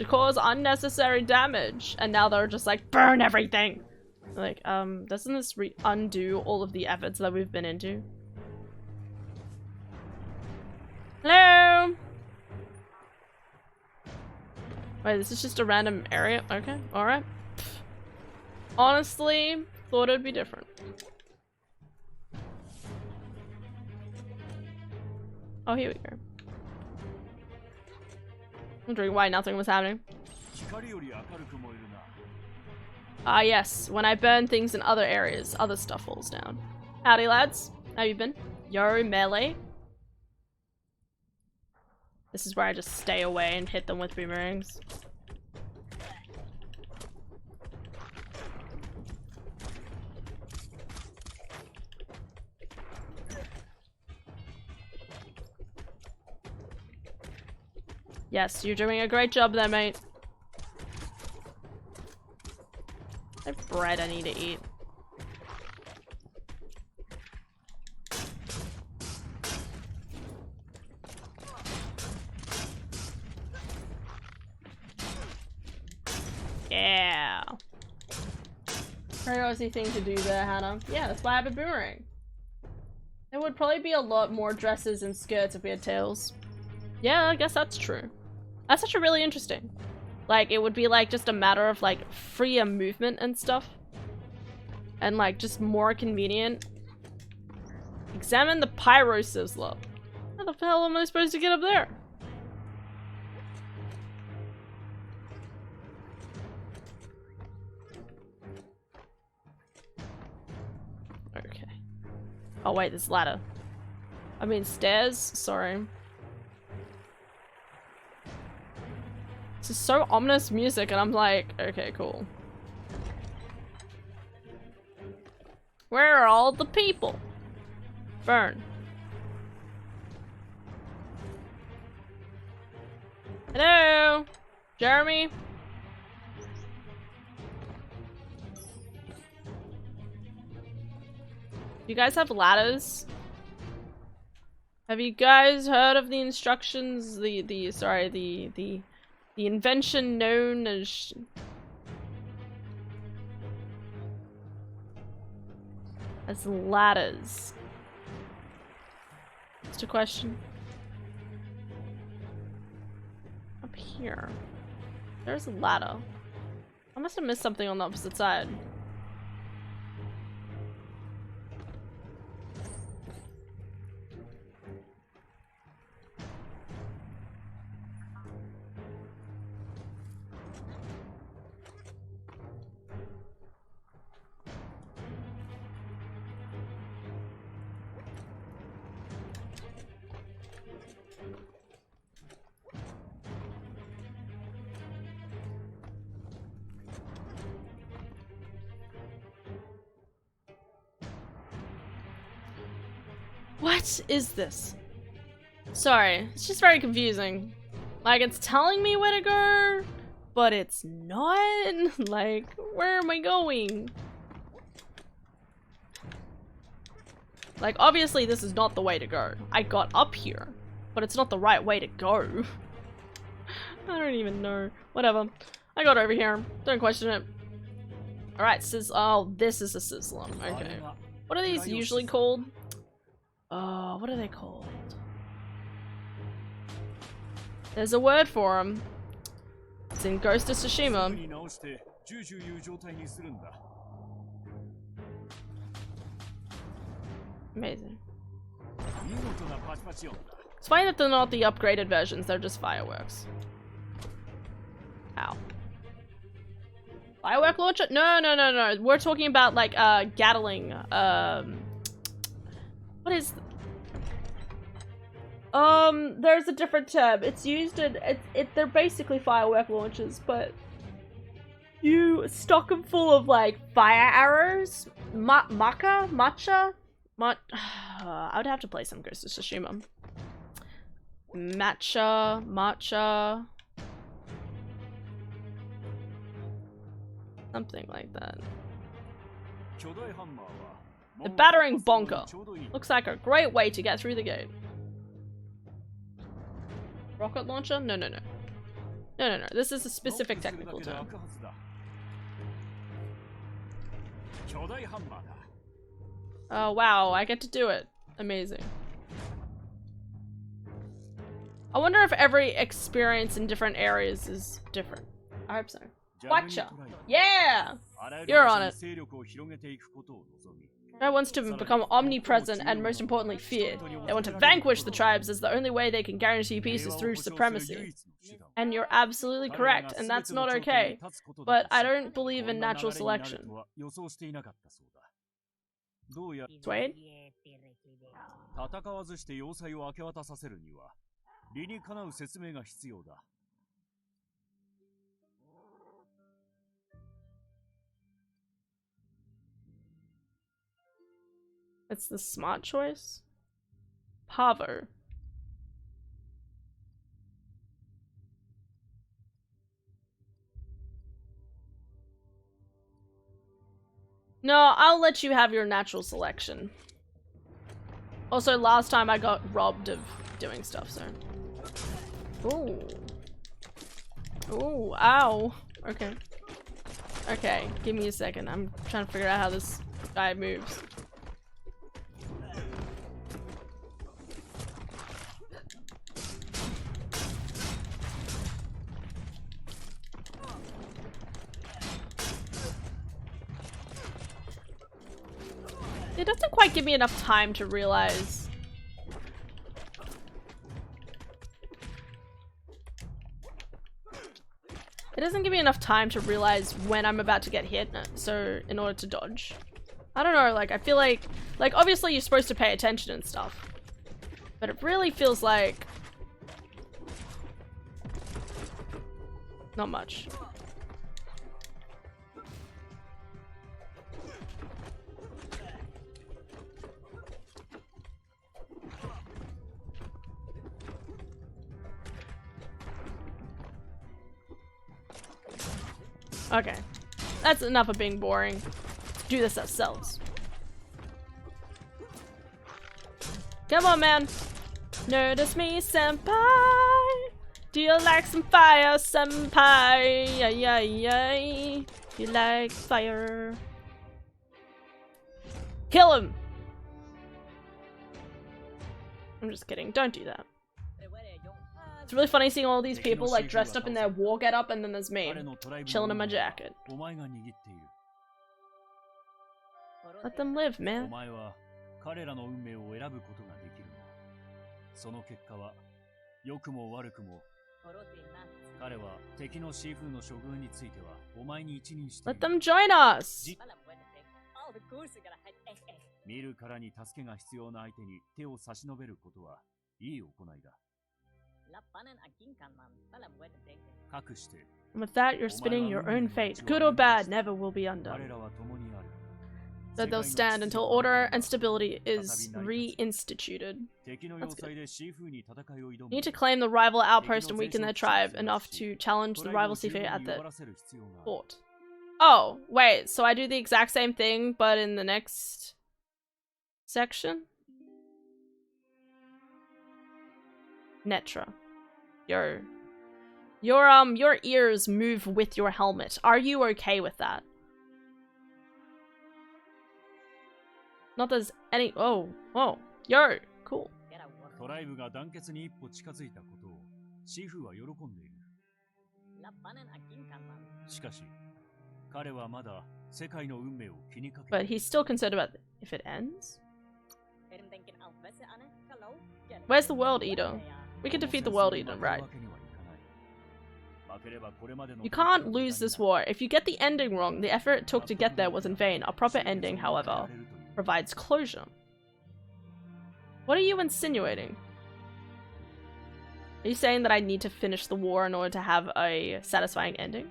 cause unnecessary damage, and now they're just like, burn everything. Like, doesn't this undo all of the efforts that we've been into? Hello. Wait, this is just a random area. Okay, all right. Honestly, thought it'd be different. Oh, here we go. Wondering why nothing was happening. Ah, yes. When I burn things in other areas, other stuff falls down. Howdy, lads. How you been? Yo, melee. This is where I just stay away and hit them with boomerangs. Yes, you're doing a great job there, mate. I have bread I need to eat. Yeah. Crazy thing to do there, Hannah. Yeah, that's why I have a boomerang. There would probably be a lot more dresses and skirts if we had tails. Yeah, I guess that's true. That's actually really interesting. Like, it would be like just a matter of like freer movement and stuff. And like just more convenient. Examine the pyro sizzler. How the hell am I supposed to get up there? Okay. Oh wait, there's ladder. I mean stairs, sorry. This is so ominous music and I'm like, okay, cool. Where are all the people? Burn. Hello? Jeremy? You guys have ladders? Have you guys heard of the instructions? The invention known as ladders. Just a question. Up here. There's a ladder. I must have missed something on the opposite side. What is this? Sorry, it's just very confusing. Like, it's telling me where to go, but it's not. Like, where am I going? Like, obviously this is not the way to go. I got up here, but it's not the right way to go. I don't even know. Whatever. I got over here. Don't question it. Alright, oh, this is a sizzler. Okay. What are these usually called? What are they called? There's a word for them. It's in Ghost of Tsushima. Amazing. It's fine that they're not the upgraded versions, they're just fireworks. Ow. Firework launcher? No. We're talking about, like, Gatling, what is... there's a different term. It's used in... they're basically firework launchers, but... You stock them full of, like, fire arrows? Matcha? I would have to play some Ghost of Tsushima. Matcha... Something like that. The battering bonker. Looks like a great way to get through the gate. Rocket launcher? No. No. This is a specific technical term. Oh wow, I get to do it. Amazing. I wonder if every experience in different areas is different. I hope so. Watcha! Yeah! You're on it. Tribe wants to become omnipresent and, most importantly, feared. They want to vanquish the tribes as the only way they can guarantee peace is through supremacy. And you're absolutely correct, and that's not okay. But I don't believe in natural selection. Swade? It's the smart choice? Pavo. No, I'll let you have your natural selection. Also, last time I got robbed of doing stuff, so... Ooh. Ooh, ow. Okay. Okay, give me a second. I'm trying to figure out how this guy moves. It doesn't quite give me enough time to realize. It doesn't give me enough time to realize when I'm about to get hit, so in order to dodge. I don't know, like, I feel like obviously you're supposed to pay attention and stuff. But it really feels like... not much. Okay, that's enough of being boring. Let's do this ourselves. Come on, man. Notice me, senpai. Do you like some fire, senpai? Yeah. You like fire? Kill him. I'm just kidding. Don't do that. It's really funny seeing all these people like dressed up in their war getup, and then there's me chilling in my jacket. Let them live, man. 彼らの運命を選ぶことができるんだ。その結果は良くも悪くも彼は敵のシーフーの処遇についてはお前に一任している。 Let them join us. 見るからに助けが必要な相手に手を差し伸べることはいい行いだ。かくして With that, you're spinning your own fate. Good or bad, never will be undone. 彼らは共にある。 That they'll stand until order and stability is reinstituted. That's good. You need to claim the rival outpost and weaken their tribe enough to challenge the rival Sifu at the fort. Oh, wait, so I do the exact same thing, but in the next section? Netra. Your ears move with your helmet. Are you okay with that? Not there's any. Oh, whoa, yo, cool. トライブが団結に一歩近づいたことをシフは喜んでいる。しかし、彼はまだ世界の運命を気にかけている。 But he's still concerned about if it ends. Where's the World Eater? We can defeat the World Eater, right? You can't lose this war. If you get the ending wrong, the effort it took to get there was in vain. A proper ending, however, provides closure. What are you insinuating? Are you saying that I need to finish the war in order to have a satisfying ending?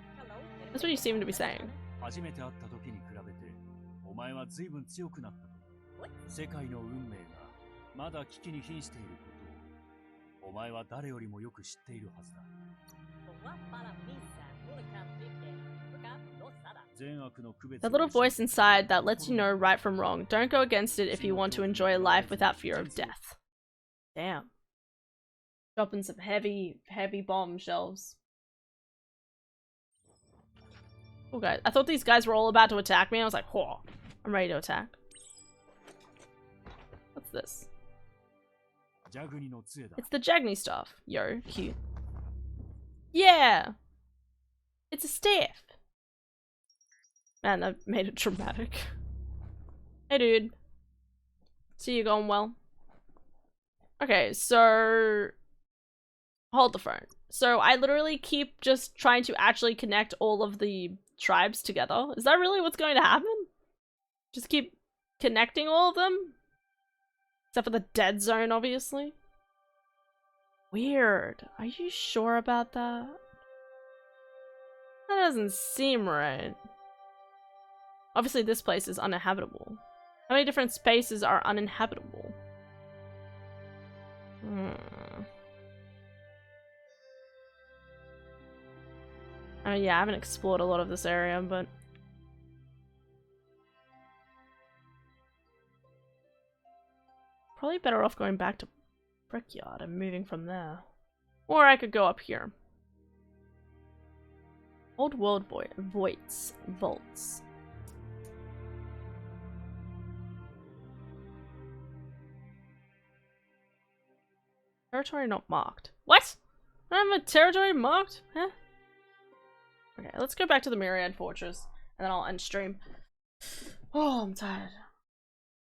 That's what you seem to be saying. That little voice inside that lets you know right from wrong. Don't go against it if you want to enjoy life without fear of death. Damn. Dropping some heavy bombshells. Oh, guys. I thought these guys were all about to attack me. I was like, whoa. I'm ready to attack. What's this? It's the Jagni stuff. Yo, cute. Yeah! It's a staff. Man, that made it dramatic. Hey, dude. See you going well. Okay, so... Hold the phone. So I literally keep just trying to actually connect all of the tribes together. Is that really what's going to happen? Just keep connecting all of them? Except for the dead zone, obviously. Weird. Are you sure about that? That doesn't seem right. Obviously this place is uninhabitable. How many different spaces are uninhabitable? I mean, yeah, I haven't explored a lot of this area, but... Probably better off going back to Brickyard and moving from there. Or I could go up here. Old World Vaults. Territory not marked. What? I don't have a territory marked? Huh? Okay, let's go back to the Myriad Fortress, and then I'll end stream. Oh, I'm tired.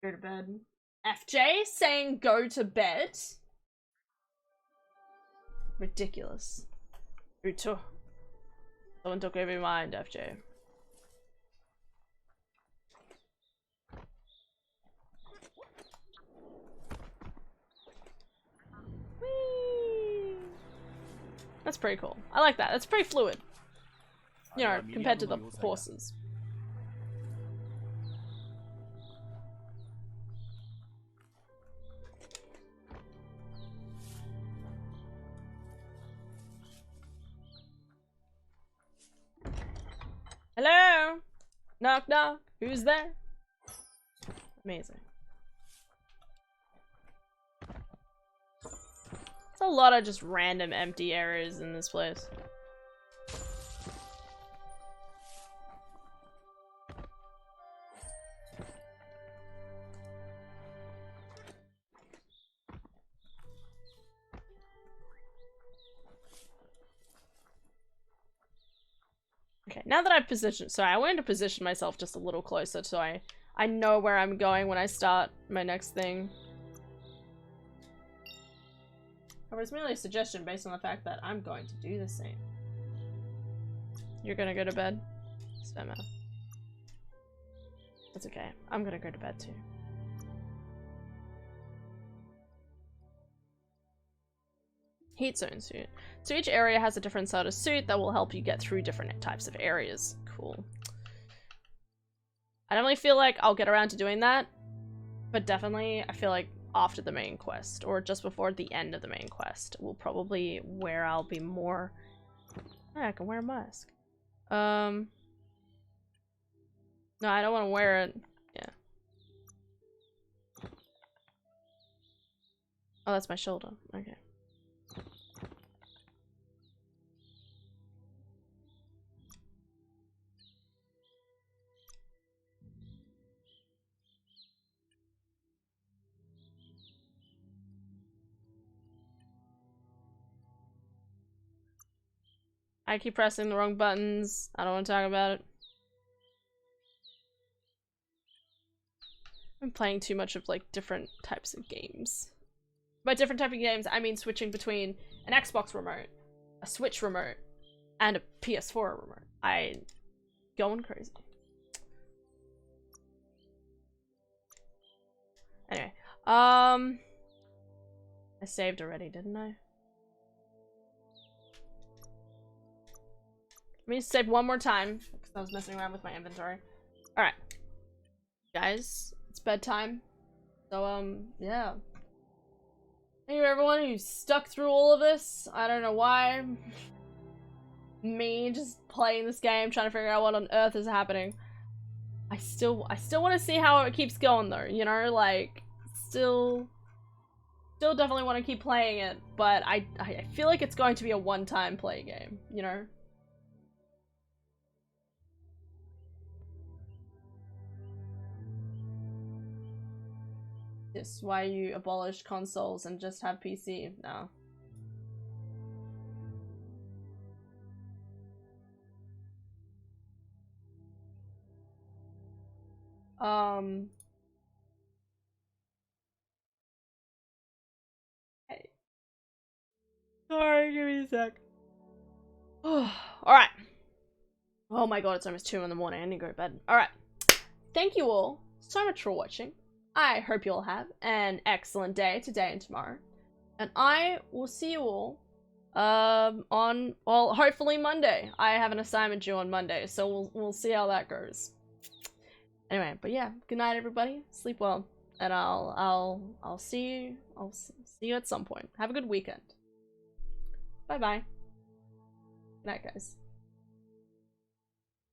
Go to bed. FJ saying go to bed? Ridiculous. Uto. Someone took over your mind, FJ. Whee! That's pretty cool. I like that. That's pretty fluid. You know, compared to the horses. Hello? Knock knock. Who's there? Amazing. There's a lot of just random empty areas in this place. Okay, now that I've positioned, sorry, I wanted to position myself just a little closer so I know where I'm going when I start my next thing. However, it's merely a suggestion based on the fact that I'm going to do the same. You're gonna go to bed? Spammer. That's okay. I'm gonna go to bed too. Heat zone suit. So each area has a different sort of suit that will help you get through different types of areas. Cool. I don't really feel like I'll get around to doing that, but definitely I feel like after the main quest, or just before the end of the main quest, will probably where I'll be more... Oh, I can wear a mask. No, I don't want to wear it. Yeah. Oh, that's my shoulder. Okay. I keep pressing the wrong buttons. I don't want to talk about it. I'm playing too much of like different types of games. By different type of games, I mean switching between an Xbox remote, a Switch remote, and a PS4 remote. I going crazy. Anyway, I saved already, didn't I? Let me save one more time because I was messing around with my inventory. All right, guys, it's bedtime. So yeah. Thank you everyone who stuck through all of this. I don't know why. Me just playing this game, trying to figure out what on earth is happening. I still want to see how it keeps going though, you know, like still definitely want to keep playing it, but I feel like it's going to be a one-time play game, you know? This why you abolished consoles and just have PC? No. Hey. Sorry, give me a sec. Alright. Oh my god, it's almost 2 in the morning. I need to go to bed. Alright. Thank you all so much for watching. I hope you all have an excellent day today and tomorrow. And I will see you all on, well, hopefully Monday. I have an assignment due on Monday, so we'll see how that goes. Anyway, but yeah, good night everybody. Sleep well. And I'll see you at some point. Have a good weekend. Bye bye. Good night, guys.